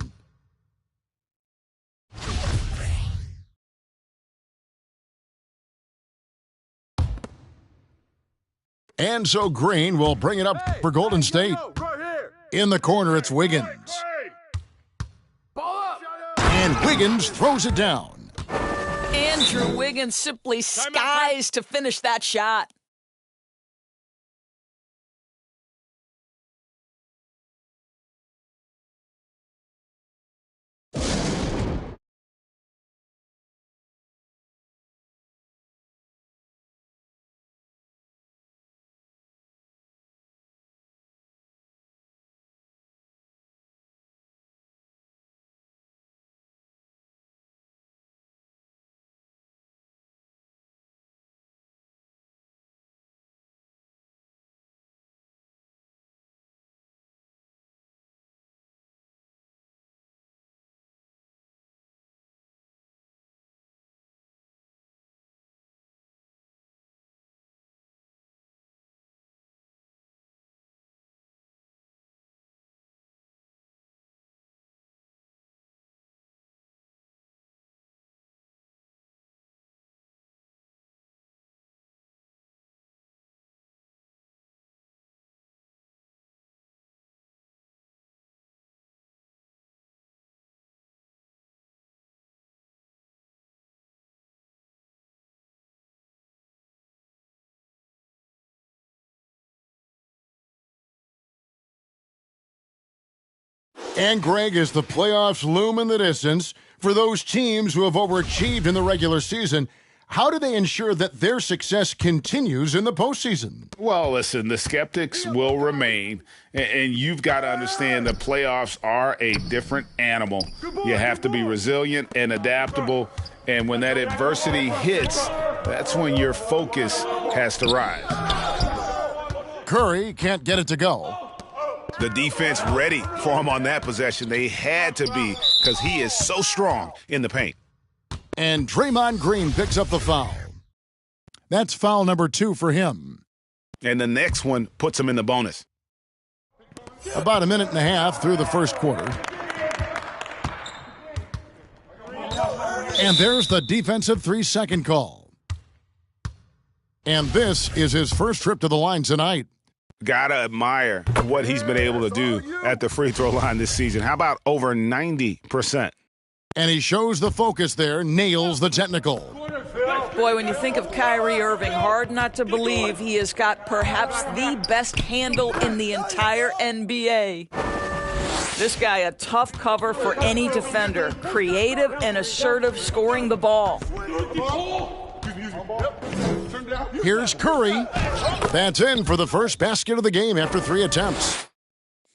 And so Green will bring it up for Golden State. In the corner, it's Wiggins. And Wiggins throws it down. Andrew Wiggins simply skies to finish that shot. And Greg, as the playoffs loom in the distance, for those teams who have overachieved in the regular season, how do they ensure that their success continues in the postseason? Well, listen, the skeptics will remain, and you've got to understand the playoffs are a different animal. You have to be resilient and adaptable, and when that adversity hits, that's when your focus has to rise. Curry can't get it to go. The defense ready for him on that possession. They had to be because he is so strong in the paint. And Draymond Green picks up the foul. That's foul number 2 for him. And the next one puts him in the bonus. About a minute and a half through the first quarter. And there's the defensive 3-second call. And this is his first trip to the line tonight. Gotta admire what he's been able to do at the free throw line this season. How about over 90%? And he shows the focus there, nails the technical. Boy, when you think of Kyrie Irving, hard not to believe he has got perhaps the best handle in the entire NBA. This guy, a tough cover for any defender. Creative and assertive scoring the ball. Here's Curry. That's in for the first basket of the game after 3 attempts.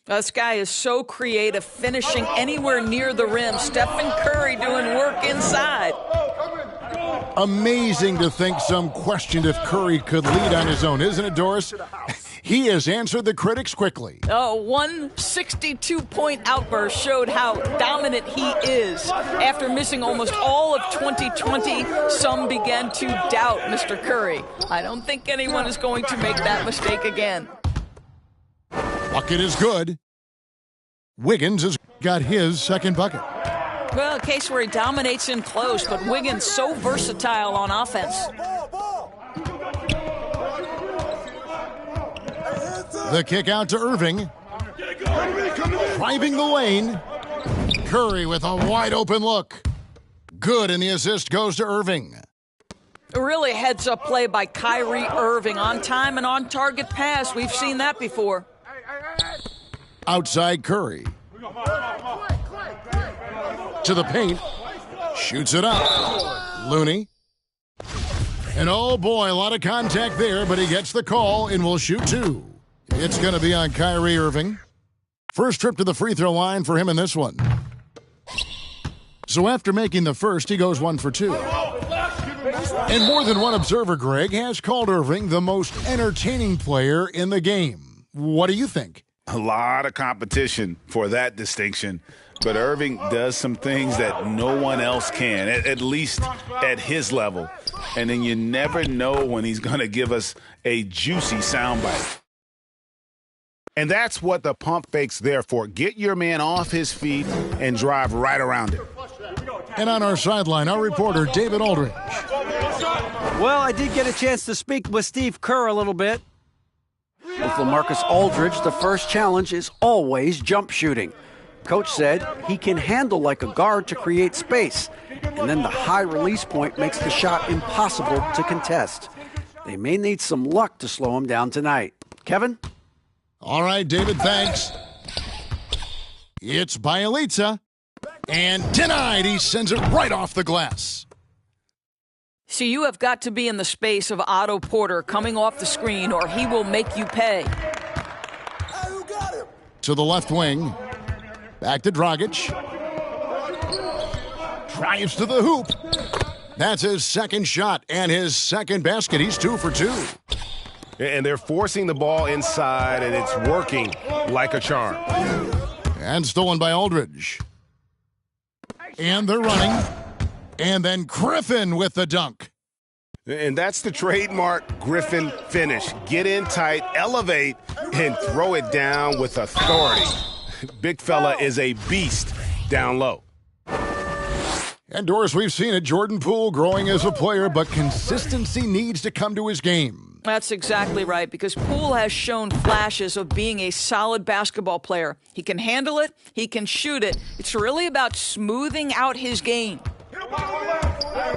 This guy is so creative, finishing anywhere near the rim. Stephen Curry doing work inside. Amazing to think some questioned if Curry could lead on his own, isn't it, Doris? He has answered the critics quickly. One 62-point outburst showed how dominant he is. After missing almost all of 2020, some began to doubt Mr. Curry. I don't think anyone is going to make that mistake again. Bucket is good. Wiggins has got his second bucket. Well, a case where he dominates in close, but Wiggins so versatile on offense. The kick out to Irving. Driving the lane. Curry with a wide open look. Good, and the assist goes to Irving. Really heads-up play by Kyrie Irving. On time and on target pass. We've seen that before. Outside Curry. To the paint. Shoots it up. Looney. And oh boy, a lot of contact there, but he gets the call and will shoot 2. It's going to be on Kyrie Irving. First trip to the free throw line for him in this one. So after making the first, he goes 1 for 2. And more than one observer, Greg, has called Irving the most entertaining player in the game. What do you think? A lot of competition for that distinction, but Irving does some things that no one else can, at least at his level. And then you never know when he's going to give us a juicy soundbite. And that's what the pump fake's there for. Get your man off his feet and drive right around it. And on our sideline, our reporter, David Aldridge. Well, I did get a chance to speak with Steve Kerr a little bit. With LaMarcus Aldridge, the first challenge is always jump shooting. Coach said he can handle like a guard to create space, and then the high release point makes the shot impossible to contest. They may need some luck to slow him down tonight. Kevin? All right, David, thanks. It's Bielitsa. And denied. He sends it right off the glass. So you have got to be in the space of Otto Porter coming off the screen, or he will make you pay. To the left wing. Back to Dragic. Drives to the hoop. That's his second shot and his second basket. He's 2 for 2. And they're forcing the ball inside, and it's working like a charm. And stolen by Aldridge. And they're running. And then Griffin with the dunk. And that's the trademark Griffin finish. Get in tight, elevate, and throw it down with authority. Big fella is a beast down low. And Doris, we've seen it. Jordan Poole growing as a player, but consistency needs to come to his game. That's exactly right, because Poole has shown flashes of being a solid basketball player. He can handle it. He can shoot it. It's really about smoothing out his game.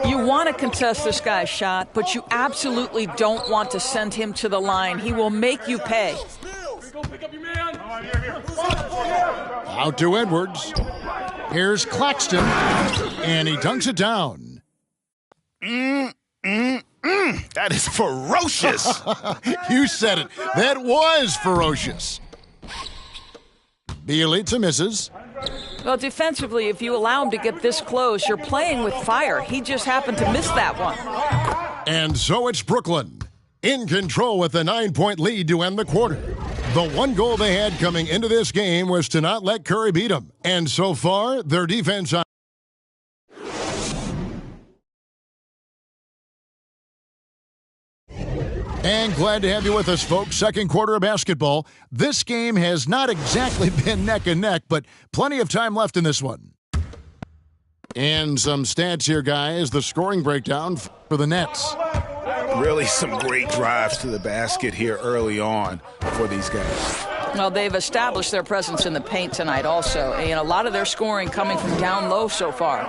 You want to contest this guy's shot, but you absolutely don't want to send him to the line. He will make you pay. Out to Edwards. Here's Claxton, and he dunks it down. That is ferocious. You said it. That was ferocious. Bielitsa misses. Well, defensively, if you allow him to get this close, you're playing with fire. He just happened to miss that one. And so it's Brooklyn in control with a 9-point lead to end the quarter. The one goal they had coming into this game was to not let Curry beat them. And so far, their defense on. And glad to have you with us, folks. Second quarter of basketball. This game has not exactly been neck and neck, but plenty of time left in this one. And some stats here, guys. The scoring breakdown for the Nets. Really some great drives to the basket here early on for these guys. Well, they've established their presence in the paint tonight also. And a lot of their scoring coming from down low so far.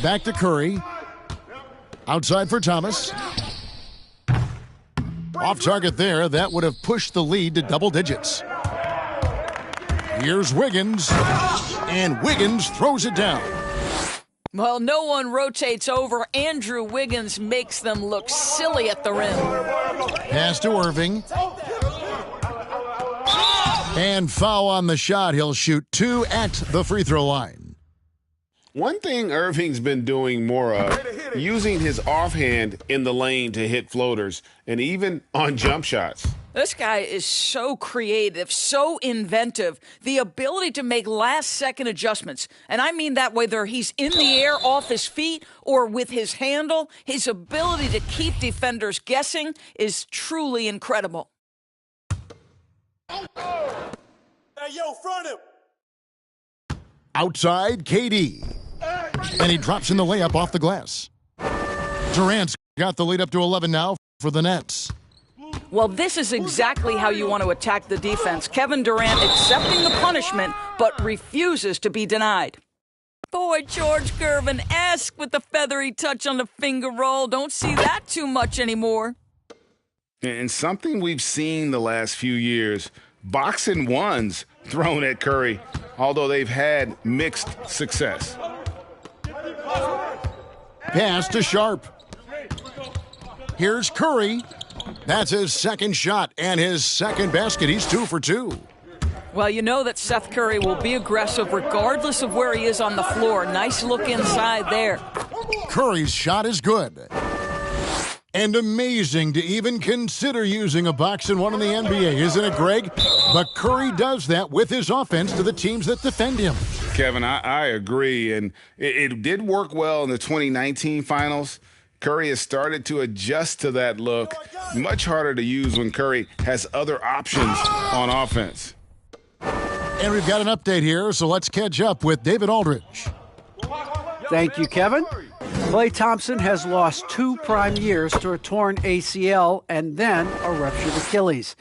Back to Curry. Outside for Thomas. Off target there. That would have pushed the lead to double digits. Here's Wiggins. And Wiggins throws it down. Well, no one rotates over. Andrew Wiggins makes them look silly at the rim. Pass to Irving. And foul on the shot. He'll shoot 2 at the free throw line. One thing Irving's been doing more of, using his offhand in the lane to hit floaters and even on jump shots. This guy is so creative, so inventive, the ability to make last-second adjustments. And I mean that whether he's in the air off his feet or with his handle, his ability to keep defenders guessing is truly incredible. Hey, yo, front him! Outside, KD. And he drops in the layup off the glass. Durant's got the lead up to 11 now for the Nets. Well, this is exactly how you want to attack the defense. Kevin Durant accepting the punishment, but refuses to be denied. Boy, George Gervin-esque with the feathery touch on the finger roll. Don't see that too much anymore. And something we've seen the last few years, boxing ones thrown at Curry, although they've had mixed success. Pass to Sharp. Here's Curry. That's his second shot and his second basket. He's 2 for 2. Well, you know that Seth Curry will be aggressive regardless of where he is on the floor. Nice look inside there. Curry's shot is good. And amazing to even consider using a box and one in the NBA, isn't it, Greg? But Curry does that with his offense to the teams that defend him. Kevin, I agree. And it did work well in the 2019 finals. Curry has started to adjust to that look. Much harder to use when Curry has other options on offense. And we've got an update here, so let's catch up with David Aldridge. Thank you, Kevin. Klay Thompson has lost 2 prime years to a torn ACL and then a ruptured Achilles.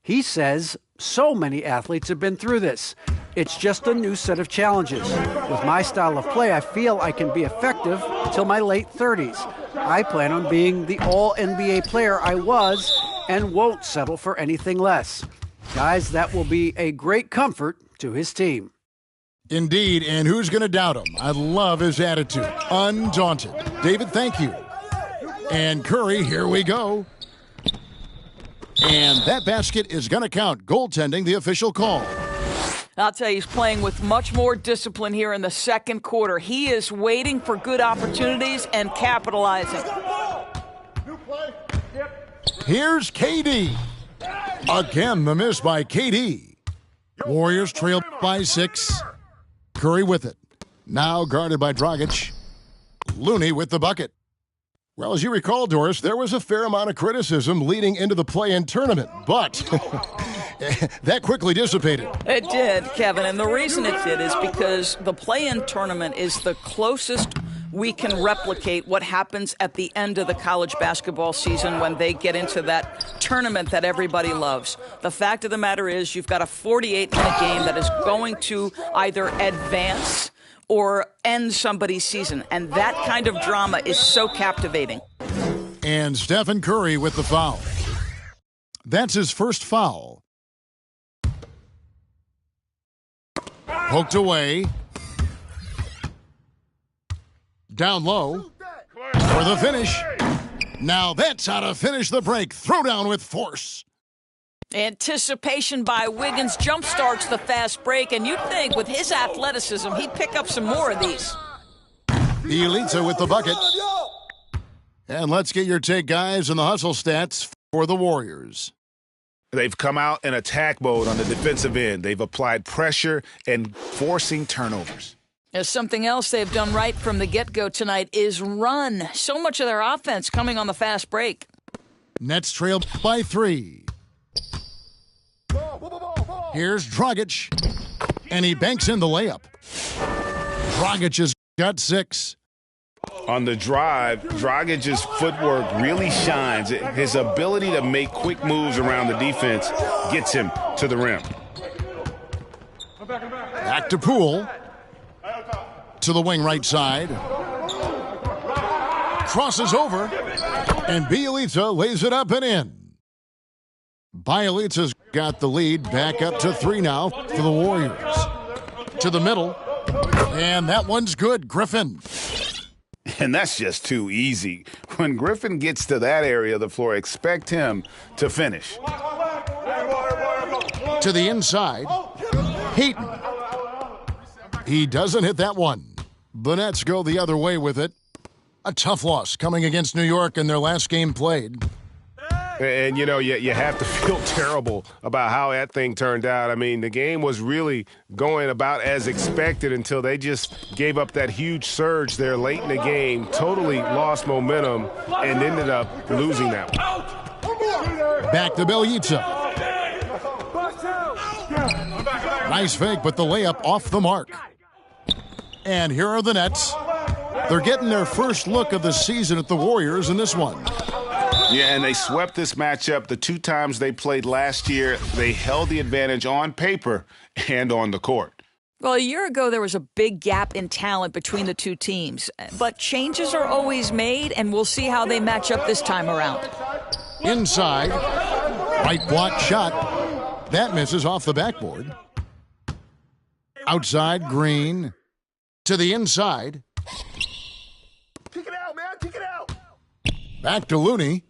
He says so many athletes have been through this. It's just a new set of challenges. With my style of play, I feel I can be effective till my late 30s. I plan on being the all-NBA player I was and won't settle for anything less. Guys, that will be a great comfort to his team. Indeed, and who's going to doubt him? I love his attitude. Undaunted. David, thank you. And Curry, here we go. And that basket is going to count. Goaltending, the official call. I'll tell you, he's playing with much more discipline here in the second quarter. He is waiting for good opportunities and capitalizing. Here's KD. Again, the miss by KD. Warriors trail by 6. Curry with it. Now guarded by Dragic. Looney with the bucket. Well, as you recall, Doris, there was a fair amount of criticism leading into the play-in tournament, but that quickly dissipated. It did, Kevin, and the reason it did is because the play-in tournament is the closest we can replicate what happens at the end of the college basketball season when they get into that tournament that everybody loves. The fact of the matter is you've got a 48-minute game that is going to either advance or end somebody's season, and that kind of drama is so captivating. And Stephen Curry with the foul. That's his first foul. Poked away. Down low for the finish. Now that's how to finish the break. Throw down with force. Anticipation by Wiggins jumpstarts the fast break, and you'd think with his athleticism, he'd pick up some more of these. Bielitsa with the bucket. And let's get your take, guys, on the hustle stats for the Warriors. They've come out in attack mode on the defensive end. They've applied pressure and forcing turnovers. As something else they've done right from the get-go tonight is run. So much of their offense coming on the fast break. Nets trail by 3. Here's Dragic, and he banks in the layup. Dragic has got 6. On the drive, Dragic's footwork really shines. His ability to make quick moves around the defense gets him to the rim. Back to Poole. To the wing right side. Crosses over, and Bielitsa lays it up and in. Bielitsa's got the lead, back up to 3 now for the Warriors. To the middle, and that one's good. Griffin. And that's just too easy. When Griffin gets to that area of the floor, expect him to finish. To the inside, Heaton. He doesn't hit that one. The Nets go the other way with it. A tough loss coming against New York in their last game played. And, you have to feel terrible about how that thing turned out. I mean, the game was really going about as expected until they just gave up that huge surge there late in the game, totally lost momentum, and ended up losing that one. Back to Bielitsa. Nice fake, but the layup off the mark. And here are the Nets. They're getting their first look of the season at the Warriors in this one. Yeah, and they swept this matchup the 2 times they played last year. They held the advantage on paper and on the court. Well, a year ago, there was a big gap in talent between the two teams. But changes are always made, and we'll see how they match up this time around. Inside, right block shot. That misses off the backboard. Outside, Green. To the inside. Kick it out, man. Kick it out. Back to Looney.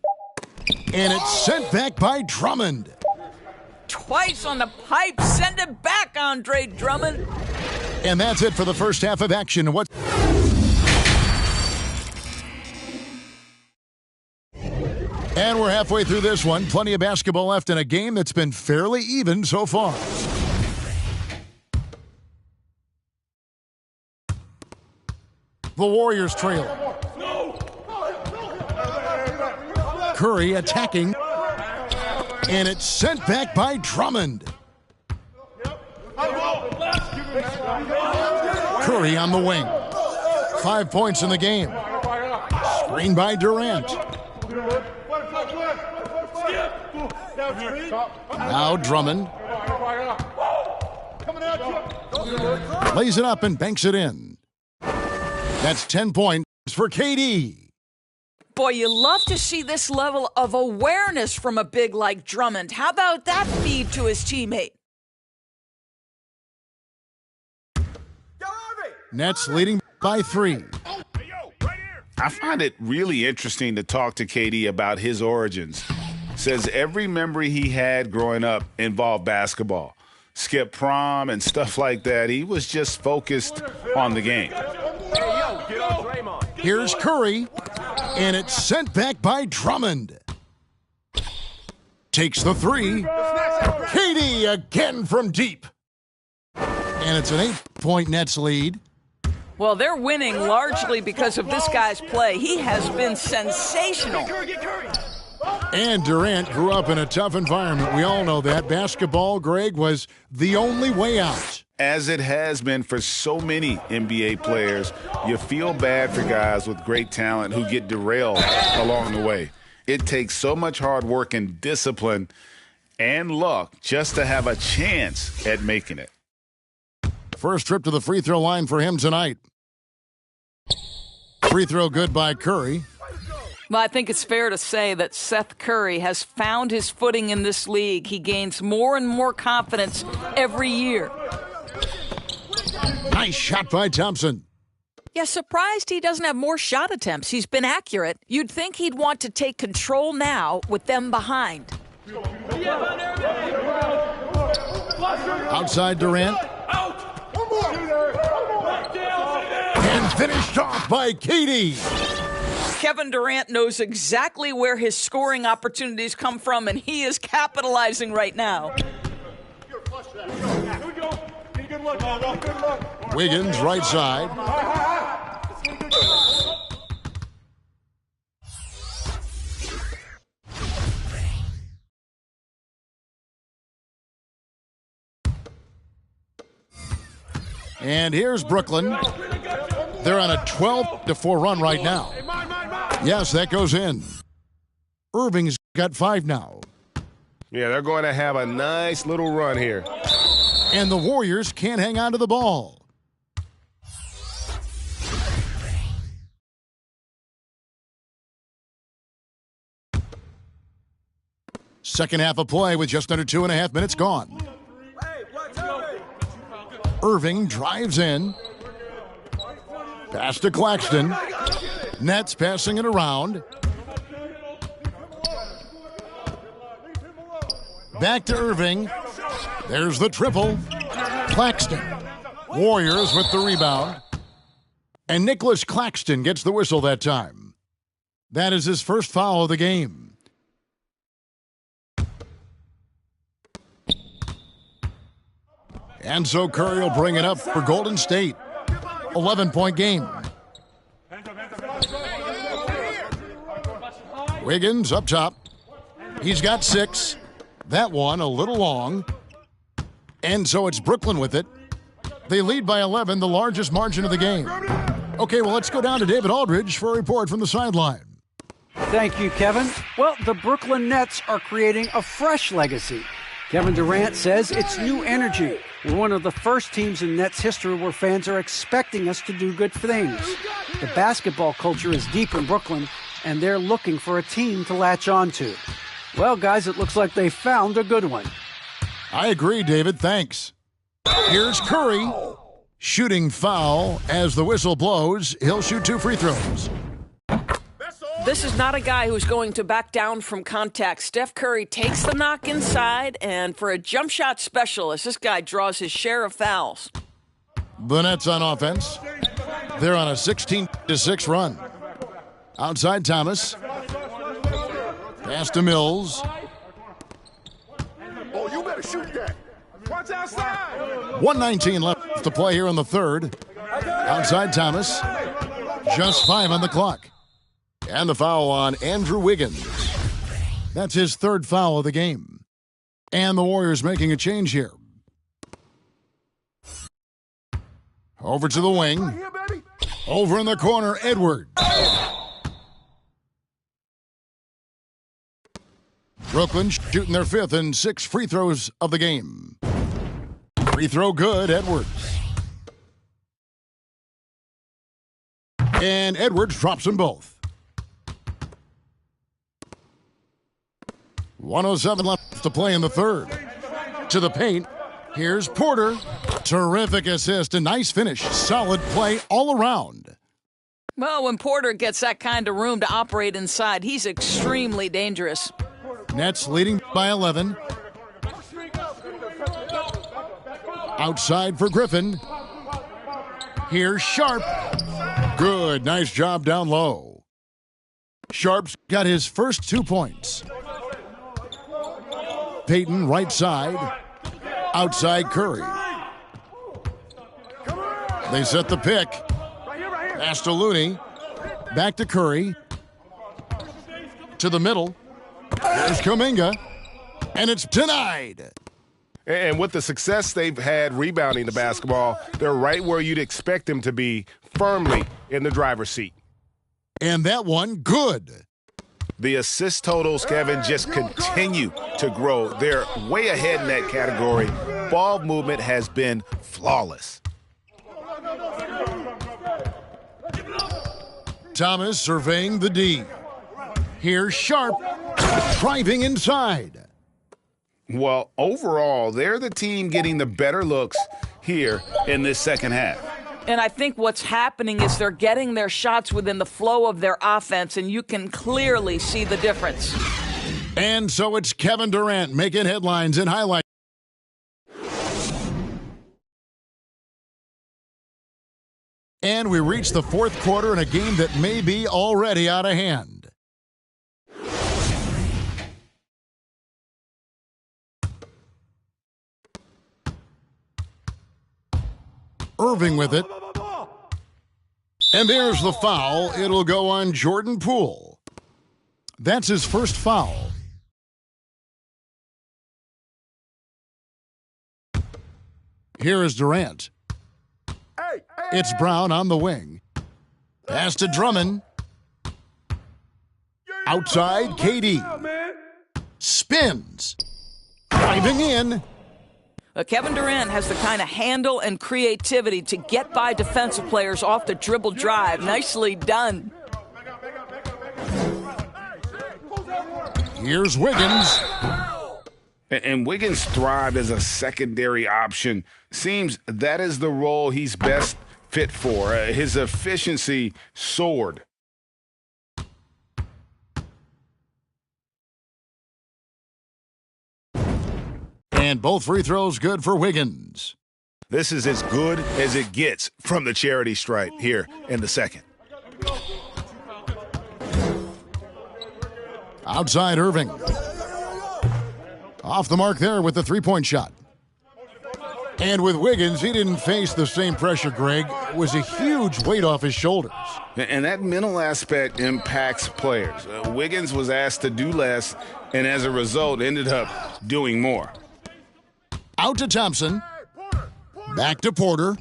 And it's sent back by Drummond. Twice on the pipe. Send it back, Andre Drummond. And that's it for the first half of action. And we're halfway through this one. Plenty of basketball left in a game that's been fairly even so far. The Warriors trail. Curry attacking. And it's sent back by Drummond. Curry on the wing. 5 points in the game. Screen by Durant. Now Drummond. Lays it up and banks it in. That's 10 points for KD. Boy, you love to see this level of awareness from a big like Drummond. How about that feed to his teammate? Nets leading by 3. I find it really interesting to talk to KD about his origins. Says every memory he had growing up involved basketball. Skip prom and stuff like that. He was just focused on the game. Here's Curry, and it's sent back by Drummond. Takes the 3. KD again from deep. And it's an 8-point Nets lead. Well, they're winning largely because of this guy's play. He has been sensational. And Durant grew up in a tough environment. We all know that. Basketball, Greg, was the only way out. As it has been for so many NBA players, you feel bad for guys with great talent who get derailed along the way. It takes so much hard work and discipline and luck just to have a chance at making it. First trip to the free throw line for him tonight. Free throw good by Curry. Well, I think it's fair to say that Seth Curry has found his footing in this league. He gains more and more confidence every year. Nice shot by Thompson. Yeah, surprised he doesn't have more shot attempts. He's been accurate. You'd think he'd want to take control now with them behind. Outside Durant. And finished off by Katie. Kevin Durant knows exactly where his scoring opportunities come from, and he is capitalizing right now. Wiggins, right side. And here's Brooklyn. They're on a 12-4 run right now. Yes, that goes in. Irving's got 5 now. Yeah, they're going to have a nice little run here. And the Warriors can't hang on to the ball. Second half of play with just under 2.5 minutes gone. Irving drives in. Pass to Claxton. Nets passing it around. Back to Irving. There's the triple. Claxton. Warriors with the rebound. And Nicholas Claxton gets the whistle that time. That is his first foul of the game. And so Curry will bring it up for Golden State. 11-point game. Wiggins up top. He's got 6. That one a little long. And so it's Brooklyn with it. They lead by 11, the largest margin of the game. Okay, well, let's go down to David Aldridge for a report from the sideline. Thank you, Kevin. Well, the Brooklyn Nets are creating a fresh legacy. Kevin Durant says it's new energy. We're one of the first teams in Nets history where fans are expecting us to do good things. The basketball culture is deep in Brooklyn, and they're looking for a team to latch on to. Well, guys, it looks like they found a good one. I agree, David. Thanks. Here's Curry. Shooting foul as the whistle blows. He'll shoot 2 free throws. This is not a guy who's going to back down from contact. Steph Curry takes the knock inside, and for a jump shot specialist, this guy draws his share of fouls. The Nets on offense. They're on a 16-6 run. Outside Thomas. Pass to Mills. Oh, you better shoot that. Watch outside. 1:19 left to play here in the third. Outside Thomas. Just 5 on the clock. And the foul on Andrew Wiggins. That's his 3rd foul of the game. And the Warriors making a change here. Over to the wing. Over in the corner, Edwards. Brooklyn shooting their 5th and 6 free throws of the game. Free throw good, Edwards. And Edwards drops them both. 1:07 left to play in the third. To the paint. Here's Porter. Terrific assist. A nice finish. Solid play all around. Well, when Porter gets that kind of room to operate inside, he's extremely dangerous. Nets leading by 11. Outside for Griffin. Here's Sharp. Good. Nice job down low. Sharp's got his first 2 points. Payton right side. Outside Curry. They set the pick. Pass to Looney. Back to Curry. To the middle. There's Kuminga. And it's denied. And with the success they've had rebounding the basketball, they're right where you'd expect them to be, firmly in the driver's seat. And that one, good. The assist totals, Kevin, just continue to grow. They're way ahead in that category. Ball movement has been flawless. Thomas surveying the D. Here's Sharp driving inside. Well, overall, they're the team getting the better looks here in this second half. And I think what's happening is they're getting their shots within the flow of their offense, and you can clearly see the difference. And so it's Kevin Durant making headlines and highlights. And we reach the fourth quarter in a game that may be already out of hand. Irving with it. And there's the foul. It'll go on Jordan Poole. That's his first foul. Here is Durant. It's Brown on the wing. Pass to Drummond. Outside, KD. Spins. Driving in. Kevin Durant has the kind of handle and creativity to get by defensive players off the dribble drive. Nicely done. Here's Wiggins. And Wiggins thrived as a secondary option. Seems that is the role he's best fit for. His efficiency soared. And both free throws good for Wiggins. This is as good as it gets from the charity stripe here in the second. Outside Irving. Off the mark there with the three-point shot. And with Wiggins, he didn't face the same pressure, Greg. It was a huge weight off his shoulders. And that mental aspect impacts players. Wiggins was asked to do less, and as a result, ended up doing more. Out to Thompson. Back to Porter.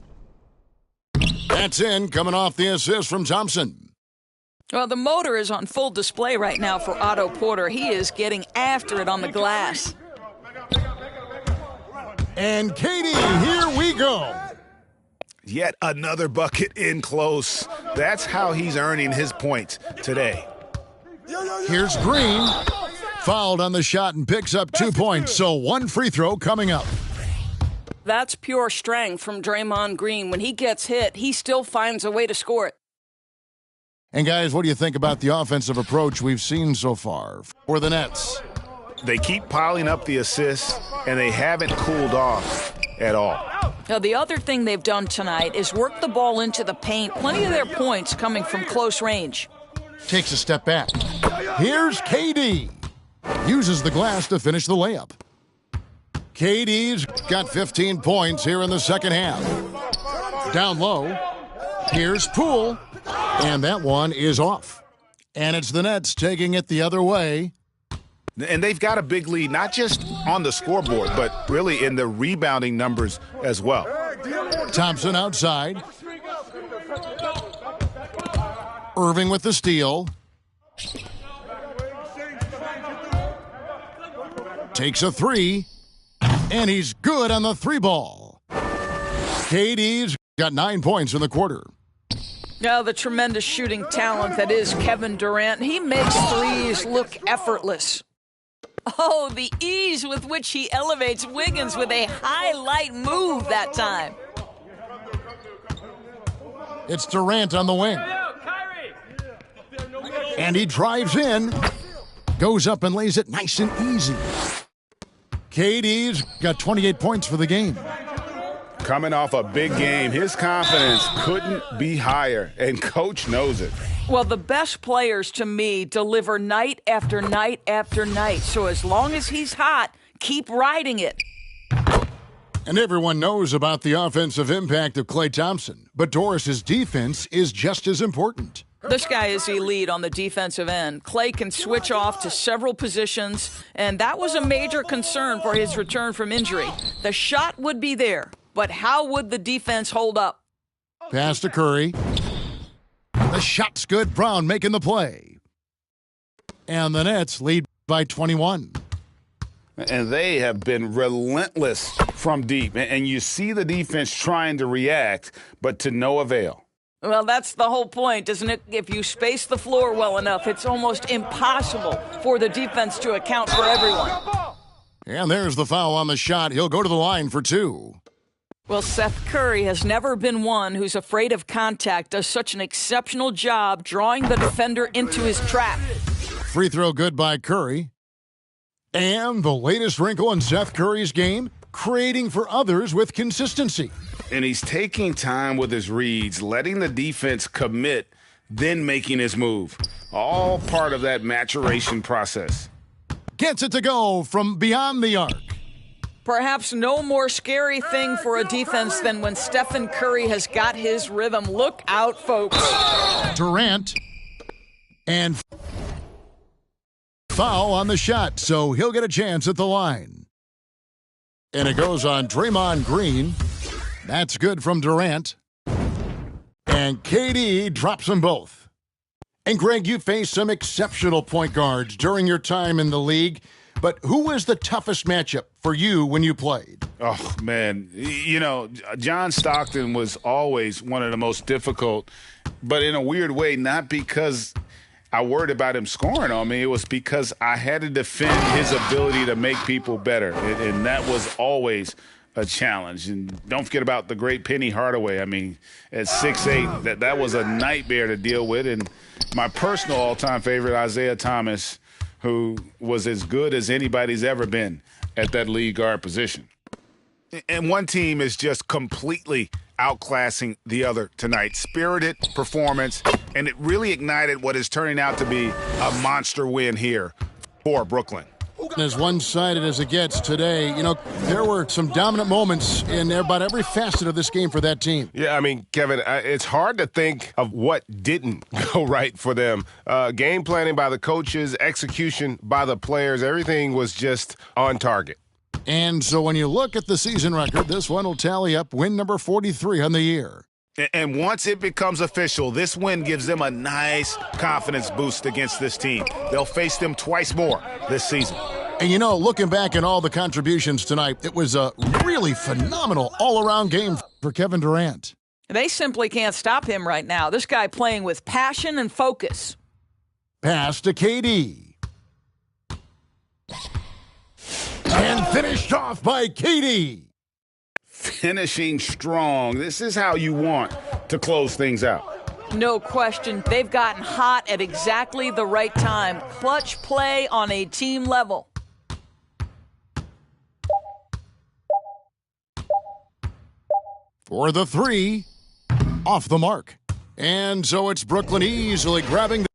That's in, coming off the assist from Thompson. Well, the motor is on full display right now for Otto Porter. He is getting after it on the glass. And Katie, here we go. Yet another bucket in close. That's how he's earning his points today. Here's Green. Fouled on the shot and picks up 2 points, so one free throw coming up. That's pure strength from Draymond Green. When he gets hit, he still finds a way to score it. And guys, what do you think about the offensive approach we've seen so far for the Nets? They keep piling up the assists, and they haven't cooled off at all. Now, the other thing they've done tonight is work the ball into the paint. Plenty of their points coming from close range. Takes a step back. Here's KD. Uses the glass to finish the layup. KD's got 15 points here in the second half. Down low. Here's Poole. And that one is off. And it's the Nets taking it the other way. And they've got a big lead, not just on the scoreboard, but really in the rebounding numbers as well. Thompson outside. Irving with the steal. Takes a three. And he's good on the three ball. KD's got 9 points in the quarter. Now, the tremendous shooting talent that is Kevin Durant. He makes threes look effortless. Oh, the ease with which he elevates Wiggins with a highlight move that time. It's Durant on the wing. And he drives in. Goes up and lays it nice and easy. KD's got 28 points for the game. Coming off a big game, his confidence couldn't be higher, and Coach knows it. Well, the best players, to me, deliver night after night after night. So as long as he's hot, keep riding it. And everyone knows about the offensive impact of Klay Thompson. But Doris's defense is just as important. This guy is elite on the defensive end. Klay can switch off to several positions, and that was a major concern for his return from injury. The shot would be there, but how would the defense hold up? Pass to Curry. The shot's good. Brown making the play. And the Nets lead by 21. And they have been relentless from deep. And you see the defense trying to react, but to no avail. Well, that's the whole point, isn't it? If you space the floor well enough, it's almost impossible for the defense to account for everyone. And there's the foul on the shot. He'll go to the line for two. Well, Seth Curry has never been one who's afraid of contact, does such an exceptional job drawing the defender into his trap. Free throw good by Curry. And the latest wrinkle in Seth Curry's game, creating for others with consistency. And he's taking time with his reads, letting the defense commit, then making his move. All part of that maturation process. Gets it to go from beyond the arc. Perhaps no more scary thing for a defense than when Stephen Curry has got his rhythm. Look out, folks. Durant. And foul on the shot, so he'll get a chance at the line. And it goes on Draymond Green. That's good from Durant. And KD drops them both. And Greg, you faced some exceptional point guards during your time in the league. But who was the toughest matchup for you when you played? Oh, man. You know, John Stockton was always one of the most difficult, but in a weird way, not because I worried about him scoring on me. It was because I had to defend his ability to make people better, and that was always a challenge. And don't forget about the great Penny Hardaway. I mean, at 6'8", that was a nightmare to deal with. And my personal all-time favorite, Isaiah Thomas, who was as good as anybody's ever been at that lead guard position. And one team is just completely outclassing the other tonight. Spirited performance, and it really ignited what is turning out to be a monster win here for Brooklyn. As one-sided as it gets today, you know, there were some dominant moments in about every facet of this game for that team. Yeah, I mean, Kevin, it's hard to think of what didn't go right for them. Game planning by the coaches, execution by the players, everything was just on target. And so when you look at the season record, this one will tally up win number 43 on the year. And once it becomes official, this win gives them a nice confidence boost against this team. They'll face them twice more this season. And, you know, looking back at all the contributions tonight, it was a really phenomenal all-around game for Kevin Durant. They simply can't stop him right now. This guy playing with passion and focus. Pass to KD. And finished off by KD. Finishing strong. This is how you want to close things out. No question. They've gotten hot at exactly the right time. Clutch play on a team level. For the three, off the mark. And so it's Brooklyn easily grabbing the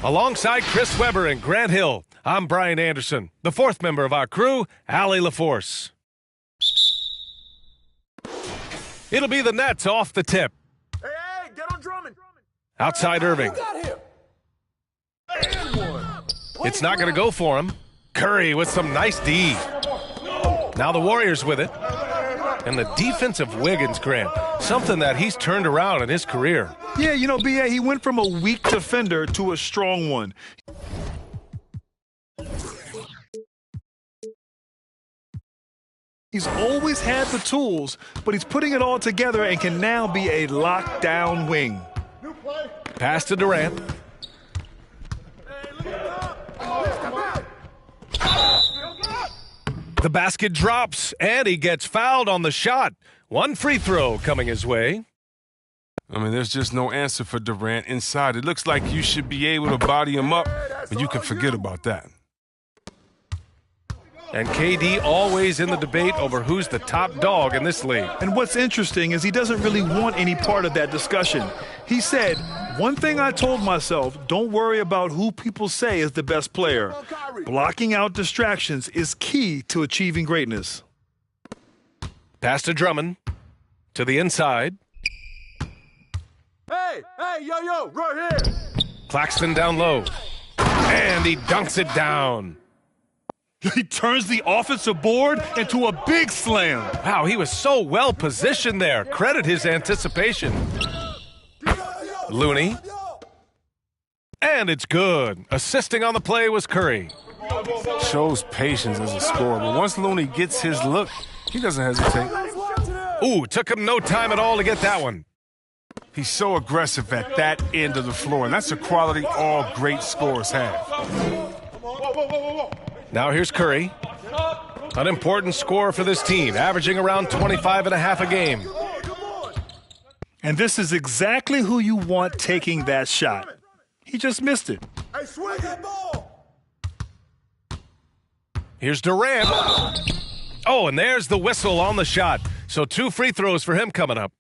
Alongside Chris Webber and Grant Hill, I'm Brian Anderson. The fourth member of our crew, Allie LaForce. It'll be the Nets off the tip. Hey, get on Drummond. Outside Irving. It's not going to go for him. Curry with some nice D. Now the Warriors with it. And the defense of Wiggins, Grant, something that he's turned around in his career. Yeah, you know, B.A., he went from a weak defender to a strong one. He's always had the tools, but he's putting it all together and can now be a lockdown wing. Pass to Durant. The basket drops, and he gets fouled on the shot. One free throw coming his way. I mean, there's just no answer for Durant inside. It looks like you should be able to body him up, but you can forget about that. And KD always in the debate over who's the top dog in this league. And what's interesting is he doesn't really want any part of that discussion. He said, one thing I told myself, don't worry about who people say is the best player. Blocking out distractions is key to achieving greatness. Pass to Drummond. To the inside. Hey, yo, right here. Claxton down low. And he dunks it down. He turns the offensive board into a big slam. Wow, he was so well positioned there. Credit his anticipation. Looney. And it's good. Assisting on the play was Curry. Shows patience as a scorer, but once Looney gets his look, he doesn't hesitate. Ooh, took him no time at all to get that one. He's so aggressive at that end of the floor, and that's a quality all great scorers have. Now here's Curry. An important scorer for this team, averaging around 25 and a half a game. And this is exactly who you want taking that shot. He just missed it. Hey, swing that ball. Here's Durant. Oh, and there's the whistle on the shot. So 2 free throws for him coming up.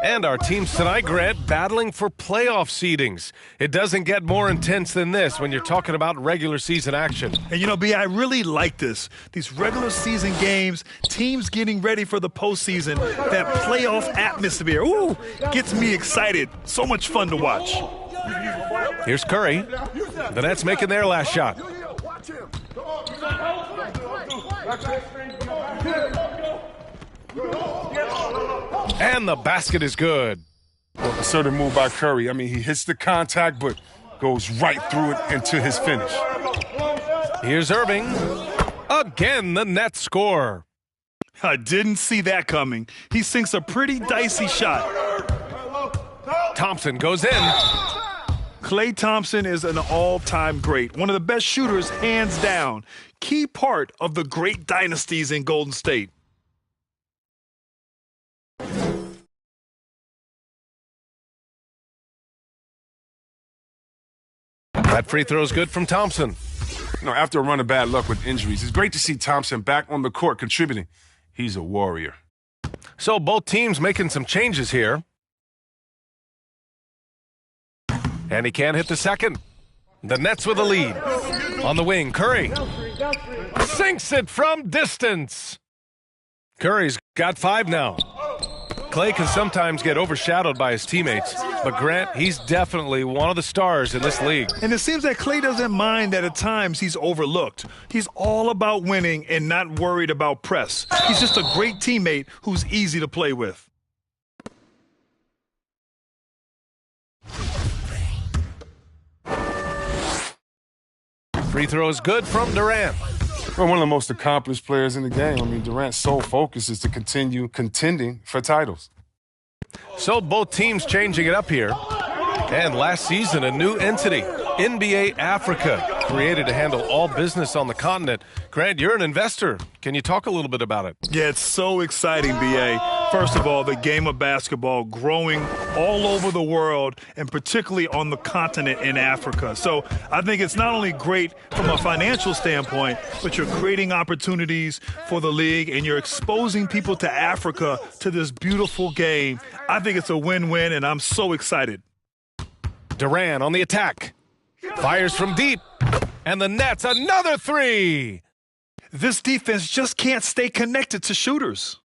And our teams tonight, Grant, battling for playoff seedings. It doesn't get more intense than this when you're talking about regular season action. And you know, B, I really like this. These regular season games, teams getting ready for the postseason, that playoff atmosphere, ooh, gets me excited. So much fun to watch. Here's Curry. The Nets making their last shot. And the basket is good. Well, a certain move by Curry. I mean, he hits the contact, but goes right through it into his finish. Here's Irving. Again, the Nets score. I didn't see that coming. He sinks a pretty dicey shot. Thompson goes in. Klay Thompson is an all-time great, one of the best shooters, hands down. Key part of the great dynasties in Golden State. That free throw is good from Thompson. You know, after a run of bad luck with injuries, it's great to see Thompson back on the court contributing. He's a warrior. So both teams making some changes here. And he can't hit the second. The Nets with a lead. On the wing, Curry sinks it from distance. Curry's got 5 now. Klay can sometimes get overshadowed by his teammates, but Grant, he's definitely one of the stars in this league. And it seems that Klay doesn't mind that at times he's overlooked. He's all about winning and not worried about press. He's just a great teammate who's easy to play with. Free throw is good from Durant. Well, one of the most accomplished players in the game. I mean, Durant's sole focus is to continue contending for titles. So both teams changing it up here. And last season, a new entity, NBA Africa, created to handle all business on the continent. Grant, you're an investor. Can you talk a little bit about it? Yeah, it's so exciting, BA. First of all, the game of basketball growing all over the world, and particularly on the continent in Africa. So I think it's not only great from a financial standpoint, but you're creating opportunities for the league and you're exposing people to Africa, to this beautiful game. I think it's a win-win, and I'm so excited. Durant on the attack. Fires from deep. And the Nets, another 3. This defense just can't stay connected to shooters.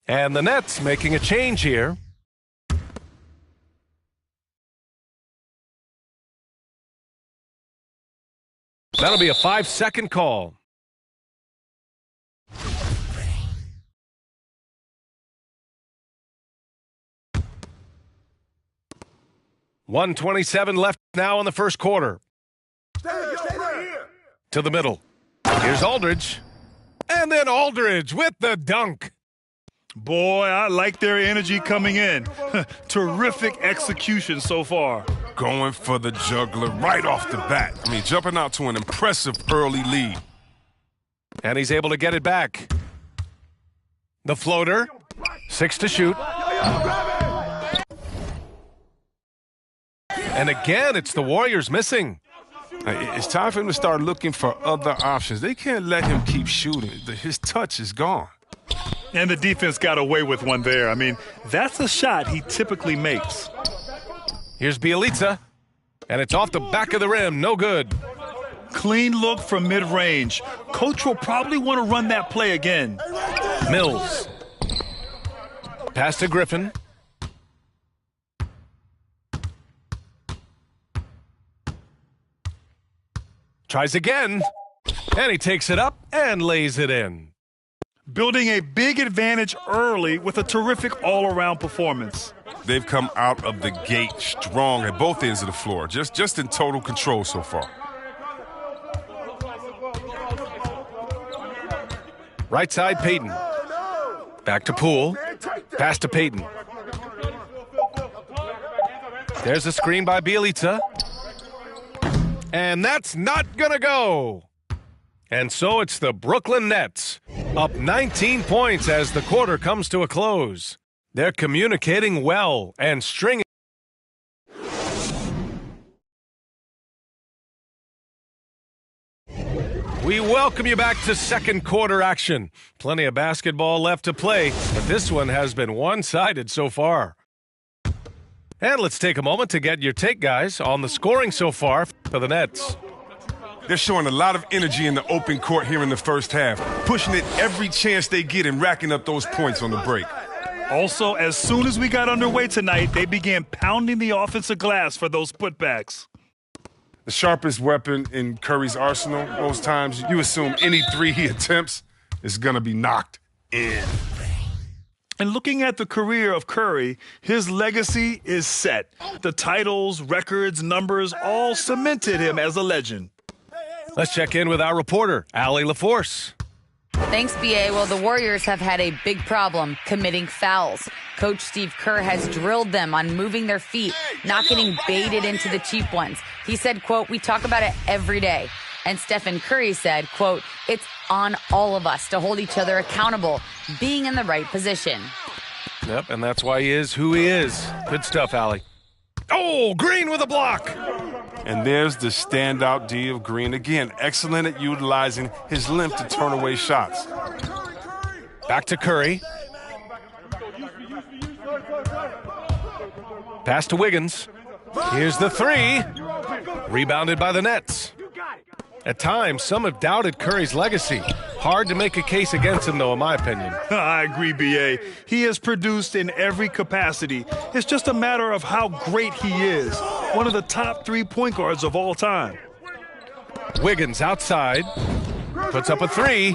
And the Nets making a change here. That'll be a 5-second call. .127 left now in the first quarter. To the middle. Here's Aldridge. And then Aldridge with the dunk. Boy, I like their energy coming in. Terrific execution so far. Going for the juggler right off the bat. I mean, jumping out to an impressive early lead. And he's able to get it back. The floater. 6 to shoot. And again, it's the Warriors missing. It's time for him to start looking for other options. They can't let him keep shooting. His touch is gone. And the defense got away with one there. I mean, that's a shot he typically makes. Here's Bielitsa. And it's off the back of the rim. No good. Clean look from mid-range. Coach will probably want to run that play again. Mills. Pass to Griffin. Tries again. And he takes it up and lays it in. Building a big advantage early with a terrific all-around performance. They've come out of the gate strong at both ends of the floor, just in total control so far. Right side, Payton. Back to Poole. Pass to Payton. There's a screen by Bielitsa. And that's not going to go. And so it's the Brooklyn Nets, up 19 points as the quarter comes to a close. They're communicating well and stringing. We welcome you back to second quarter action. Plenty of basketball left to play, but this one has been one-sided so far. And let's take a moment to get your take, guys, on the scoring so far for the Nets. They're showing a lot of energy in the open court here in the first half, pushing it every chance they get and racking up those points on the break. Also, as soon as we got underway tonight, they began pounding the offensive glass for those putbacks. The sharpest weapon in Curry's arsenal, most times you assume any three he attempts is going to be knocked in. And looking at the career of Curry, his legacy is set. The titles, records, numbers all cemented him as a legend. Let's check in with our reporter, Allie LaForce. Thanks, B.A. Well, the Warriors have had a big problem committing fouls. Coach Steve Kerr has drilled them on moving their feet, not getting baited into the cheap ones. He said, quote, "We talk about it every day." And Stephen Curry said, quote, "It's on all of us to hold each other accountable, being in the right position." Yep, and that's why he is who he is. Good stuff, Allie. Oh, Green with a block. And there's the standout D of Green again. Excellent at utilizing his length to turn away shots. Back to Curry. Pass to Wiggins. Here's the three. Rebounded by the Nets. At times, some have doubted Curry's legacy. Hard to make a case against him, though, in my opinion. I agree, B.A. He has produced in every capacity. It's just a matter of how great he is. One of the top 3 point guards of all time. Wiggins outside. Puts up a three.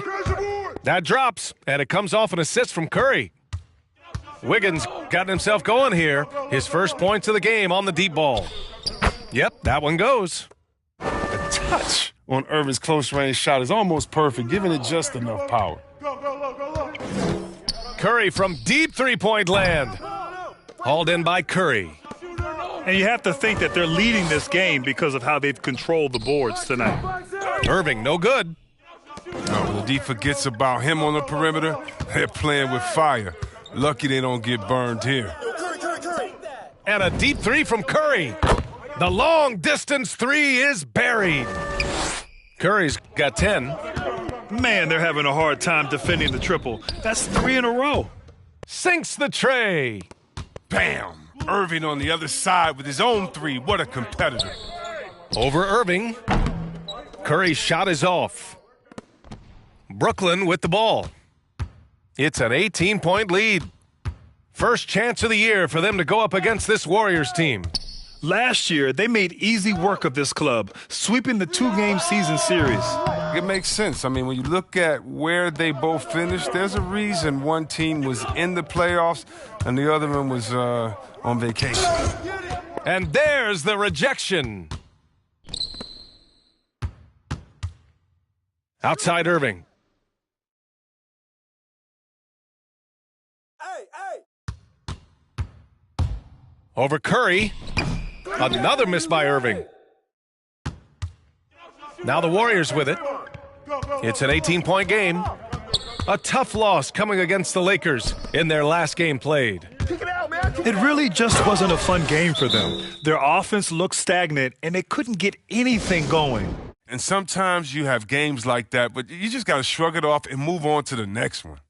That drops, and it comes off an assist from Curry. Wiggins got himself going here. His first points of the game on the deep ball. Yep, that one goes. A touch on Irving's close-range shot is almost perfect, giving it just enough power. Curry from deep three-point land. Hauled in by Curry. And you have to think that they're leading this game because of how they've controlled the boards tonight. Irving, no good. No, when the D forgets about him on the perimeter, they're playing with fire. Lucky they don't get burned here. And a deep three from Curry. The long-distance three is buried. Curry's got 10. Man, they're having a hard time defending the triple. That's 3 in a row. Sinks the tray. Bam! Irving on the other side with his own three. What a competitor. Over Irving. Curry's shot is off. Brooklyn with the ball. It's an 18-point lead. First chance of the year for them to go up against this Warriors team. Last year, they made easy work of this club, sweeping the 2-game season series. It makes sense. I mean, when you look at where they both finished, there's a reason one team was in the playoffs and the other one was on vacation. And there's the rejection. Outside Irving. Over Curry. Another miss by Irving. Now the Warriors with it. It's an 18-point game. A tough loss coming against the Lakers in their last game played. It really just wasn't a fun game for them. Their offense looked stagnant, and they couldn't get anything going. And sometimes you have games like that, but you just got to shrug it off and move on to the next one.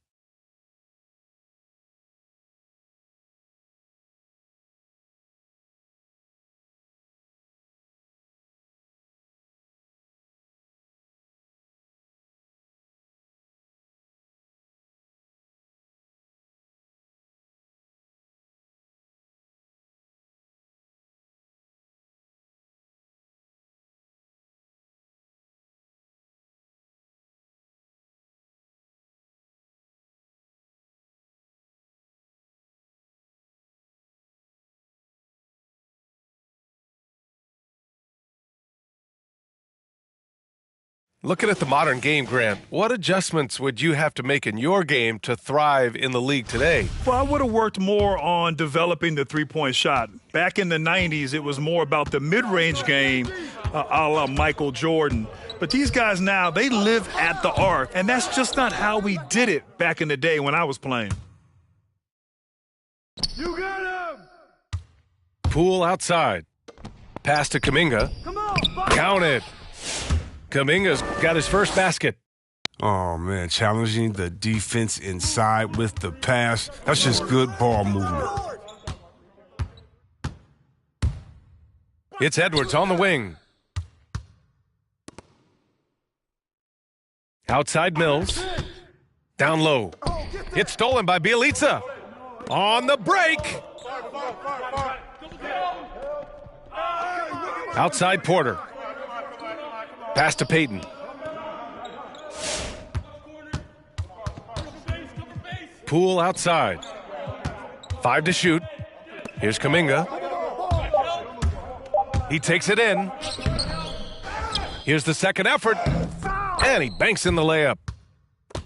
Looking at the modern game, Grant, what adjustments would you have to make in your game to thrive in the league today? Well, I would have worked more on developing the three-point shot. Back in the 90s, it was more about the mid-range game, a la Michael Jordan. But these guys now, they live at the arc, and that's just not how we did it back in the day when I was playing. You got him! Poole outside. Pass to Kuminga. Come on, Count it. Kuminga's got his first basket. Oh, man, challenging the defense inside with the pass. That's just good ball movement. It's Edwards on the wing. Outside Mills. Down low. It's stolen by Bjelica. On the break. Outside Porter. Pass to Payton. Poole outside. 5 to shoot. Here's Kuminga. He takes it in. Here's the second effort. And he banks in the layup.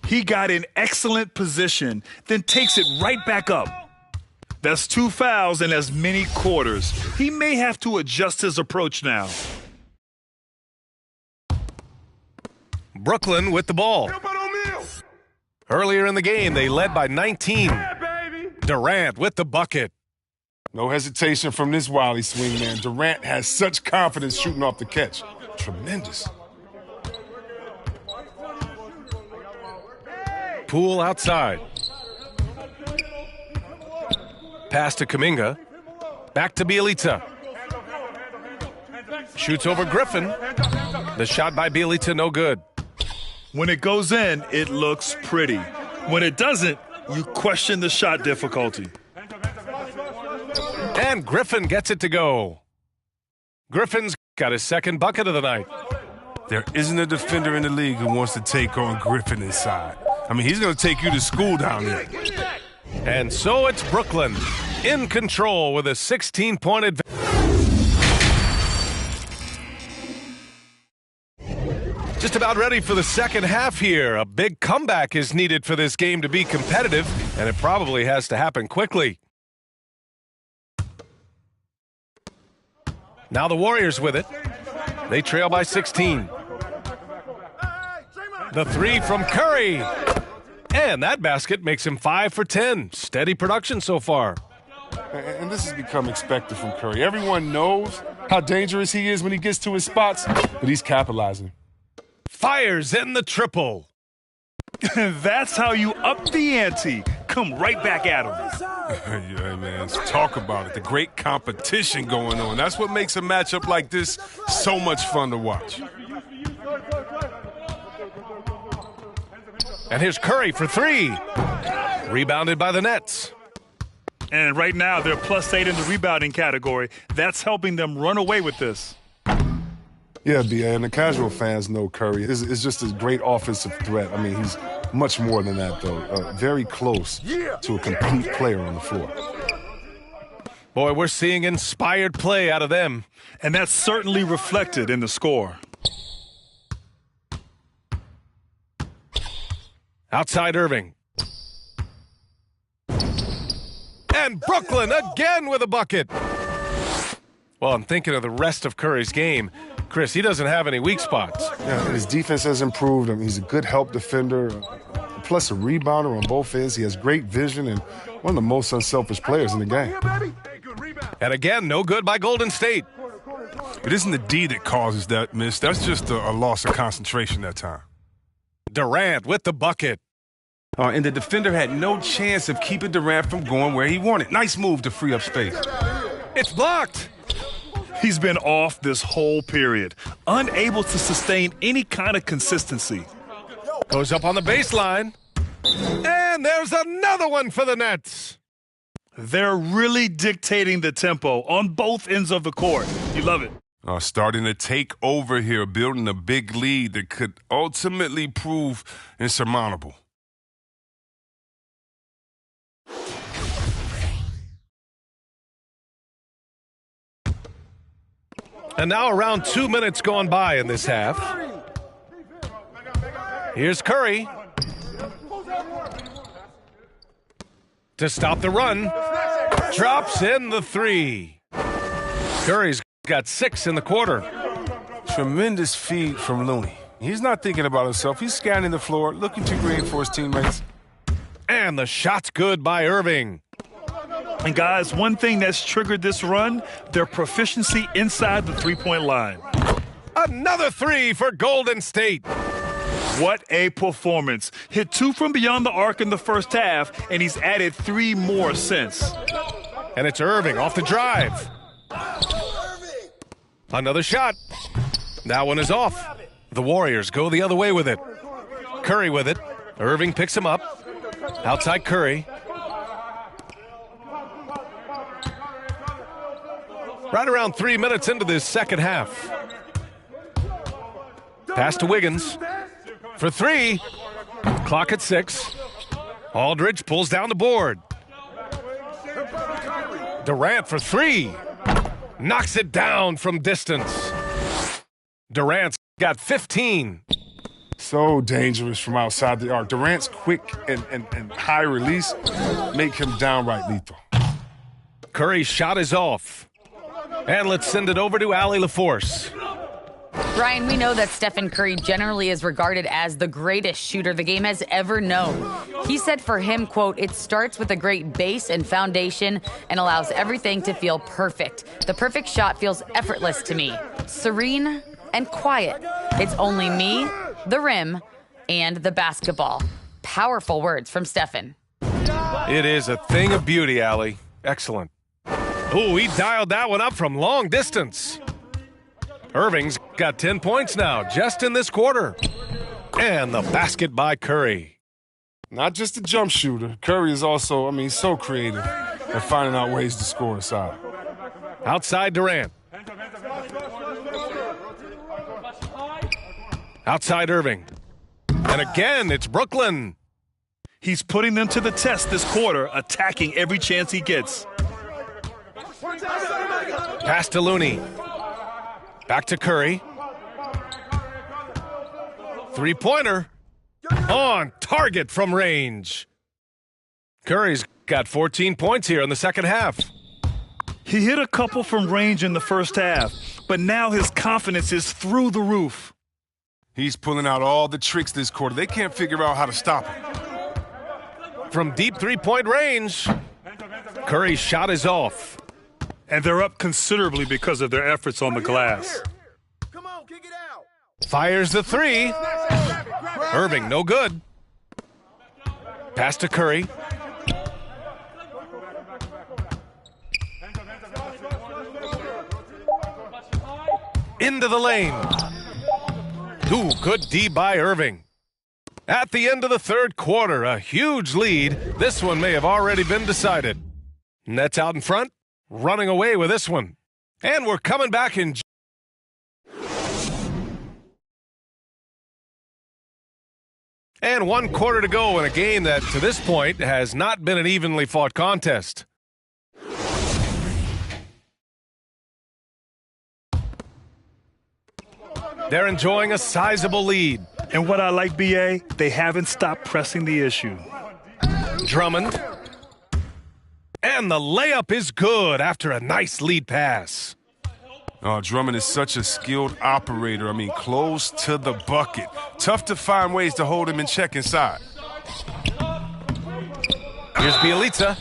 He got in excellent position, then takes it right back up. That's 2 fouls in as many quarters. He may have to adjust his approach now. Brooklyn with the ball. Earlier in the game, they led by 19. Durant with the bucket. No hesitation from this wily swingman. Durant has such confidence shooting off the catch. Tremendous. Poole outside. Pass to Kuminga. Back to Bjelica. Shoots over Griffin. The shot by Bjelica, no good. When it goes in, it looks pretty. When it doesn't, you question the shot difficulty. And Griffin gets it to go. Griffin's got his second bucket of the night. There isn't a defender in the league who wants to take on Griffin inside. I mean, he's going to take you to school down there. And so it's Brooklyn in control with a 16-point advantage. Just about ready for the second half here. A big comeback is needed for this game to be competitive, and it probably has to happen quickly. Now the Warriors with it. They trail by 16. The three from Curry. And that basket makes him 5 for 10. Steady production so far. And this has become expected from Curry. Everyone knows how dangerous he is when he gets to his spots, but he's capitalizing. Fires in the triple. That's how you up the ante. Come right back at him. Yeah, man, talk about it. The great competition going on. That's what makes a matchup like this so much fun to watch. And here's Curry for three. Rebounded by the Nets. And right now, they're +8 in the rebounding category. That's helping them run away with this. Yeah, B.A., and the casual fans know Curry is just a great offensive threat. I mean, he's much more than that, though. Very close to a complete player on the floor. Boy, we're seeing inspired play out of them. And that's certainly reflected in the score. Outside Irving. And Brooklyn again with a bucket. Well, I'm thinking of the rest of Curry's game. Chris, he doesn't have any weak spots. Yeah, his defense has improved. I mean, he's a good help defender, plus a rebounder on both ends. He has great vision and one of the most unselfish players in the game. And again, no good by Golden State. It isn't the D that causes that miss. That's just a loss of concentration that time. Durant with the bucket. And the defender had no chance of keeping Durant from going where he wanted. Nice move to free up space. It's blocked. He's been off this whole period, unable to sustain any kind of consistency. Goes up on the baseline. And there's another one for the Nets. They're really dictating the tempo on both ends of the court. You love it. Starting to take over here, building a big lead that could ultimately prove insurmountable. And now around 2 minutes gone by in this half. Here's Curry. To stop the run. Drops in the three. Curry's got 6 in the quarter. Tremendous feed from Looney. He's not thinking about himself. He's scanning the floor, looking to create for his teammates. And the shot's good by Irving. And guys, one thing that's triggered this run, their proficiency inside the three-point line. Another three for Golden State. What a performance. Hit 2 from beyond the arc in the first half, and he's added 3 more since. And it's Irving off the drive. Another shot. That one is off. The Warriors go the other way with it. Curry with it. Irving picks him up. Outside Curry. Right around 3 minutes into this second half. Pass to Wiggins. For 3. Clock at 6. Aldridge pulls down the board. Durant for 3. Knocks it down from distance. Durant's got 15. So dangerous from outside the arc. Durant's quick and high release make him downright lethal. Curry's shot is off. And let's send it over to Allie LaForce. Brian, we know that Stephen Curry generally is regarded as the greatest shooter the game has ever known. He said for him, quote, "It starts with a great base and foundation and allows everything to feel perfect. The perfect shot feels effortless to me, serene and quiet. It's only me, the rim, and the basketball." Powerful words from Stephen. It is a thing of beauty, Allie. Excellent. Ooh, he dialed that one up from long distance. Irving's got 10 points now, just in this quarter. And the basket by Curry. Not just a jump shooter. Curry is also, he's so creative at finding out ways to score inside. Outside Durant. Outside Irving. And again, it's Brooklyn. He's putting them to the test this quarter, attacking every chance he gets. Pass to Looney. Back to Curry. Three-pointer. On target from range. Curry's got 14 points here in the second half. He hit a couple from range in the first half, but now his confidence is through the roof. He's pulling out all the tricks this quarter. They can't figure out how to stop him. From deep three-point range, Curry's shot is off. And they're up considerably because of their efforts on the glass. Come on, kick it out. Fires the 3. Irving, no good. Pass to Curry. Into the lane. Ooh, good D by Irving. At the end of the third quarter, a huge lead. This one may have already been decided. Nets out in front, running away with this one. And we're coming back in. And 1 quarter to go in a game that, to this point, has not been an evenly fought contest. They're enjoying a sizable lead. And what I like, B.A., they haven't stopped pressing the issue. Drummond. And the layup is good after a nice lead pass. Oh, Drummond is such a skilled operator. I mean, close to the bucket. Tough to find ways to hold him in check inside. Here's Bielitsa.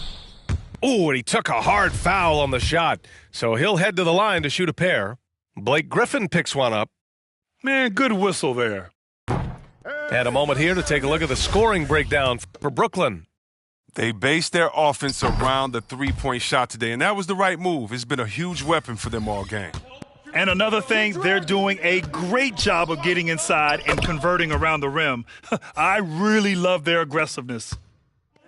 Ooh, and he took a hard foul on the shot. So he'll head to the line to shoot a pair. Blake Griffin picks one up. Man, good whistle there. And a moment here to take a look at the scoring breakdown for Brooklyn. They based their offense around the three-point shot today, and that was the right move. It's been a huge weapon for them all game. And another thing, they're doing a great job of getting inside and converting around the rim. I really love their aggressiveness.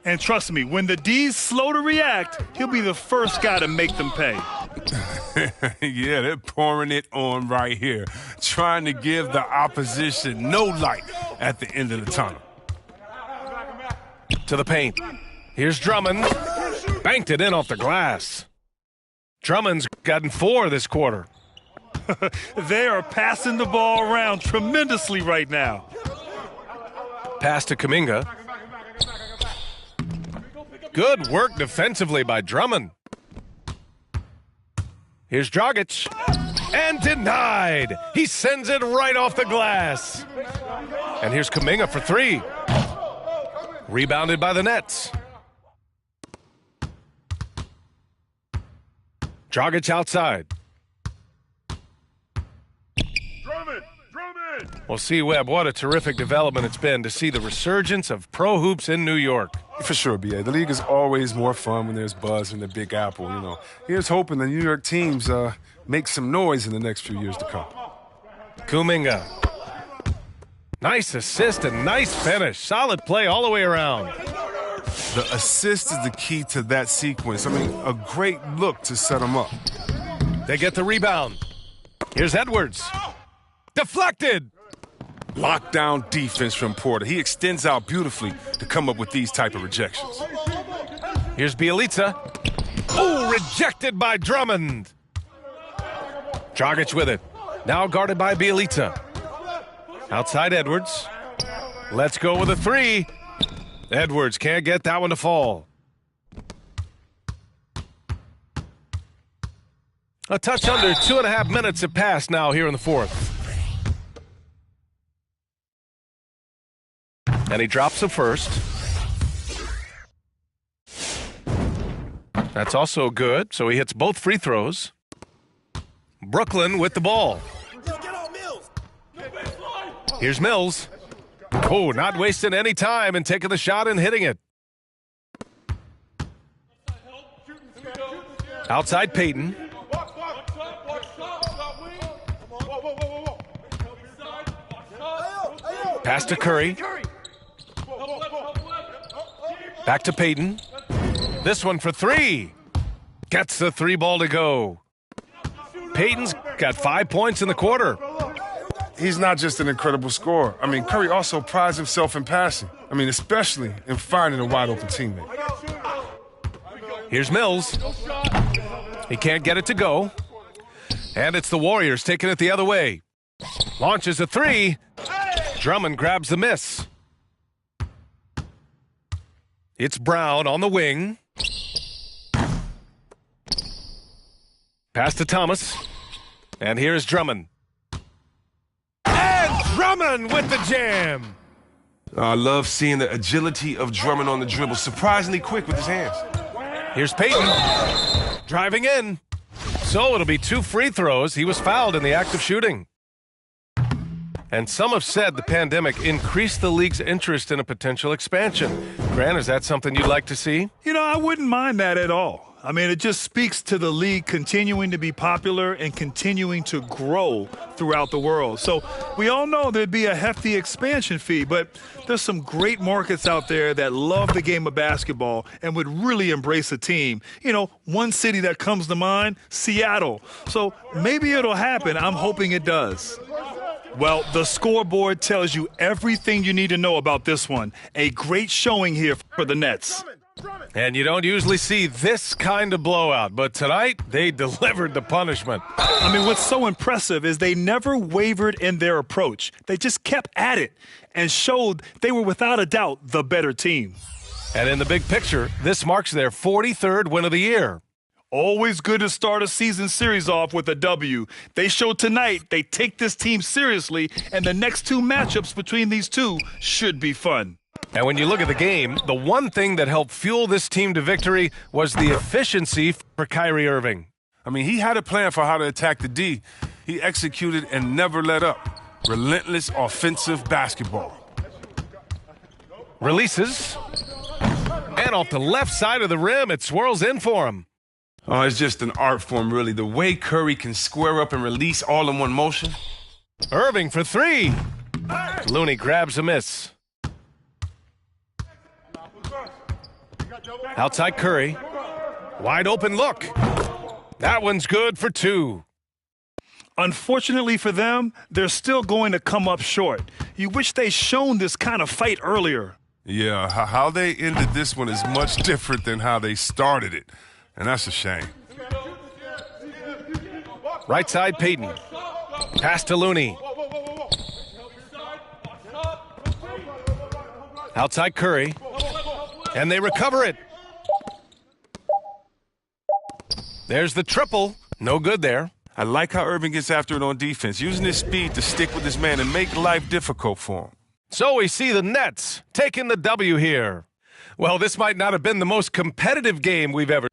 And trust me, when the D's slow to react, he'll be the first guy to make them pay. Yeah, they're pouring it on right here, trying to give the opposition no light at the end of the tunnel. To the paint. Here's Drummond. Banked it in off the glass. Drummond's gotten 4 this quarter. They are passing the ball around tremendously right now. Pass to Kuminga. Good work defensively by Drummond. Here's Dragic. And denied. He sends it right off the glass. And here's Kuminga for 3. Rebounded by the Nets. Dragic outside. Well, see, Webb, what a terrific development it's been to see the resurgence of pro hoops in New York. For sure, B.A. The league is always more fun when there's buzz in the Big Apple, you know. Here's hoping the New York teams make some noise in the next few years to come. Kuminga. Nice assist and nice finish. Solid play all the way around. The assist is the key to that sequence. I mean, a great look to set them up. They get the rebound. Here's Edwards. Deflected. Lockdown defense from Porter. He extends out beautifully to come up with these type of rejections. Here's Bielitsa. Oh, rejected by Drummond. Dragic with it. Now guarded by Bielitsa. Outside Edwards. Let's go with a 3. Edwards can't get that one to fall. A touch under 2.5 minutes have passed now here in the fourth. And he drops the first. That's also good, so he hits both free throws. Brooklyn with the ball. Here's Mills. Oh, not wasting any time and taking the shot and hitting it. Outside Payton. Pass to Curry. Back to Payton. This one for 3. Gets the 3 ball to go. Payton's got 5 points in the quarter. He's not just an incredible scorer. I mean, Curry also prides himself in passing. I mean, especially in finding a wide-open teammate. Here's Mills. He can't get it to go. And it's the Warriors taking it the other way. Launches a 3. Drummond grabs the miss. It's Brown on the wing. Pass to Thomas. And here's Drummond. And Drummond with the jam. I love seeing the agility of Drummond on the dribble. Surprisingly quick with his hands. Here's Payton. Driving in. So it'll be 2 free throws. He was fouled in the act of shooting. And some have said the pandemic increased the league's interest in a potential expansion. Grant, is that something you'd like to see? You know, I wouldn't mind that at all. I mean, it just speaks to the league continuing to be popular and continuing to grow throughout the world. So we all know there'd be a hefty expansion fee, but there's some great markets out there that love the game of basketball and would really embrace a team. You know, one city that comes to mind, Seattle. So maybe it'll happen. I'm hoping it does. Well, the scoreboard tells you everything you need to know about this one. A great showing here for the Nets. And you don't usually see this kind of blowout, but tonight they delivered the punishment. I mean, what's so impressive is they never wavered in their approach. They just kept at it and showed they were without a doubt the better team. And in the big picture, this marks their 43rd win of the year. Always good to start a season series off with a W. They showed tonight they take this team seriously, and the next two matchups between these two should be fun. And when you look at the game, the one thing that helped fuel this team to victory was the efficiency for Kyrie Irving. I mean, he had a plan for how to attack the D. He executed and never let up. Relentless offensive basketball. Releases. And off the left side of the rim, it swirls in for him. Oh, it's just an art form, really. The way Curry can square up and release all in one motion. Irving for three. Looney grabs a miss. Outside Curry. Wide open look. That one's good for two. Unfortunately for them, they're still going to come up short. You wish they'd shown this kind of fight earlier. Yeah, how they ended this one is much different than how they started it. And that's a shame. Right side Payton. Pass to Looney. Outside Curry. And they recover it. There's the triple. No good there. I like how Irving gets after it on defense, using his speed to stick with his man and make life difficult for him. So we see the Nets taking the W here. Well, this might not have been the most competitive game we've ever